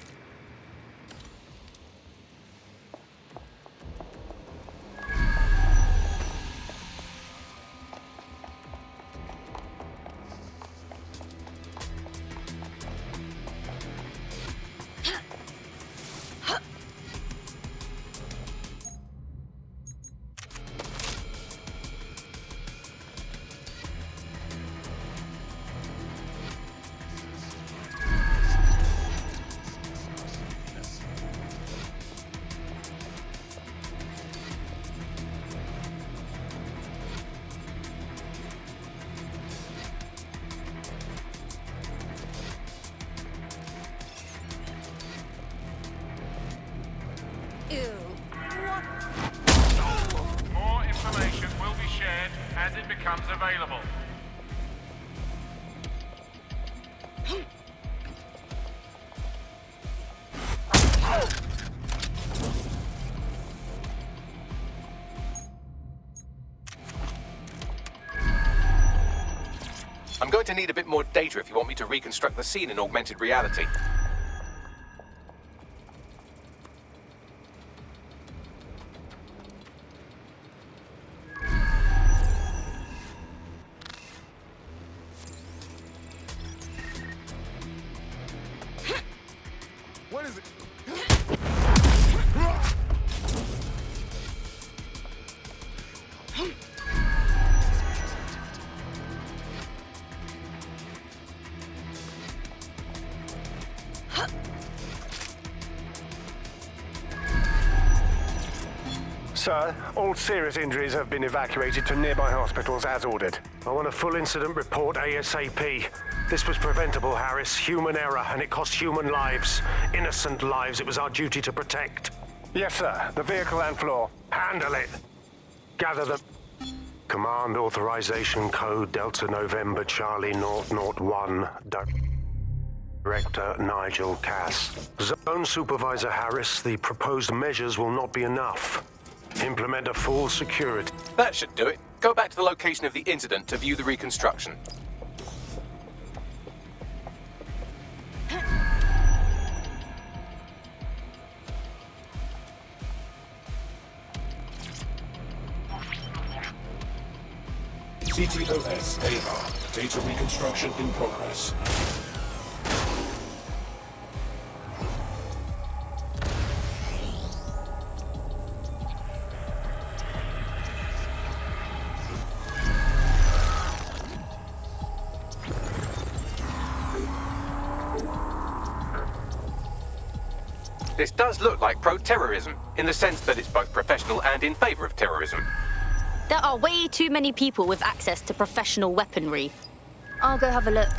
as it becomes available. I'm going to need a bit more data if you want me to reconstruct the scene in augmented reality. What is it? Sir, all serious injuries have been evacuated to nearby hospitals as ordered. I want a full incident report ASAP. This was preventable, Harris. Human error, and it cost human lives. Innocent lives it was our duty to protect. Yes, sir. The vehicle and floor. Handle it. Gather the... Command authorization code Delta November Charlie 001. Director Nigel Cass. Zone Supervisor Harris, the proposed measures will not be enough. Implement a full security. That should do it. Go back to the location of the incident to view the reconstruction. CTOS AR. Data reconstruction in progress. This does look like pro-terrorism, in the sense that it's both professional and in favor of terrorism. There are way too many people with access to professional weaponry. I'll go have a look.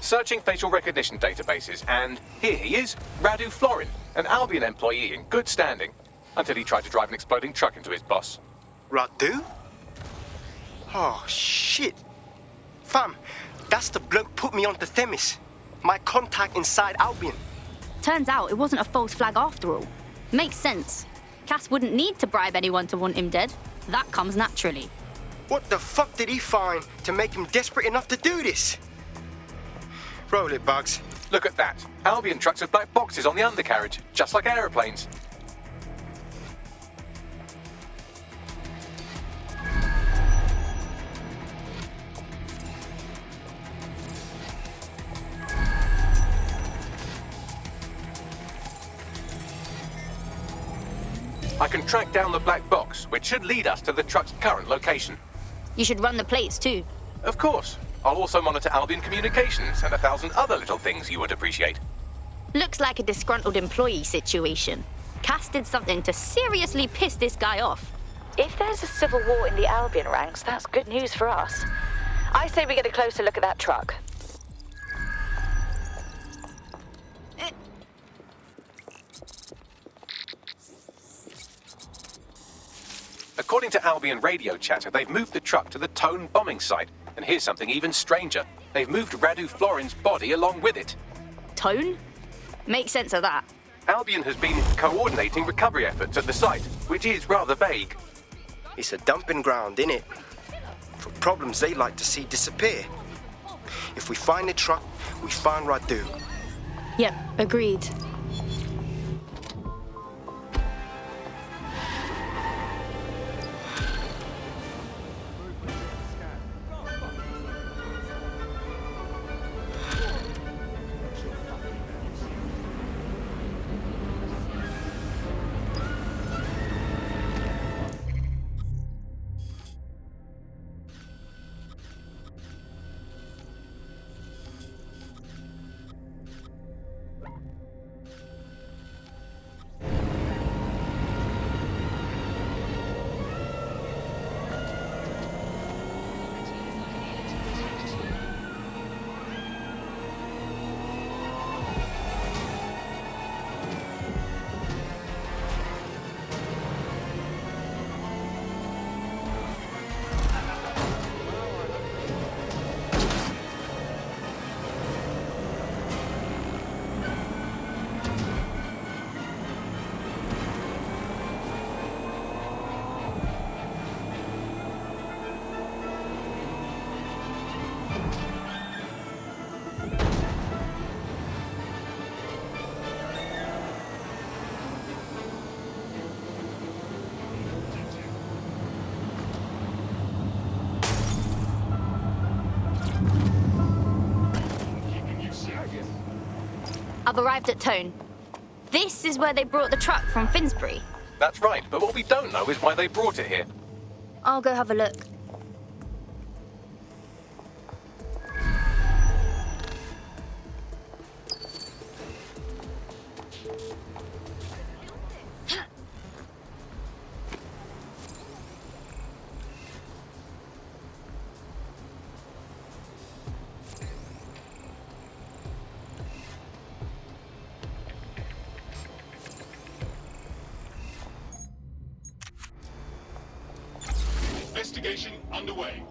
Searching facial recognition databases, and here he is, Radu Florin, an Albion employee in good standing, until he tried to drive an exploding truck into his boss. Radu? Oh, shit. Fam, that's the bloke put me onto Themis. My contact inside Albion. Turns out it wasn't a false flag after all. Makes sense. Cass wouldn't need to bribe anyone to want him dead. That comes naturally. What the fuck did he find to make him desperate enough to do this? Roll it, Bugs. Look at that. Albion trucks with black boxes on the undercarriage, just like aeroplanes. I can track down the black box, which should lead us to the truck's current location. You should run the plates too. Of course. I'll also monitor Albion communications and 1,000 other little things you would appreciate. Looks like a disgruntled employee situation. Cass did something to seriously piss this guy off. If there's a civil war in the Albion ranks, that's good news for us. I say we get a closer look at that truck. According to Albion radio chatter, they've moved the truck to the Tone bombing site. And here's something even stranger. They've moved Radu Florin's body along with it. Tone? Make sense of that. Albion has been coordinating recovery efforts at the site, which is rather vague. It's a dumping ground, innit? For problems they like to see disappear. If we find the truck, we find Radu. Yep, agreed. I've arrived at Tone. This is where they brought the truck from Finsbury. That's right, but what we don't know is why they brought it here. I'll go have a look. Investigation underway.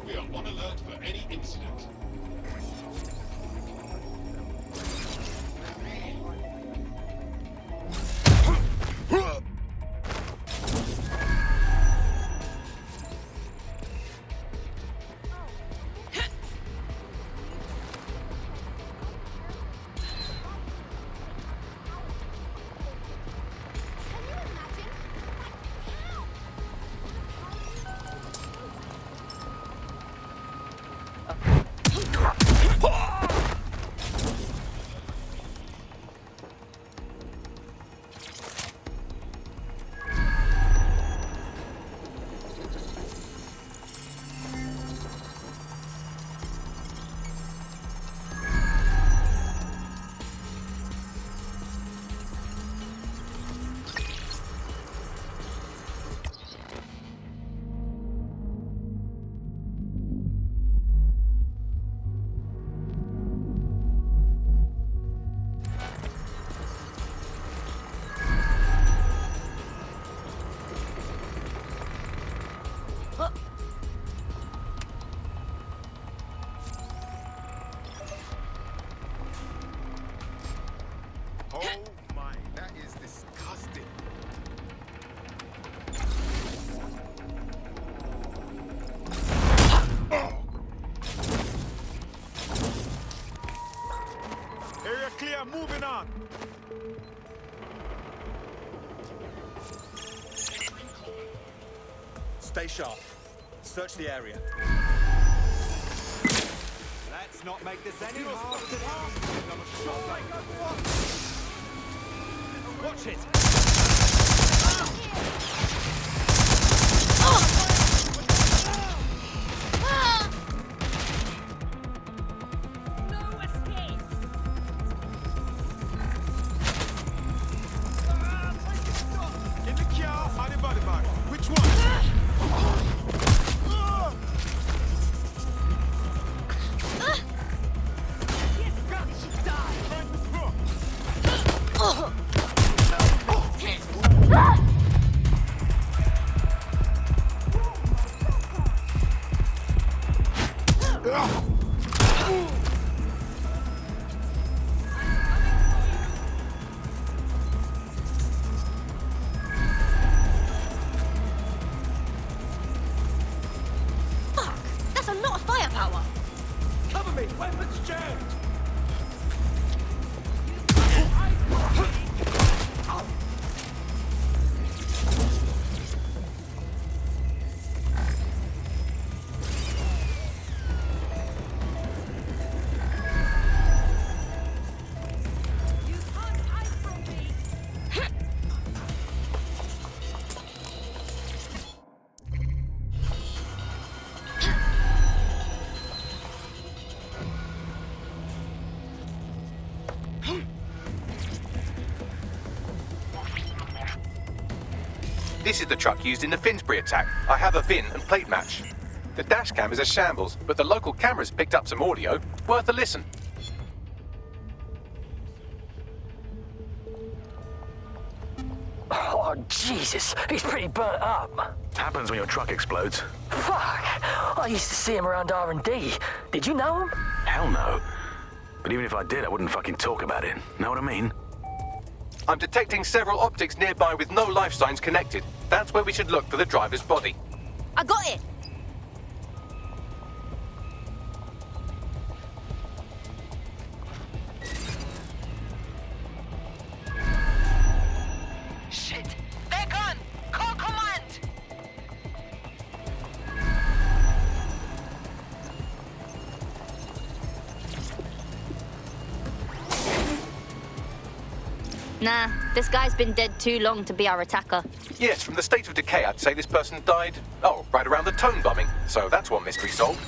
We are on alert for any incident. Moving on. Stay sharp. Search the area. Let's not make this any harder than Watch it. This is the truck used in the Finsbury attack. I have a VIN and plate match. The dash cam is a shambles, but the local cameras picked up some audio. Worth a listen. Oh, Jesus, he's pretty burnt up. Happens when your truck explodes. Fuck! I used to see him around R&D. Did you know him? Hell no. But even if I did, I wouldn't fucking talk about it. Know what I mean? I'm detecting several optics nearby with no life signs connected. That's where we should look for the driver's body. I got it! Shit! They're gone! Call command! Nah, this guy's been dead too long to be our attacker. Yes, from the state of decay, I'd say this person died, right around the tone bombing. So that's one mystery solved.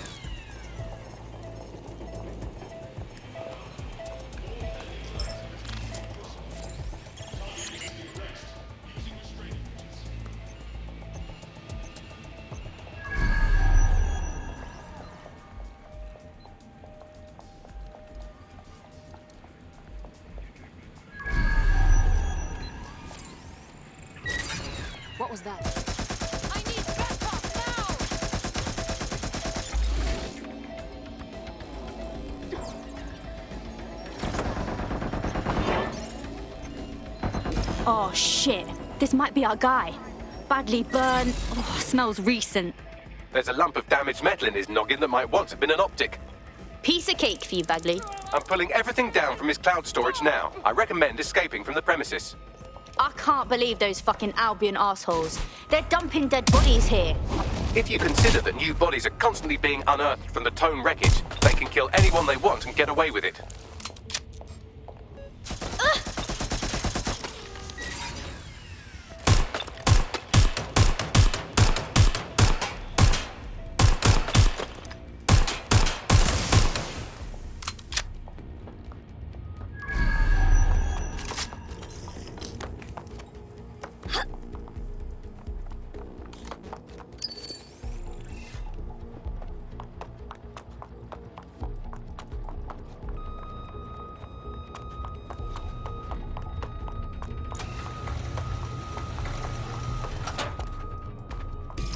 What was that? I need backup now! Oh shit, this might be our guy. Badly burned. Oh, smells recent. There's a lump of damaged metal in his noggin that might once have been an optic. Piece of cake for you, Bagley. I'm pulling everything down from his cloud storage now. I recommend escaping from the premises. I can't believe those fucking Albion assholes. They're dumping dead bodies here. If you consider that new bodies are constantly being unearthed from the Tone wreckage, they can kill anyone they want and get away with it.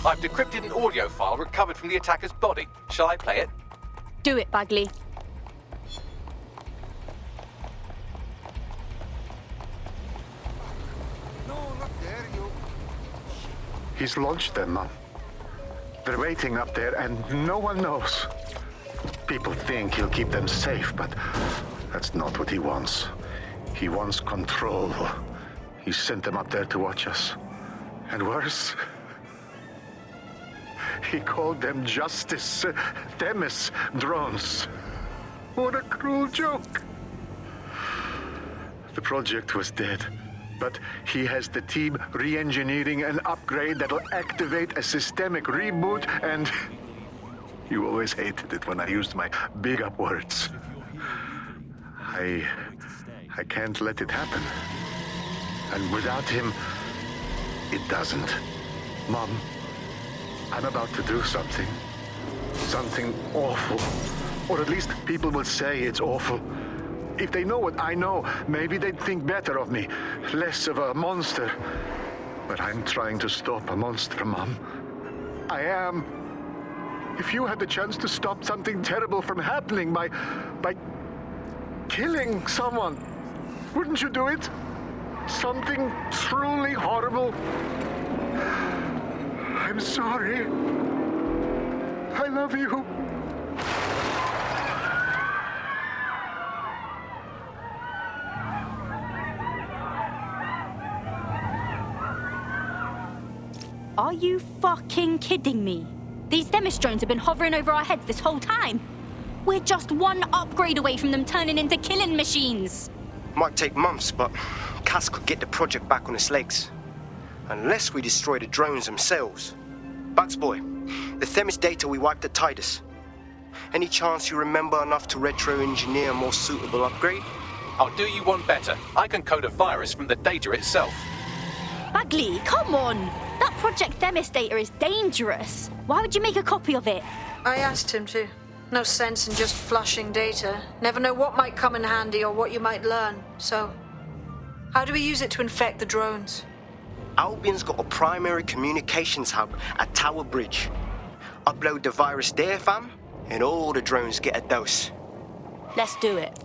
I've decrypted an audio file recovered from the attacker's body. Shall I play it? Do it, Bagley. He's launched them, Mom. They're waiting up there and no one knows. People think he'll keep them safe, but that's not what he wants. He wants control. He sent them up there to watch us. And worse, he called them Justice Themis drones. What a cruel joke. The project was dead, but he has the team re-engineering an upgrade that'll activate a systemic reboot, and you always hated it when I used my big up words. I can't let it happen. And without him, it doesn't. Mom, I'm about to do something. Something awful. Or at least people will say it's awful. If they know what I know, maybe they'd think better of me. Less of a monster. But I'm trying to stop a monster, Mom. I am. If you had the chance to stop something terrible from happening by killing someone, wouldn't you do it? Something truly horrible. I'm sorry. I love you. Are you fucking kidding me? These Themis drones have been hovering over our heads this whole time. We're just one upgrade away from them turning into killing machines. Might take months, but Cass could get the project back on its legs. Unless we destroy the drones themselves. Bugs boy, the Themis data we wiped at Titus. Any chance you remember enough to retro-engineer a more suitable upgrade? I'll do you one better. I can code a virus from the data itself. Bagley, come on! That Project Themis data is dangerous. Why would you make a copy of it? I asked him to. No sense in just flushing data. Never know what might come in handy or what you might learn. So, how do we use it to infect the drones? Albion's got a primary communications hub at Tower Bridge. Upload the virus there, fam, and all the drones get a dose. Let's do it.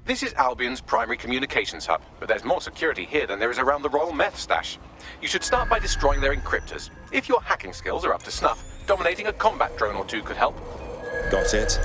This is Albion's primary communications hub, but there's more security here than there is around the Royal Meth stash. You should start by destroying their encryptors. If your hacking skills are up to snuff, dominating a combat drone or two could help. Got it.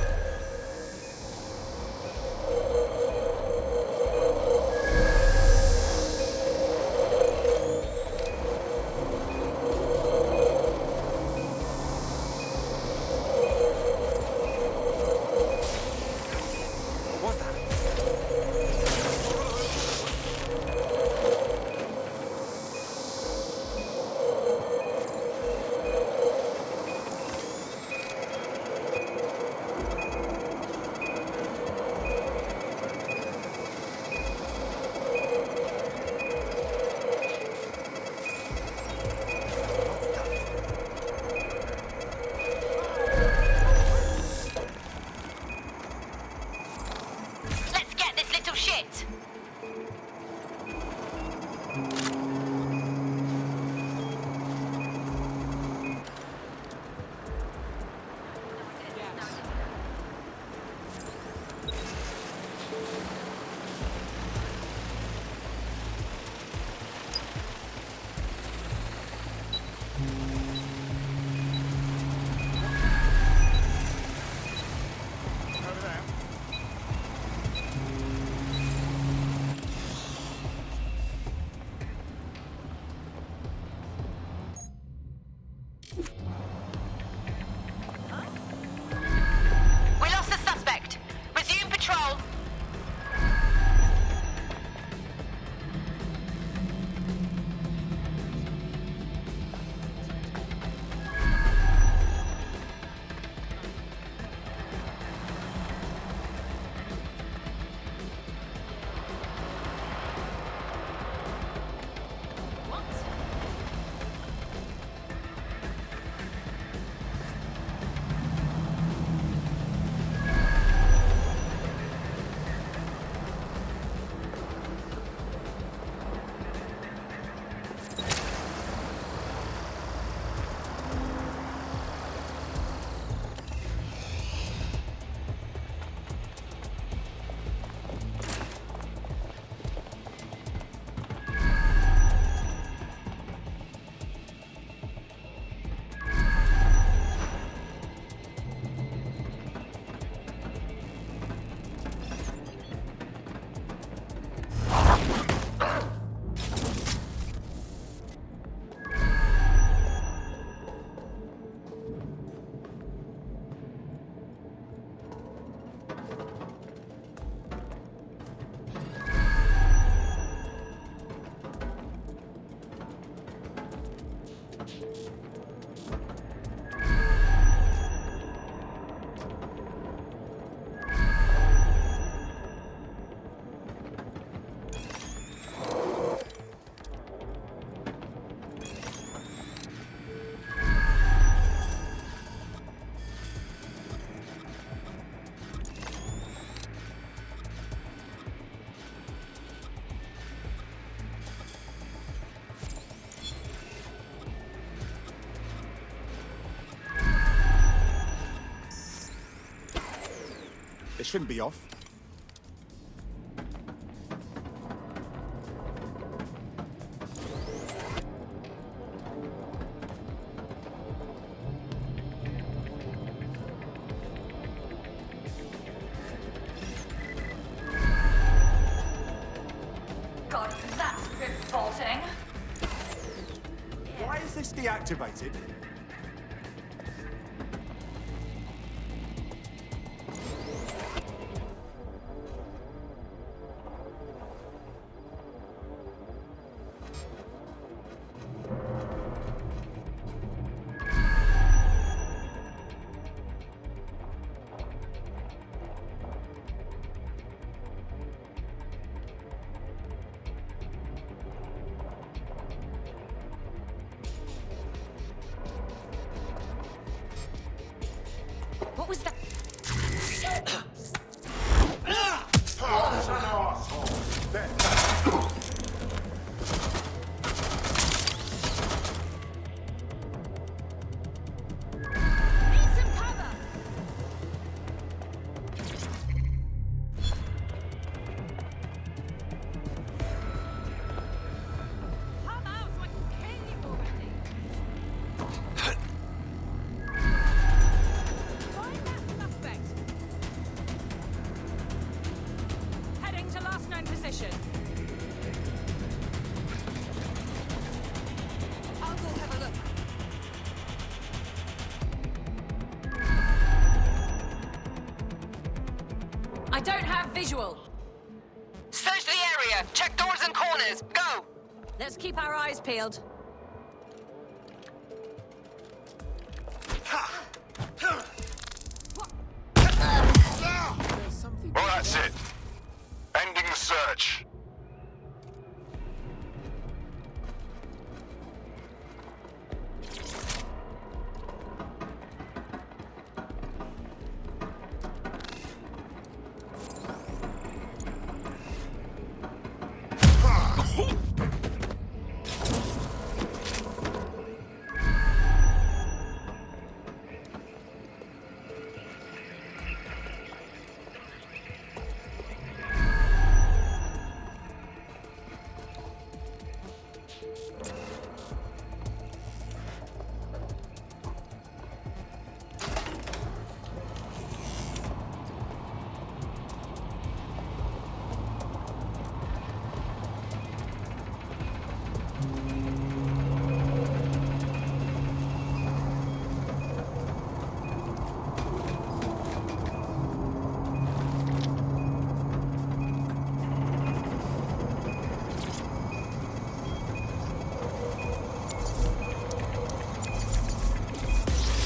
It shouldn't be off. God, that's revolting. Why is this deactivated? What was that? I don't have visual. Search the area. Check doors and corners. Go! Let's keep our eyes peeled. Well, that's it. Ending the search.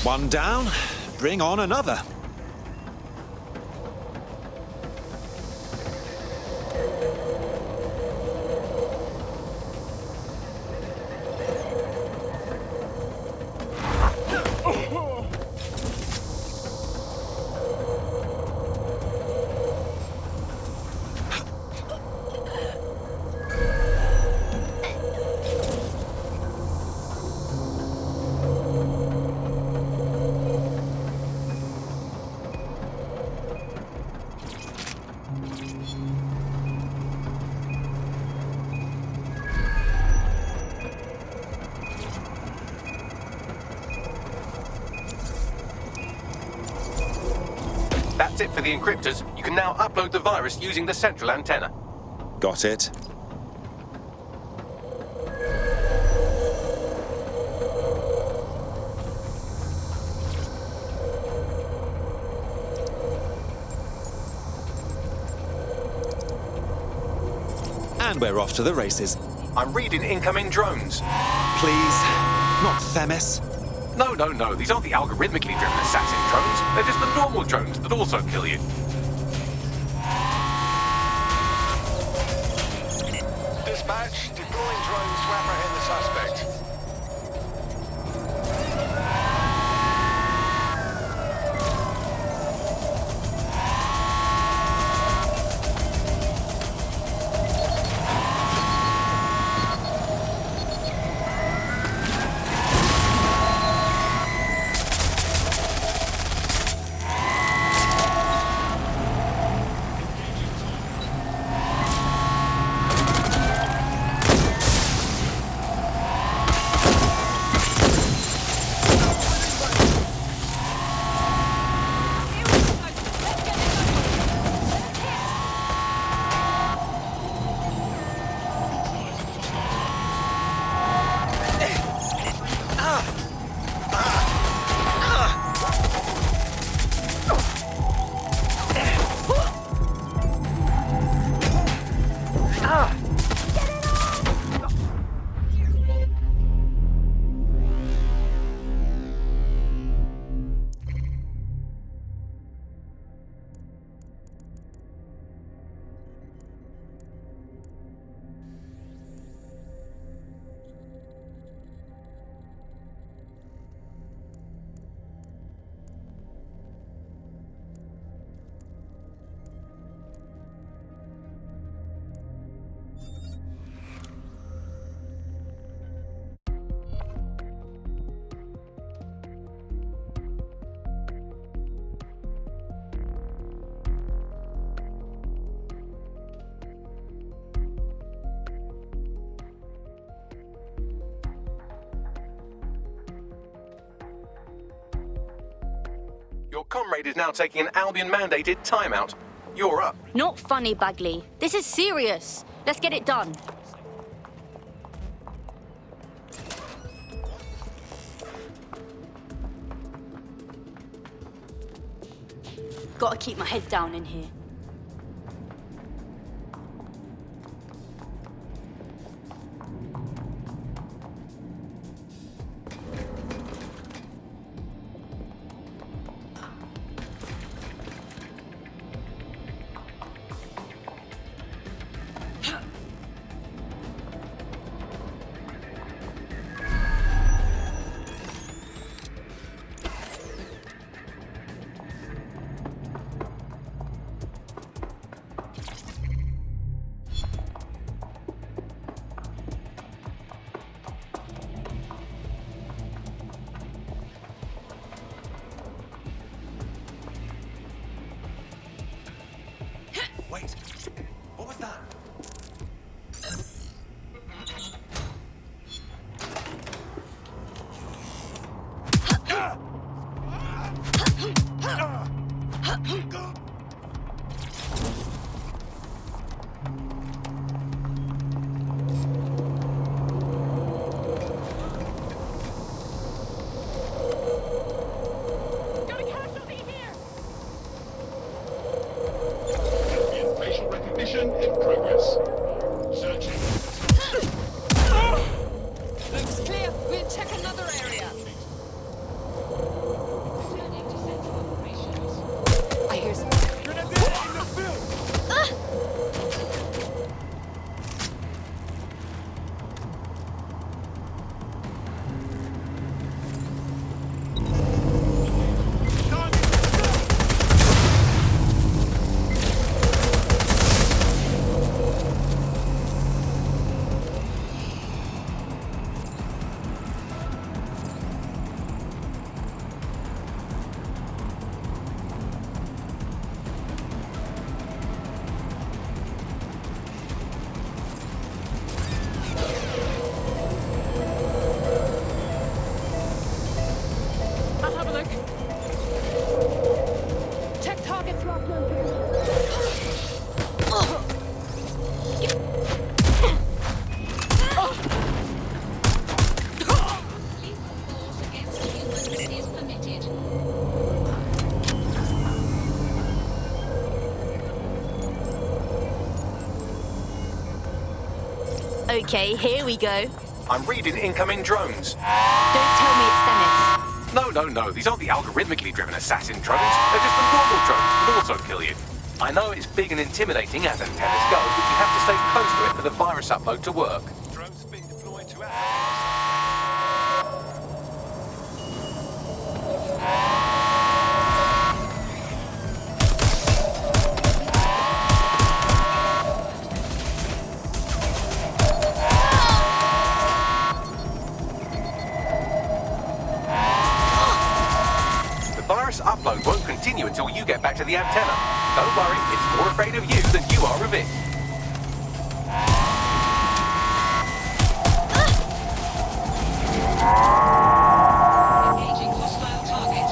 One down, bring on another. That's it for the encryptors. You can now upload the virus using the central antenna. Got it. And we're off to the races. I'm reading incoming drones. Please, not Themis. No. These aren't the algorithmically driven assassin drones. They're just the normal drones that also kill you. Dispatch, deploying drones to apprehend the suspect. Your comrade is now taking an Albion-mandated timeout. You're up. Not funny, Bagley. This is serious. Let's get it done. Gotta keep my head down in here. Facial recognition in progress. Searching. Looks clear. We'll check another area. I hear some. I'll have a look. Check target through upload. Okay, here we go. I'm reading incoming drones. Don't tell me it's Themis. No. These aren't the algorithmically driven assassin drones. They're just the normal drones that also kill you. I know it's big and intimidating as antennas go, but you have to stay close to it for the virus upload to work. Drones have been deployed to The virus upload won't continue until you get back to the antenna. Don't worry, it's more afraid of you than you are of it. Engaging hostile target.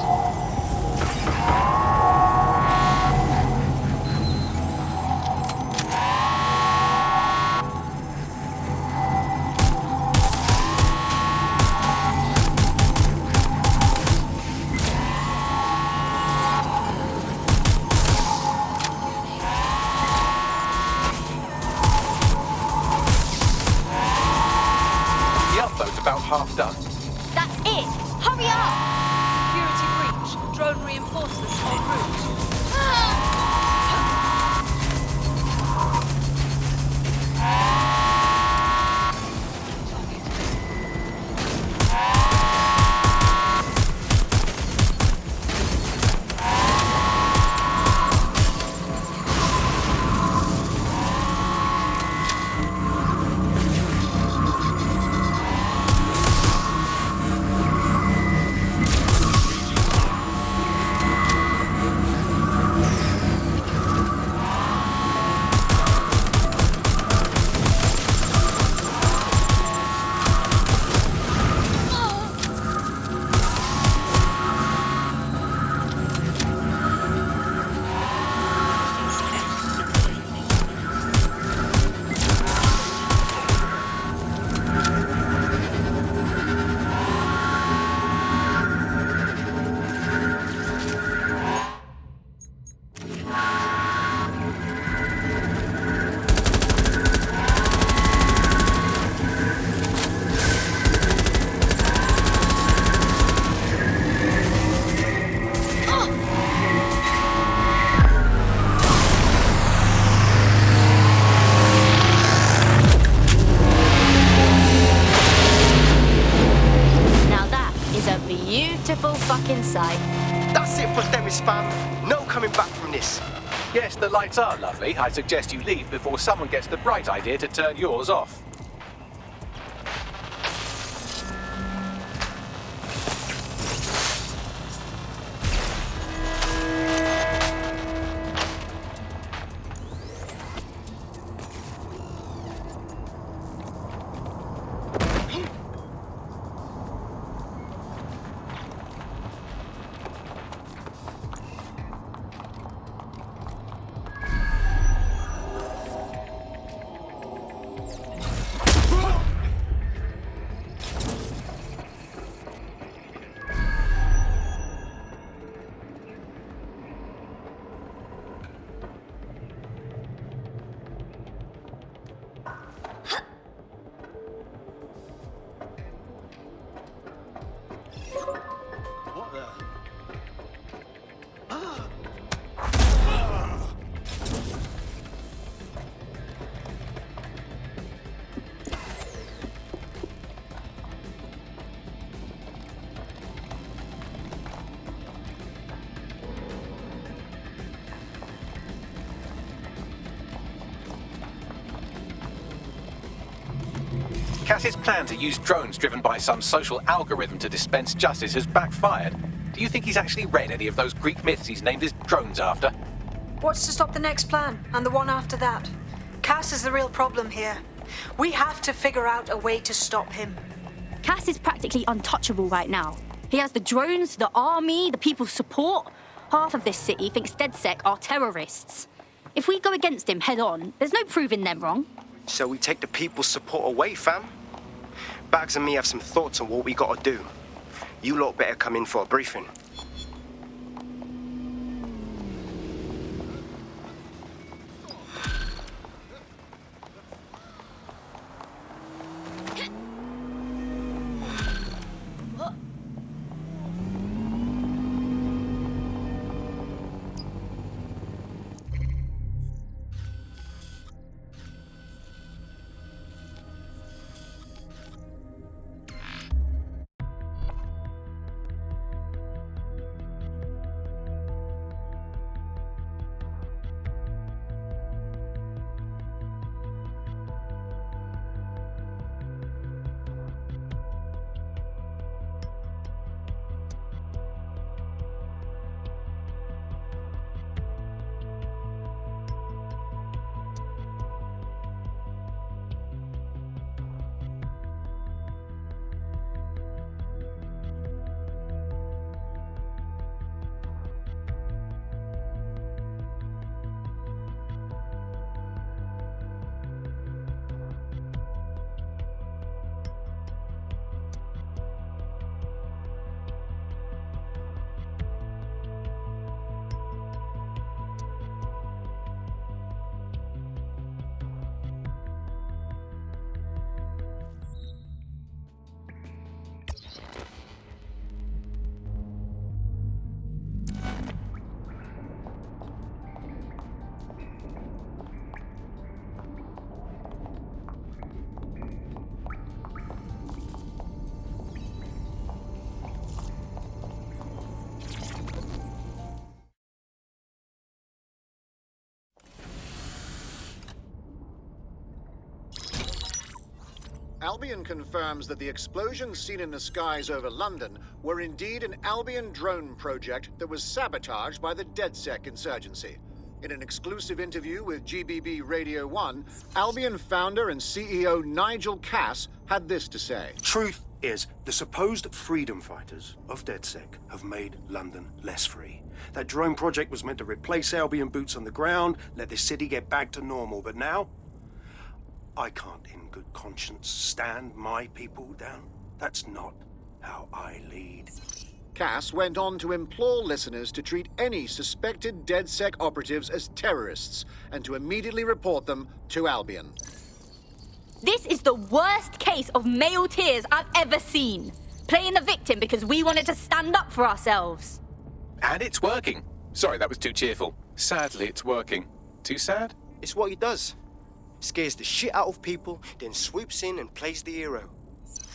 The upload's about half done. That's it! Hurry up! Security breach. Drone reinforcements en route. Beautiful fucking sight. That's it for Themis, fam. No coming back from this. Yes, the lights are lovely. I suggest you leave before someone gets the bright idea to turn yours off. Cass's plan to use drones driven by some social algorithm to dispense justice has backfired. Do you think he's actually read any of those Greek myths he's named his drones after? What's to stop the next plan, and the one after that? Cass is the real problem here. We have to figure out a way to stop him. Cass is practically untouchable right now. He has the drones, the army, the people's support. Half of this city thinks DedSec are terrorists. If we go against him head on, there's no proving them wrong. So we take the people's support away, fam? Bags and me have some thoughts on what we gotta do. You lot better come in for a briefing. Albion confirms that the explosions seen in the skies over London were indeed an Albion drone project that was sabotaged by the DedSec insurgency. In an exclusive interview with GBB Radio 1, Albion founder and CEO Nigel Cass had this to say. Truth is, the supposed freedom fighters of DedSec have made London less free. That drone project was meant to replace Albion boots on the ground, let the city get back to normal, but now I can't in good conscience stand my people down. That's not how I lead. Cass went on to implore listeners to treat any suspected DedSec operatives as terrorists and to immediately report them to Albion. This is the worst case of male tears I've ever seen. Playing the victim because we wanted to stand up for ourselves. And it's working. Sorry, that was too cheerful. Sadly, it's working. Too sad? It's what he does. Scares the shit out of people, then swoops in and plays the hero.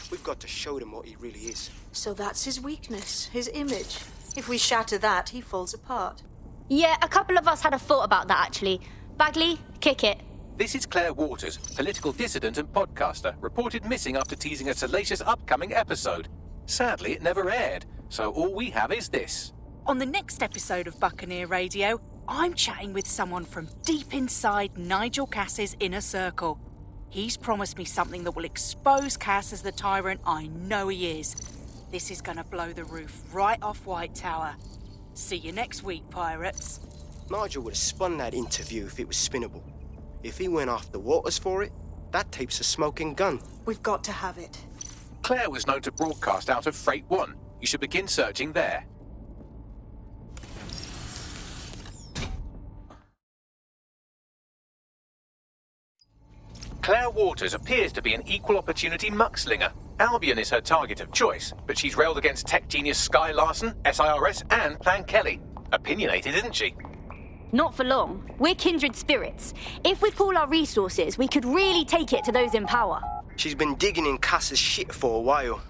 We've got to show them what he really is. So that's his weakness, his image. If we shatter that, he falls apart. Yeah, a couple of us had a thought about that, actually. Bagley, kick it. This is Claire Waters, political dissident and podcaster, reported missing after teasing a salacious upcoming episode. Sadly, it never aired, so all we have is this. On the next episode of Buccaneer Radio, I'm chatting with someone from deep inside Nigel Cass's inner circle. He's promised me something that will expose Cass as the tyrant I know he is. This is gonna blow the roof right off White Tower. See you next week, pirates. Nigel would have spun that interview if it was spinnable. If he went after Waters for it, that tape's a smoking gun. We've got to have it. Claire was known to broadcast out of Freight 1. You should begin searching there. Claire Waters appears to be an equal opportunity muckslinger. Albion is her target of choice, but she's railed against tech genius Sky Larson, SIRS, and Plan Kelly. opinionated, isn't she? Not for long. We're kindred spirits. If we pool our resources, we could really take it to those in power. She's been digging in Cass's shit for a while.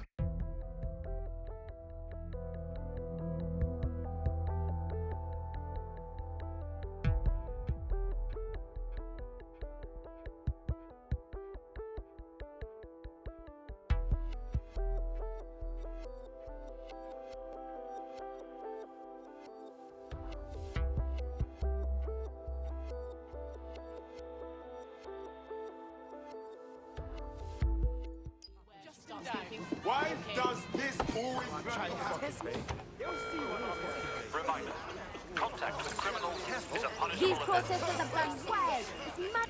Why does this always test me? Reminder. Contact with criminals is a punishable These offense. protesters have gone wild. It's mad.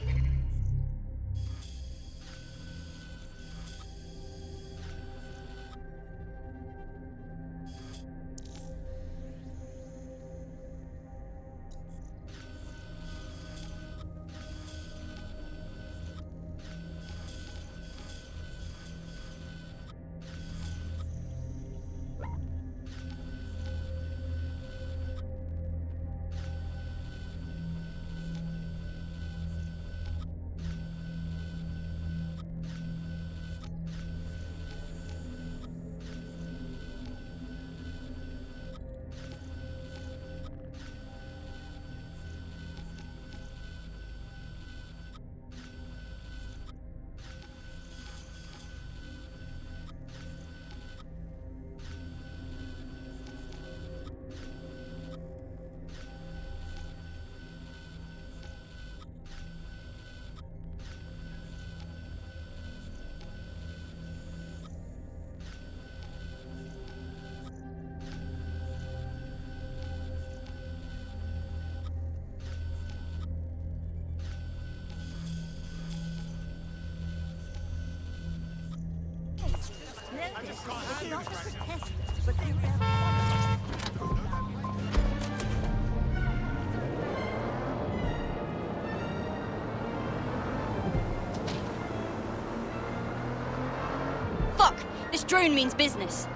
Fuck! This drone means business.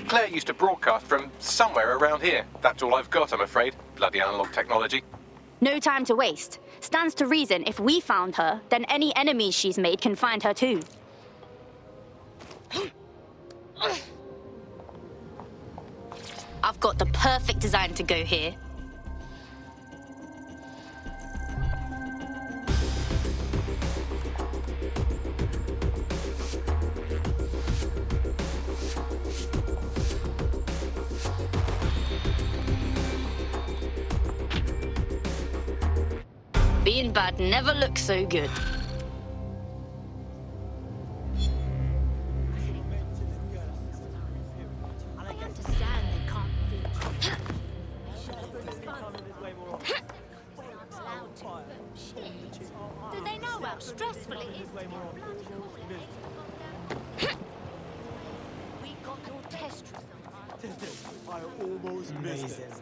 Claire used to broadcast from somewhere around here. That's all I've got, I'm afraid. Bloody analog technology. No time to waste. Stands to reason if we found her, then any enemies she's made can find her too. I've got the perfect design to go here. bad never looks so good. Do they know how stressful it is to get bloody cool? We got your test results. I almost missed it.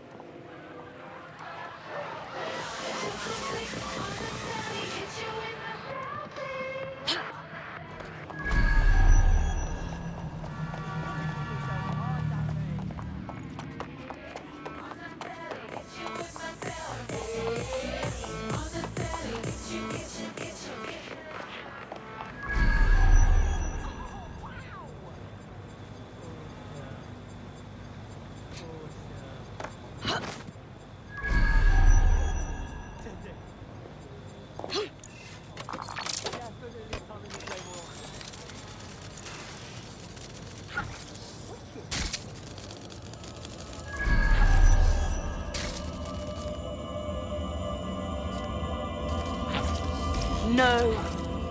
No,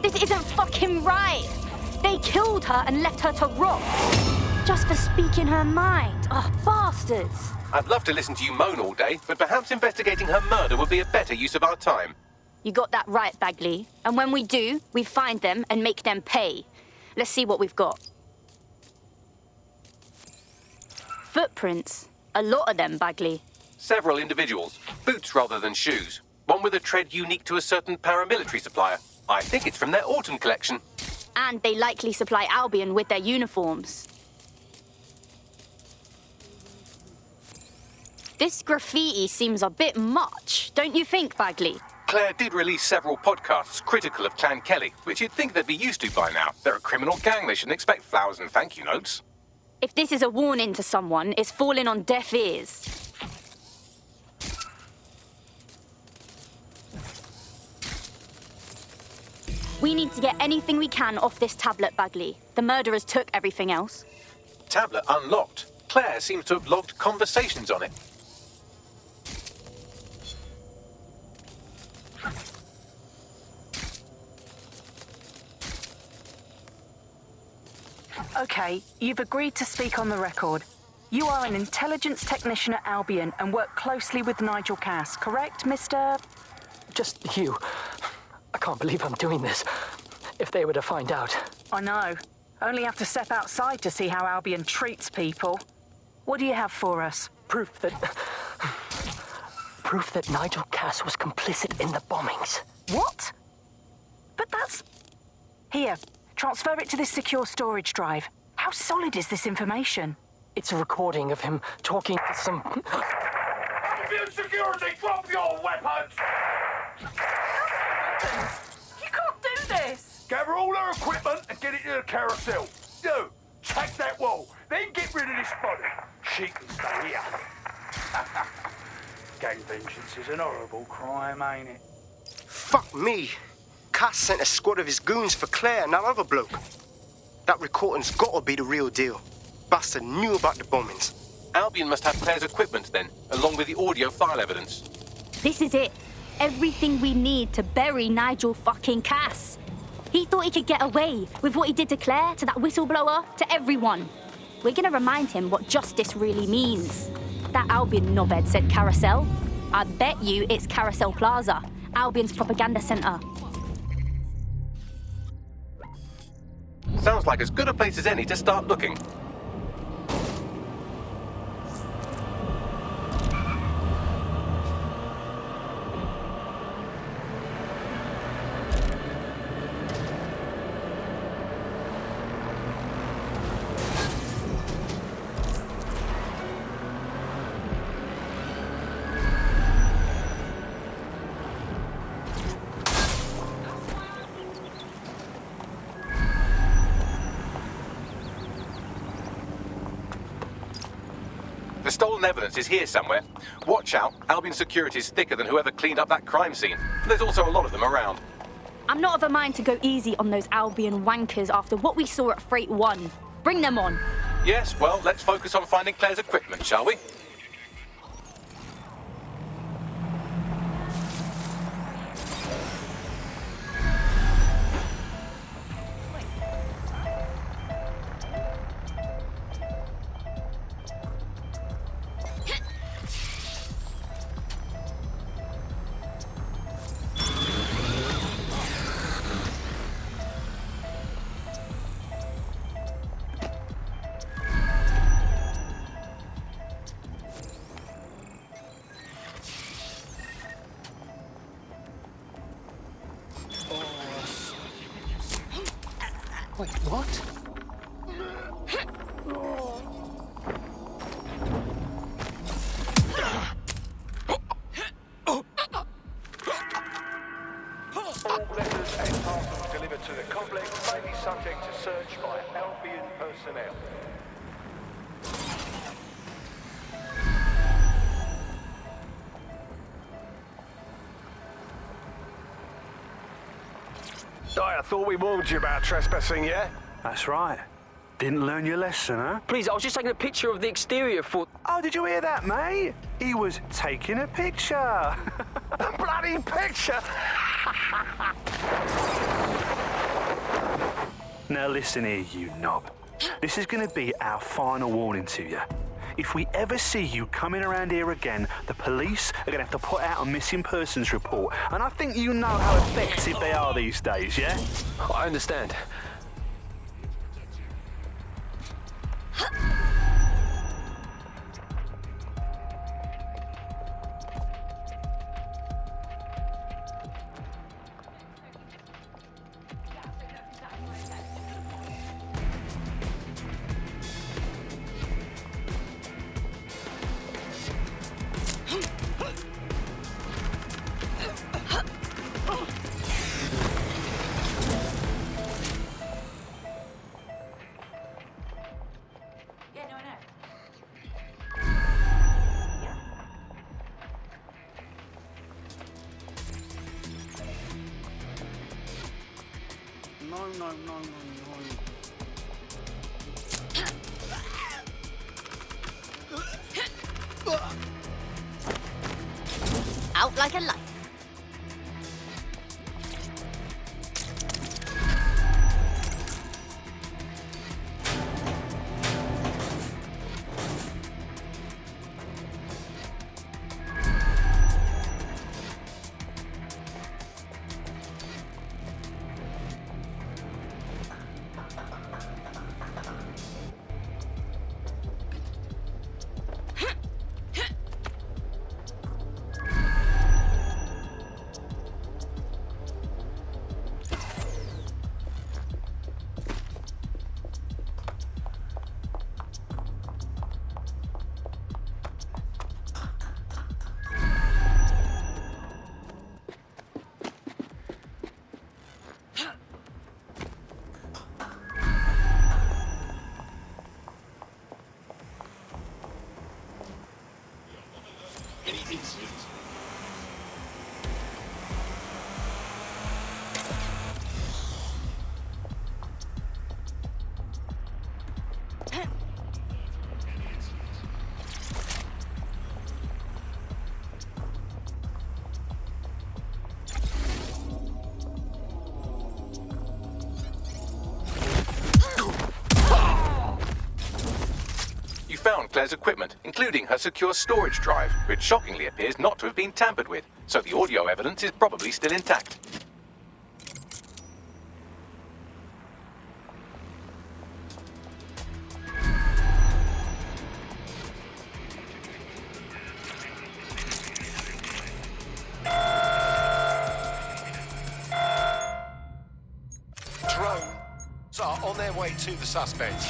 this isn't fucking right. They killed her and left her to rot. Just for speaking her mind. Oh, bastards. I'd love to listen to you moan all day, but perhaps investigating her murder would be a better use of our time. You got that right, Bagley. And when we do, we find them and make them pay. Let's see what we've got. Footprints. A lot of them, Bagley. Several individuals. Boots rather than shoes. One with a tread unique to a certain paramilitary supplier. I think it's from their autumn collection. And they likely supply Albion with their uniforms. This graffiti seems a bit much, don't you think, Bagley? Claire did release several podcasts critical of Clan Kelly, which you'd think they'd be used to by now. They're a criminal gang, they shouldn't expect flowers and thank you notes. If this is a warning to someone, it's falling on deaf ears. We need to get anything we can off this tablet, Bagley. The murderers took everything else. Tablet unlocked. Claire seems to have logged conversations on it. Okay, you've agreed to speak on the record. You are an intelligence technician at Albion and work closely with Nigel Cass, correct, Mr...? Just you. I can't believe I'm doing this. If they were to find out. I know. Only have to step outside to see how Albion treats people. What do you have for us? Proof that Nigel Cass was complicit in the bombings. What? But that's... Here, transfer it to this secure storage drive. How solid is this information? It's a recording of him talking to some... Albion security, drop your weapons! You can't do this! Gather all our equipment and get it to the carousel. You, check that wall, then get rid of this body. She can stay here. Gang vengeance is an horrible crime, ain't it? Fuck me. Cass sent a squad of his goons for Claire and that other bloke. That recording's gotta be the real deal. Bastard knew about the bombings. Albion must have Claire's equipment then, along with the audio file evidence. This is it. Everything we need to bury Nigel fucking Cass. He thought he could get away with what he did to Claire, to that whistleblower, to everyone. We're gonna remind him what justice really means. That Albion knobhead said Carousel. I bet you it's Carousel Plaza, Albion's propaganda centre. Sounds like as good a place as any to start looking. The stolen evidence is here somewhere. Watch out, Albion security is thicker than whoever cleaned up that crime scene. There's also a lot of them around. I'm not of a mind to go easy on those Albion wankers after what we saw at Freight 1. Bring them on. Yes, well, let's focus on finding Claire's equipment, shall we? Wait, what? All letters and parcels delivered to the complex may be subject to search by Albion personnel. I thought we warned you about trespassing, yeah? That's right. Didn't learn your lesson, huh? Please, I was just taking a picture of the exterior for... Oh, did you hear that, mate? He was taking a picture. A bloody picture! Now listen here, you knob. This is going to be our final warning to you. If we ever see you coming around here again, the police are going to have to put out a missing persons report. And I think you know how effective they are these days, yeah? I understand. Out like a light. Found Claire's equipment, including her secure storage drive, which shockingly appears not to have been tampered with, so the audio evidence is probably still intact. Drones are on their way to the suspect.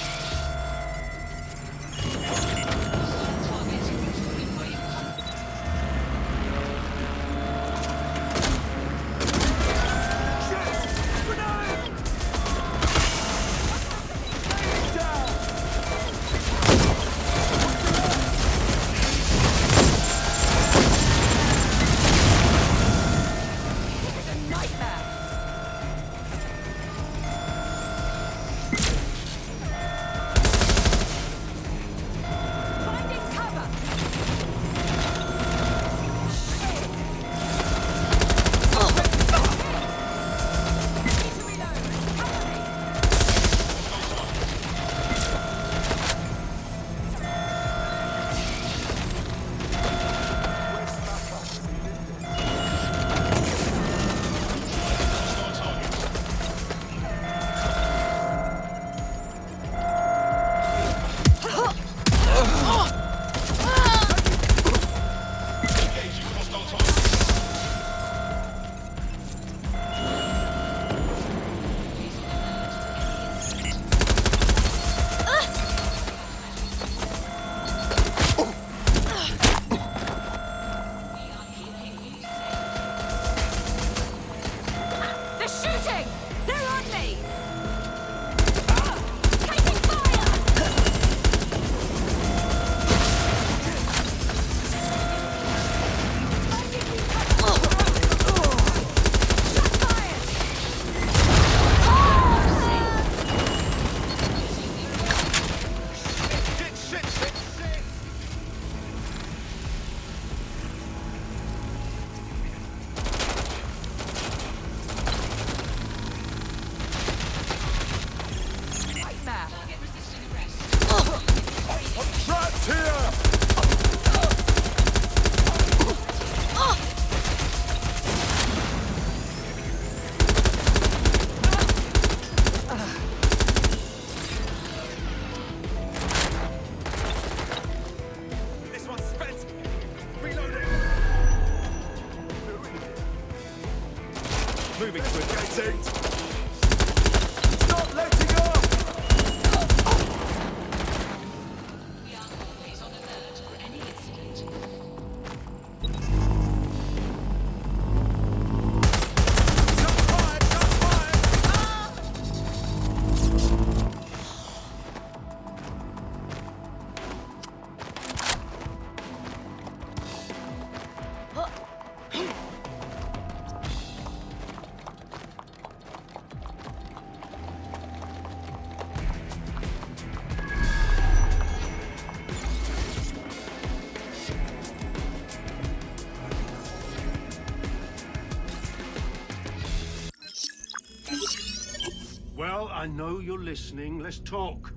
Well, I know you're listening. Let's talk.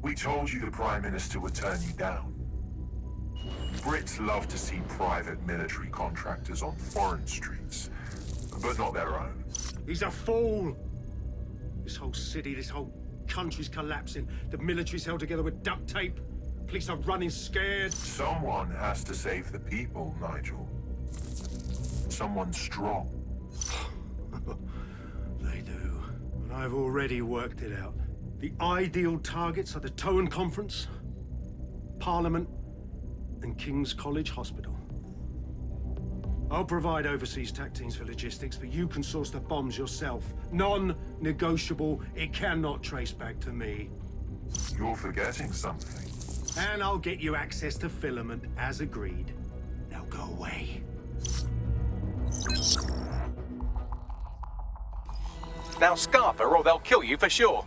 We told you the Prime Minister would turn you down. Brits love to see private military contractors on foreign streets, but not their own. He's a fool! This whole city, this whole country's collapsing. The military's held together with duct tape. Police are running scared. Someone has to save the people, Nigel. Someone strong. They do. And I've already worked it out. The ideal targets are the Towan Conference, Parliament, and King's College Hospital. I'll provide overseas tac teams for logistics, but you can source the bombs yourself. Non-negotiable. It cannot trace back to me. You're forgetting something. And I'll get you access to filament, as agreed. Now go away. Now Scarper, or they'll kill you for sure.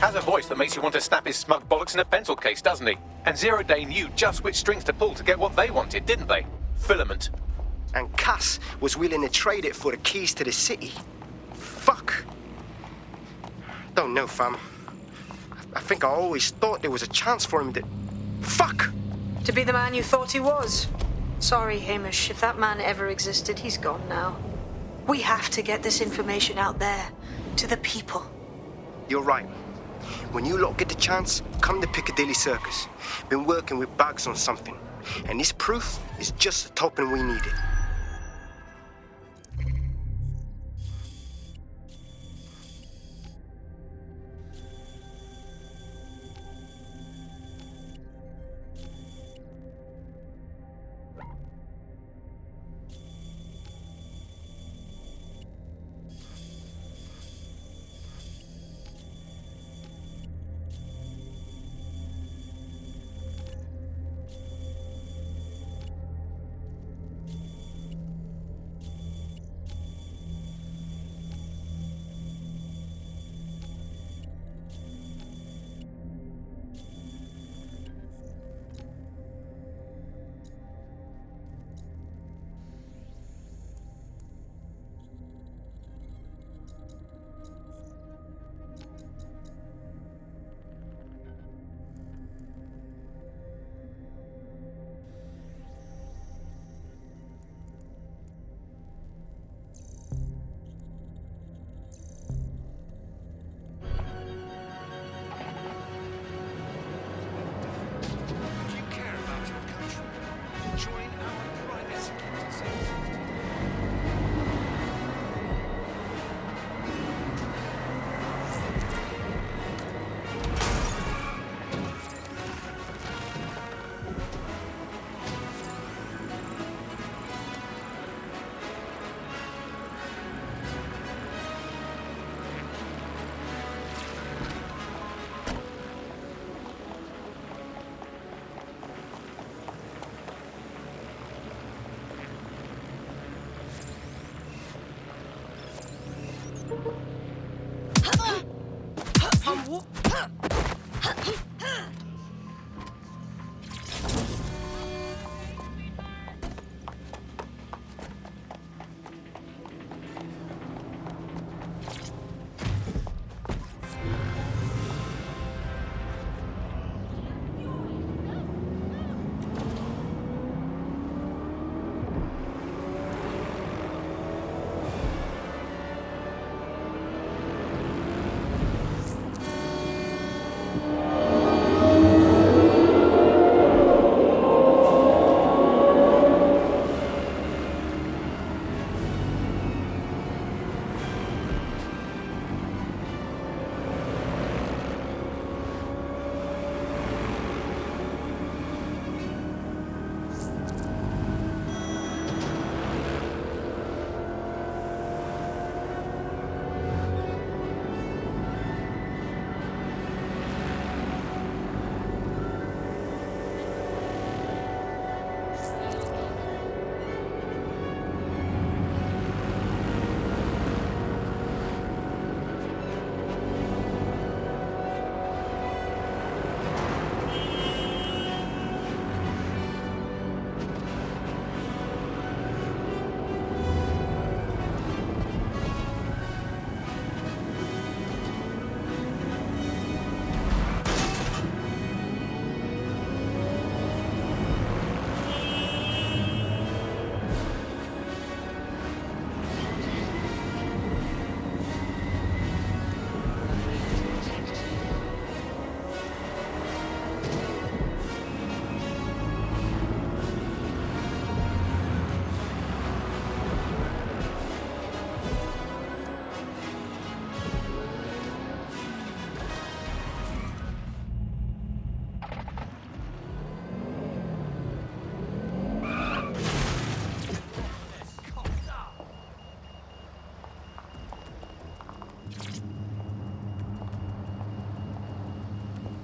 Has a voice that makes you want to snap his smug bollocks in a pencil case, doesn't he? And Zero Day knew just which strings to pull to get what they wanted, didn't they? Filament. And Cass was willing to trade it for the keys to the city. Fuck. Don't know, fam. I think I always thought there was a chance for him to... Fuck! To be the man you thought he was. Sorry, Hamish. If that man ever existed, he's gone now. We have to get this information out there. To the people. You're right. When you lot get the chance, come to Piccadilly Circus. Been working with Bags on something. And this proof is just the token we needed.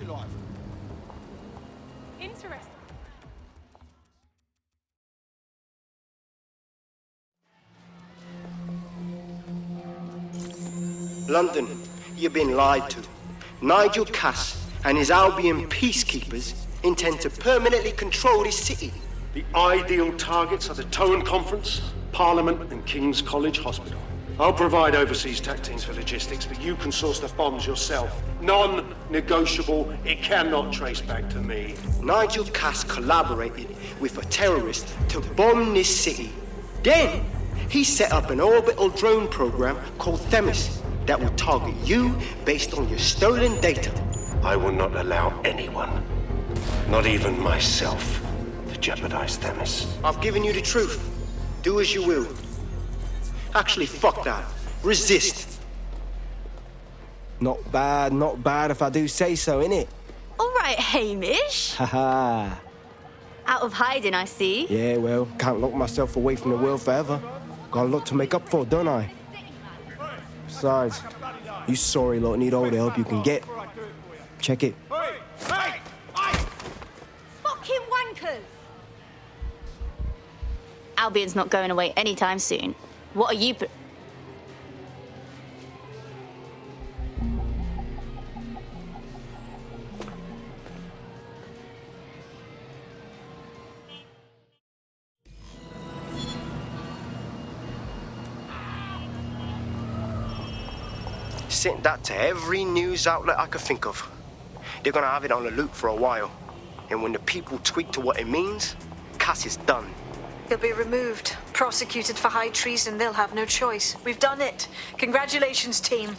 alive. Interesting. London, you've been lied to. Nigel Cass and his Albion peacekeepers intend to permanently control this city. The ideal targets are the Towan Conference, Parliament, and King's College Hospital. I'll provide overseas tech teams for logistics, but you can source the bombs yourself. Non-negotiable, it cannot trace back to me. Nigel Cass collaborated with a terrorist to bomb this city. Then, he set up an orbital drone program called Themis that will target you based on your stolen data. I will not allow anyone, not even myself, to jeopardize Themis. I've given you the truth. Do as you will. Actually, fuck that. Resist. Not bad if I do say so, innit? All right, Hamish. Haha. Out of hiding, I see. Yeah, well, can't lock myself away from the world forever. Got a lot to make up for, don't I? Besides, you sorry lot need all the help you can get. Check it. Fucking wankers! Albion's not going away anytime soon. What are you... Sent that to every news outlet I could think of. They're gonna have it on the loop for a while. And when the people tweak to what it means, Cass is done. He'll be removed, prosecuted for high treason. They'll have no choice. We've done it. Congratulations, team.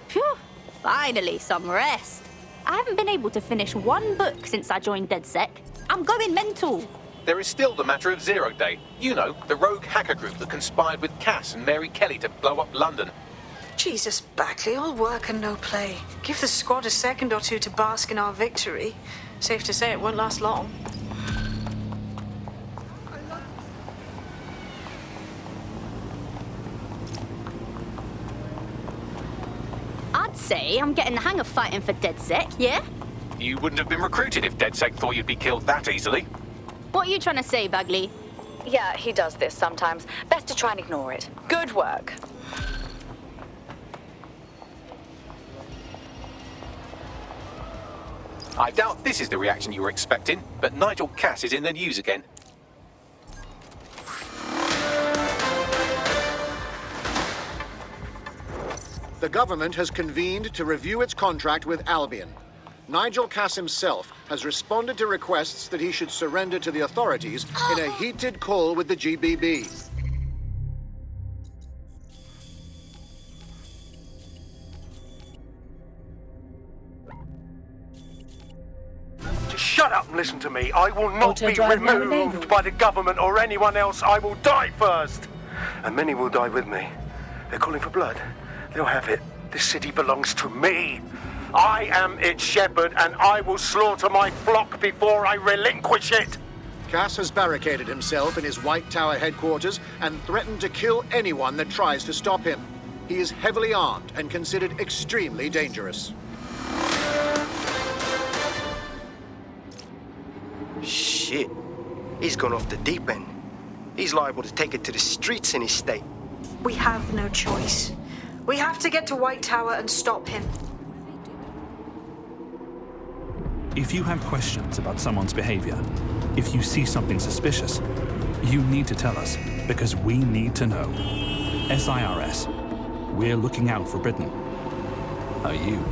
Phew, finally, some rest. I haven't been able to finish one book since I joined DedSec. I'm going mental. There is still the matter of Zero Day. You know, the rogue hacker group that conspired with Cass and Mary Kelly to blow up London. Jesus, Backley, all work and no play. Give the squad a second or two to bask in our victory. Safe to say it won't last long. I'd say I'm getting the hang of fighting for DedSec, yeah? You wouldn't have been recruited if DedSec thought you'd be killed that easily. What are you trying to say, Bagley? Yeah, he does this sometimes. Best to try and ignore it. Good work. I doubt this is the reaction you were expecting, but Nigel Cass is in the news again. The government has convened to review its contract with Albion. Nigel Cass himself has responded to requests that he should surrender to the authorities in a heated call with the GBB. Shut up and listen to me. I will not be removed by the government or anyone else. I will die first. And many will die with me. They're calling for blood. They'll have it. This city belongs to me. I am its shepherd, and I will slaughter my flock before I relinquish it. Cass has barricaded himself in his White Tower headquarters and threatened to kill anyone that tries to stop him. He is heavily armed and considered extremely dangerous. Shit. He's gone off the deep end. He's liable to take it to the streets in his state. We have no choice. We have to get to White Tower and stop him. If you have questions about someone's behavior, if you see something suspicious, you need to tell us, because we need to know. SIRS, we're looking out for Britain. Are you?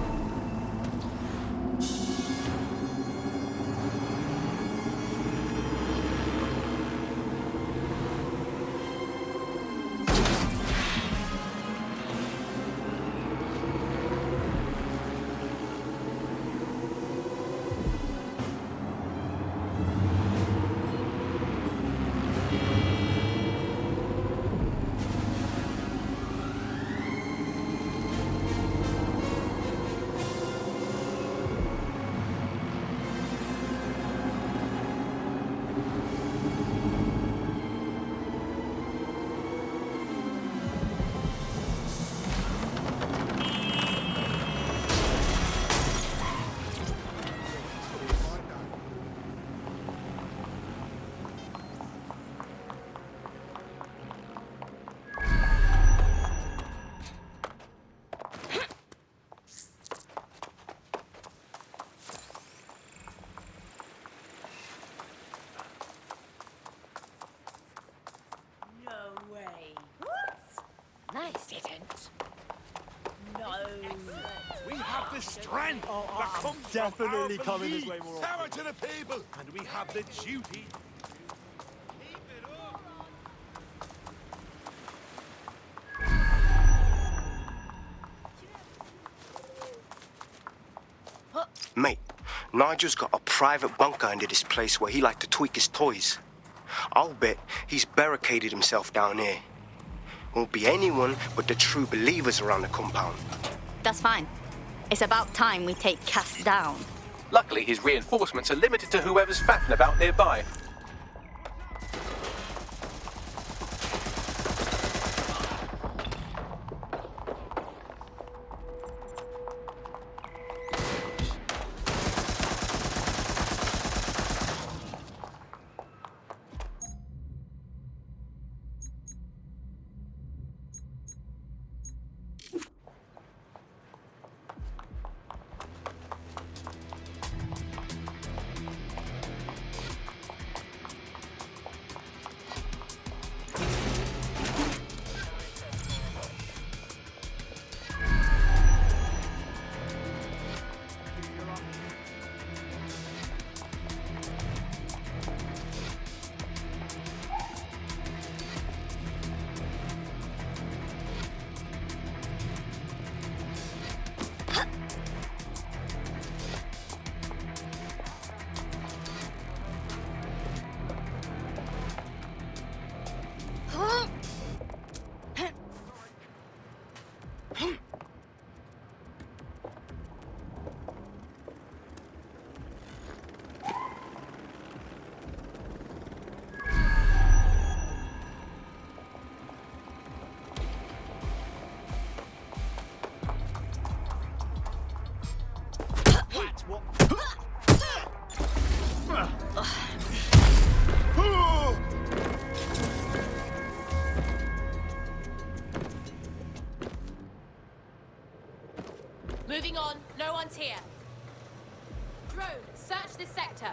Definitely coming this way more often. Power to the people, and we have the duty. Mate, Nigel's got a private bunker under this place where he like to tweak his toys. I'll bet he's barricaded himself down here. Won't be anyone but the true believers around the compound. That's fine. It's about time we take Cass down. Luckily, his reinforcements are limited to whoever's fatting about nearby. Moving on, no one's here. Drone, search this sector.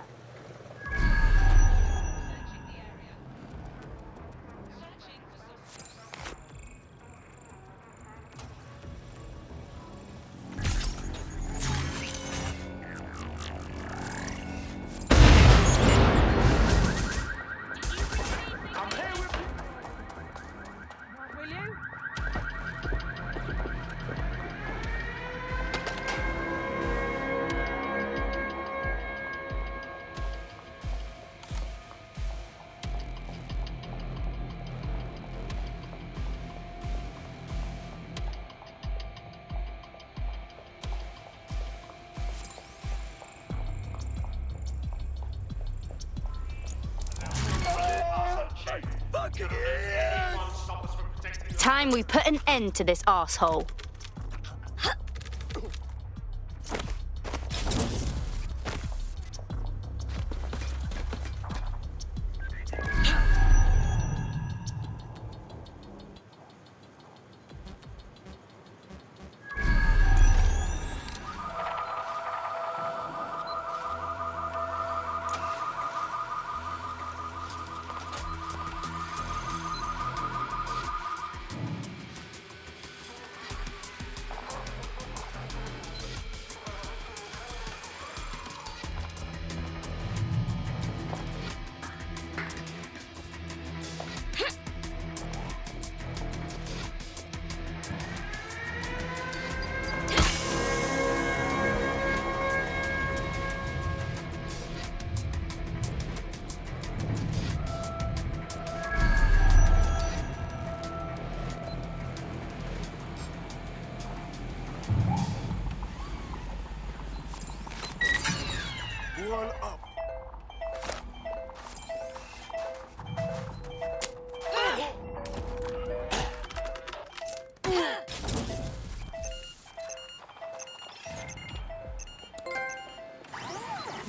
Time we put an end to this arsehole.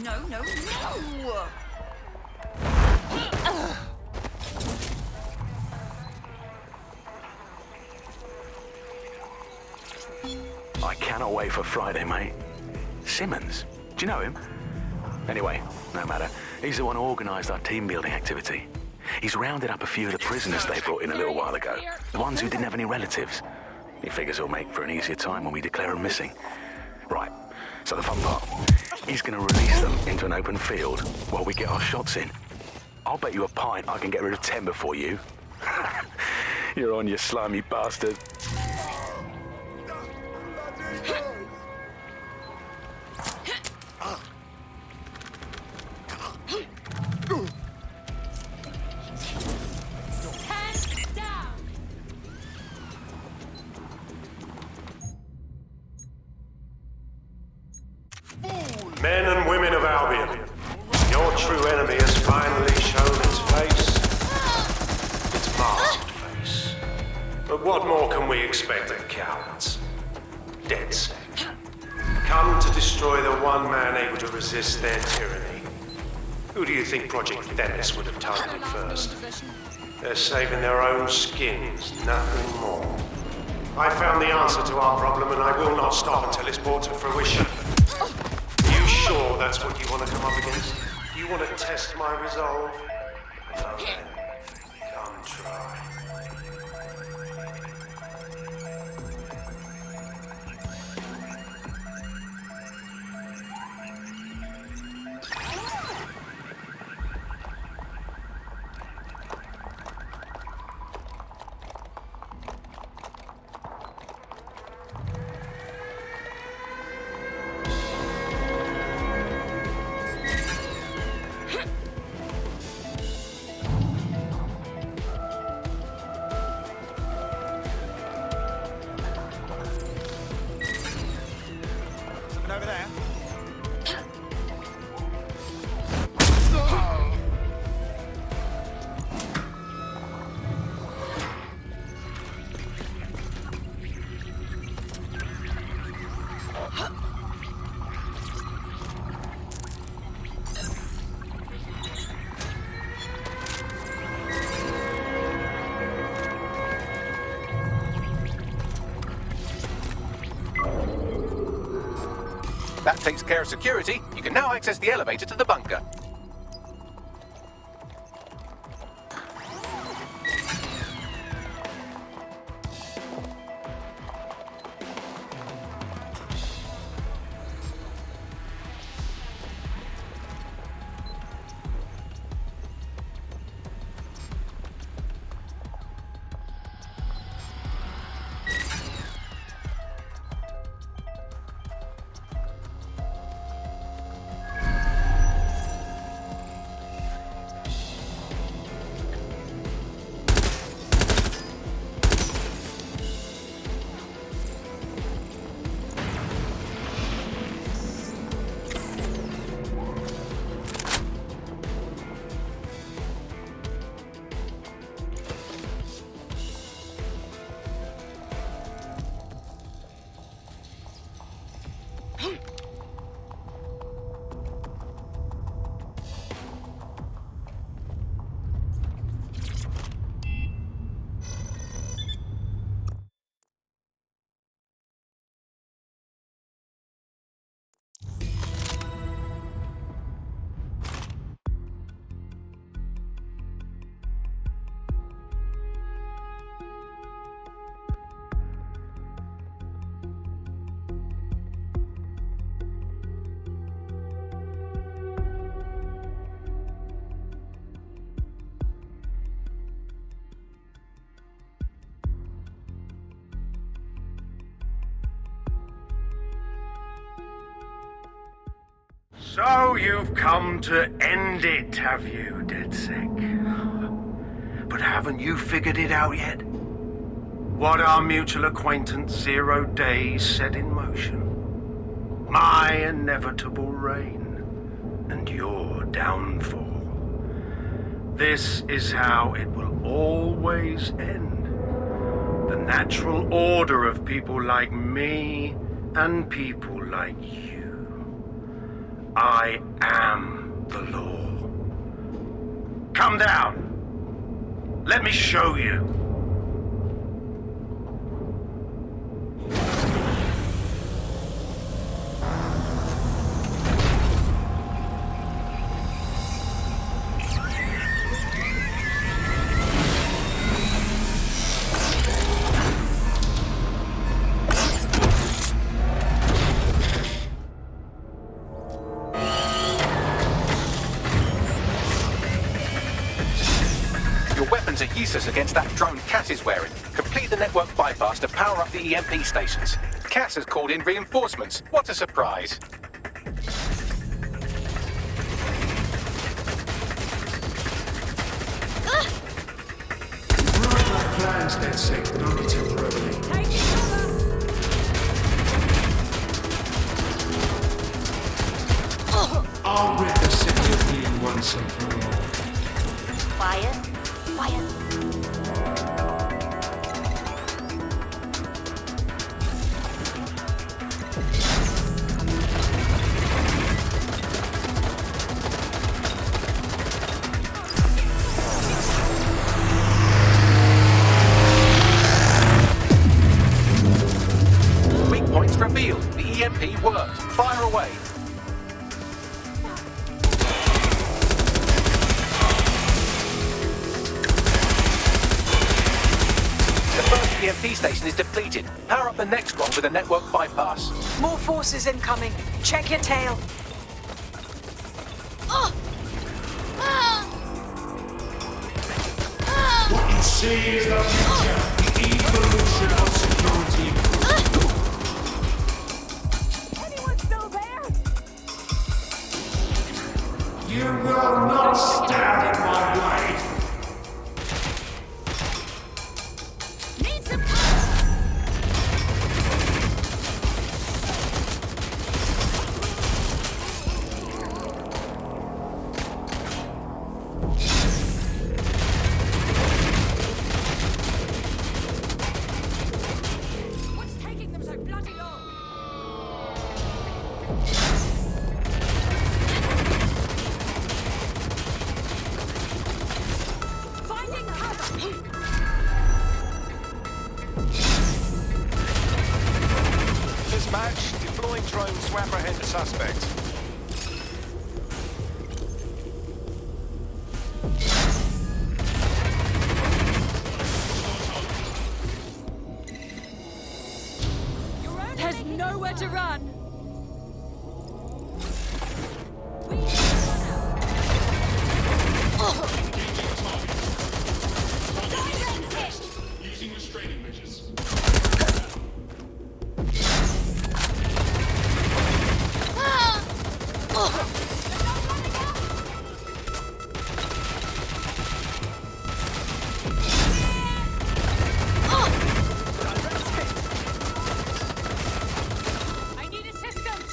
No, no, no! I cannot wait for Friday, mate. Simmons? Do you know him? Anyway, no matter. He's the one who organised our team-building activity. He's rounded up a few of the prisoners they brought in a little while ago. The ones who didn't have any relatives. He figures he'll make for an easier time when we declare them missing. Right. So the fun part, he's going to release them into an open field while we get our shots in. I'll bet you a pint I can get rid of 10 before you. You're on, you slimy bastard. Men and women of Albion, your true enemy has finally shown its face. Its masked face. But what more can we expect of cowards? DedSec. Come to destroy the one man able to resist their tyranny. Who do you think Project Themis would have targeted first? They're saving their own skins, nothing more. I found the answer to our problem and I will not stop until it's brought to fruition. You sure that's what you want to come up against? You want to test my resolve? Well then, come try. Over there. That takes care of security. You can now access the elevator to the bunker. So you've come to end it, have you, DedSec? But haven't you figured it out yet? What our mutual acquaintance 0 Days set in motion? My inevitable reign and your downfall. This is how it will always end. The natural order of people like me and people like you. I am the law. Come down. Let me show you. drones are useless against that drone Cass is wearing. Complete the network bypass to power up the EMP stations. Cass has called in reinforcements. What a surprise. Plans, DedSec, but only temporarily. I'll rid the city of being once and for all. Quiet. Quiet. Weak points revealed. The EMP worked. Fire away. EMP station is depleted. Power up the next one with a network bypass. More forces incoming. Check your tail. What you see is the future, the evolution of security. Anyone still there? You will not stand in my way. Dispatch, deploying drone to apprehend the suspect. There's nowhere to run. Using restraining measures. I need assistance.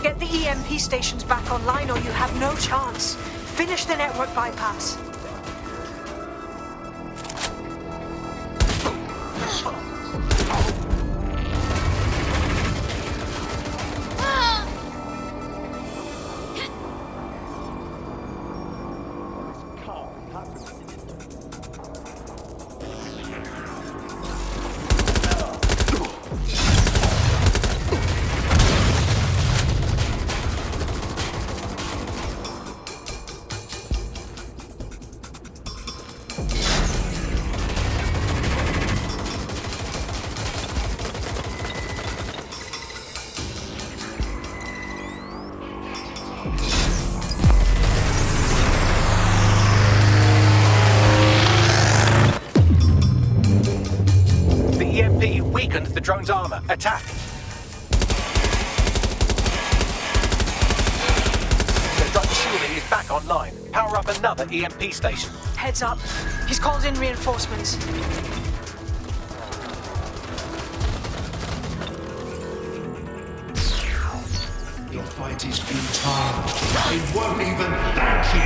Get the EMP stations back online or you have no chance. Finish the network bypass. The EMP weakened the drone's armor. Attack! The drone shielding is back online. Power up another EMP station. Heads up. He's called in reinforcements. Your fight is futile. It won't even thank you.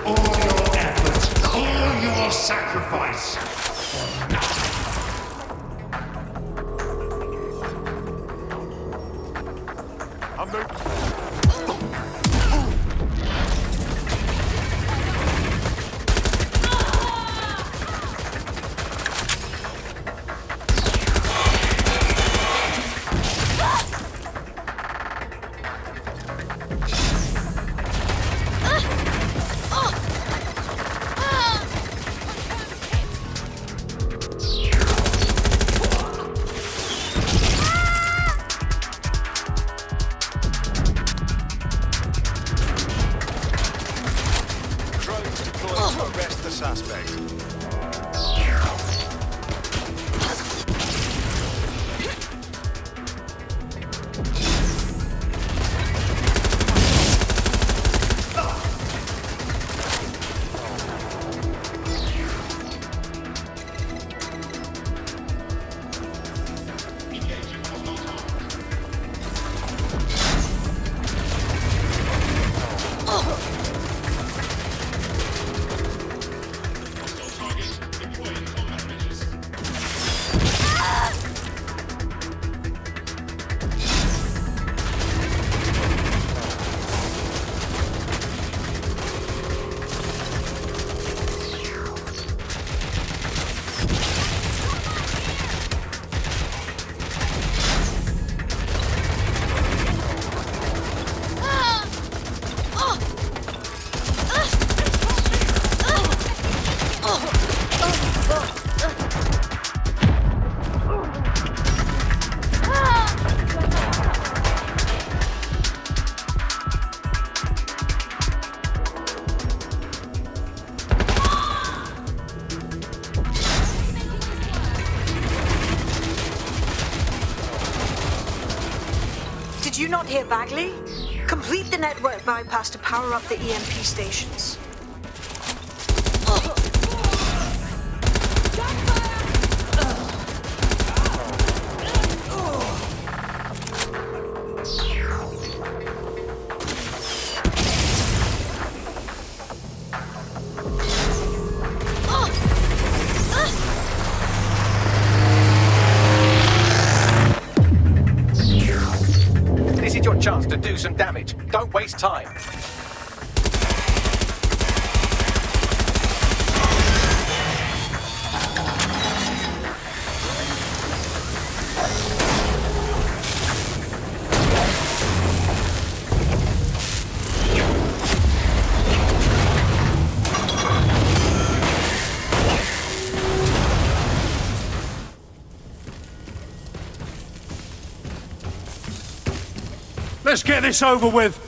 All your effort, all your sacrifice. I'm moving. Do you not hear Bagley? Complete the network bypass to power up the EMP stations. This is your chance to do some damage. Don't waste time. Let's get this over with.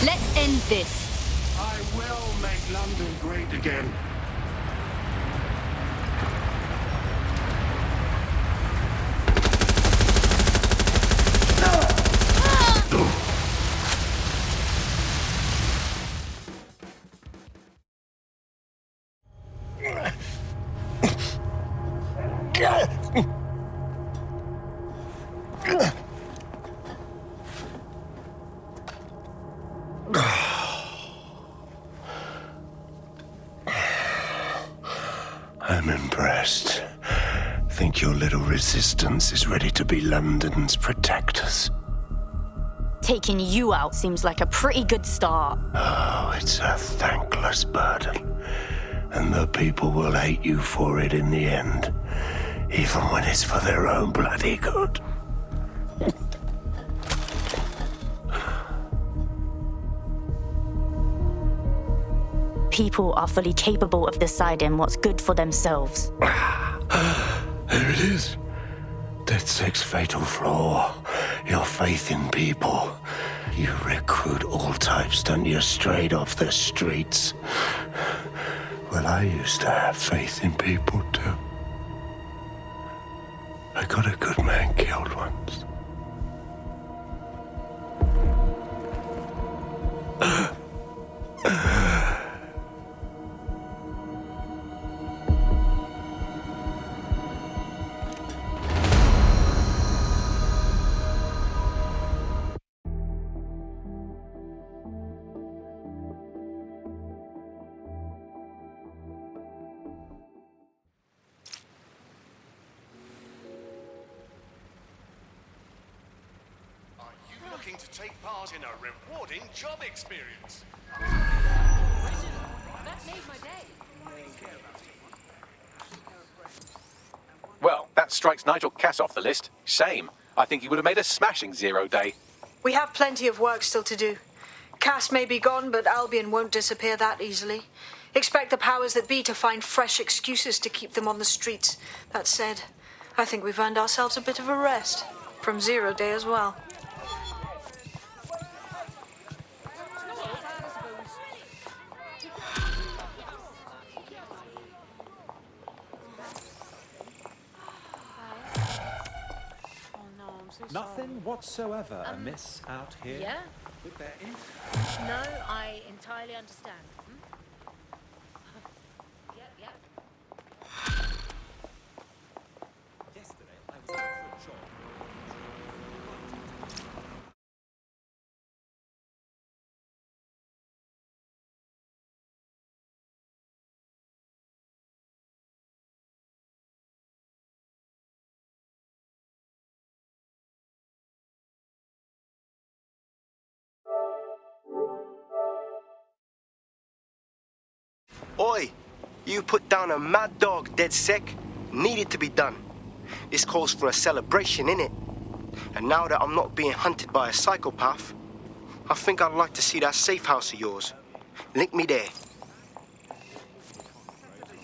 Let's end this. I will make London great again. I'm impressed. Think your little resistance is ready to be London's protectors? Taking you out seems like a pretty good start. Oh, it's a thankless burden. And the people will hate you for it in the end. Even when it's for their own bloody good. People are fully capable of deciding what's good for themselves. There it is. DedSec's fatal flaw. Your faith in people. You recruit all types, don't you, straight off the streets. Well, I used to have faith in people, too. I got a good man killed once. Looking to take part in a rewarding job experience. That made my day. Well, that strikes Nigel Cass off the list. Shame. I think he would have made a smashing 0 day. We have plenty of work still to do. Cass may be gone, but Albion won't disappear that easily. Expect the powers that be to find fresh excuses to keep them on the streets. That said, I think we've earned ourselves a bit of a rest. From 0 day as well. Nothing whatsoever amiss out here? Yeah? With their ink? No, I entirely understand. Yep. Yesterday, I was out for a jog. Oi! You put down a mad dog, DedSec. Needed to be done. This calls for a celebration, innit? And now that I'm not being hunted by a psychopath, I think I'd like to see that safe house of yours. Link me there.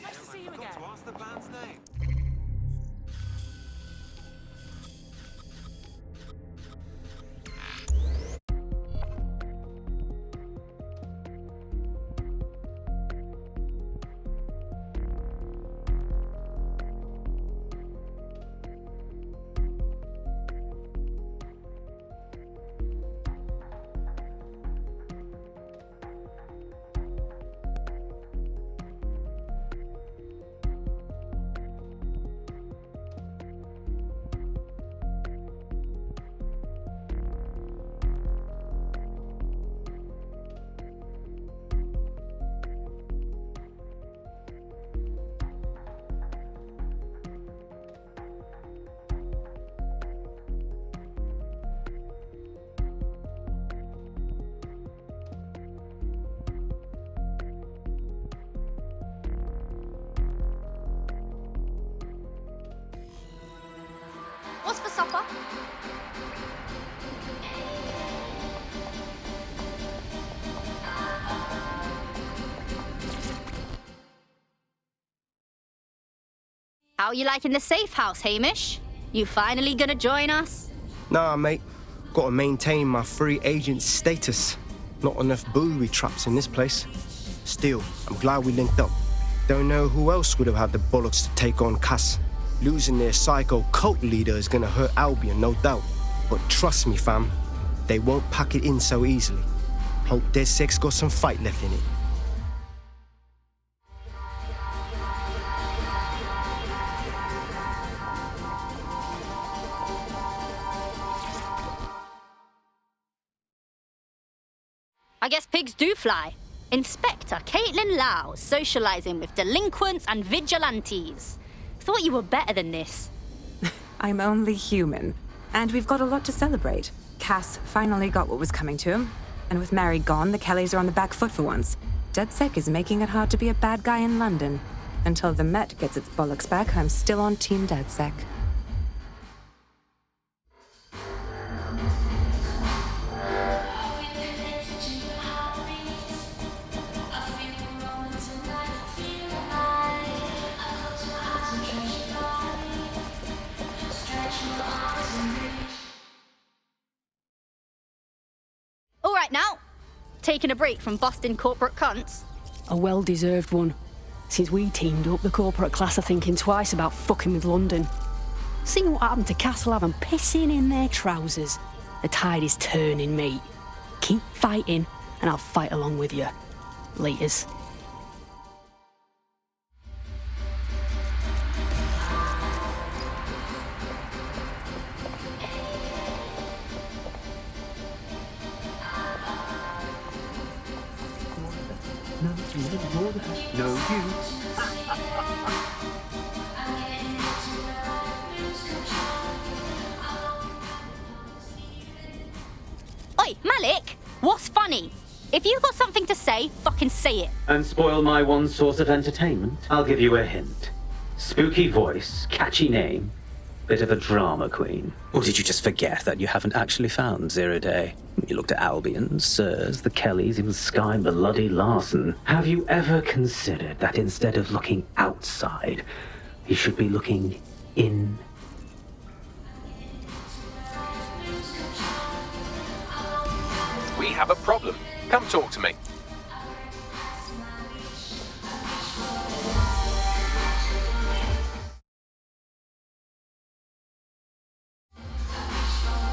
Nice to see you again. What's the band's name? supper? How you liking the safe house, Hamish? You finally gonna join us? Nah, mate. Gotta maintain my free agent status. Not enough booby traps in this place. Still, I'm glad we linked up. Don't know who else would have had the bollocks to take on Cass. Losing their psycho cult leader is gonna hurt Albion, no doubt. But trust me, fam, they won't pack it in so easily. Hope DedSec's got some fight left in it. I guess pigs do fly. Inspector Caitlin Lau, socializing with delinquents and vigilantes. Thought you were better than this. I'm only human. And we've got a lot to celebrate. Cass finally got what was coming to him. And with Mary gone, the Kellys are on the back foot for once. DedSec is making it hard to be a bad guy in London. Until the Met gets its bollocks back, I'm still on Team DedSec. All right now, taking a break from busting corporate cunts. A well-deserved one. Since we teamed up, the corporate class are thinking twice about fucking with London. See what happened to Castlehaven pissing in their trousers. The tide is turning, mate. Keep fighting, and I'll fight along with you. Laters. No, you. Oi, Malik, what's funny? If you got something to say, fucking say it. And spoil my one source of entertainment? I'll give you a hint. Spooky voice, catchy name, bit of a drama queen. Or did you just forget that you haven't actually found Zero Day? You looked at Albion, Sirs, the Kellys, even Sky Bloody Larson. Have you ever considered that instead of looking outside, you should be looking in? We have a problem. Come talk to me.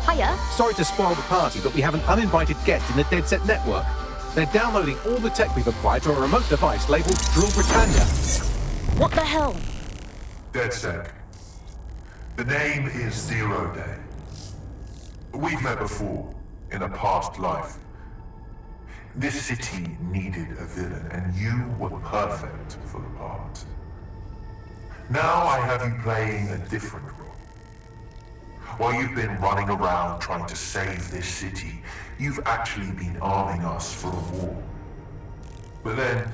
Hiya. Sorry to spoil the party, but we have an uninvited guest in the DedSec network. They're downloading all the tech we've acquired to a remote device labeled Drill Britannia. What the hell? DedSec. The name is Zero Day. We've met before, in a past life. This city needed a villain, and you were perfect for the part. Now I have you playing a different role. While you've been running around trying to save this city, you've actually been arming us for a war. But then,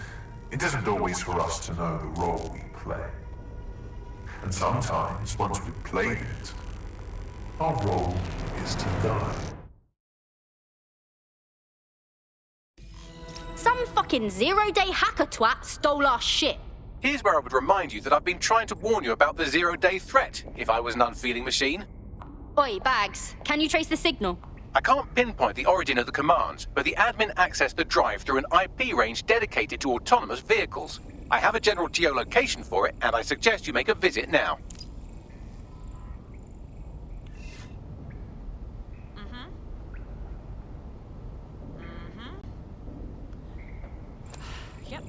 it isn't always for us to know the role we play. And sometimes, once we've played it, our role is to die. Some fucking zero-day hacker twat stole our shit. Here's where I would remind you that I've been trying to warn you about the zero-day threat, if I was an unfeeling machine. Oi, Bags, can you trace the signal? I can't pinpoint the origin of the commands, but the admin accessed the drive through an IP range dedicated to autonomous vehicles. I have a general geolocation for it, and I suggest you make a visit now. Yep.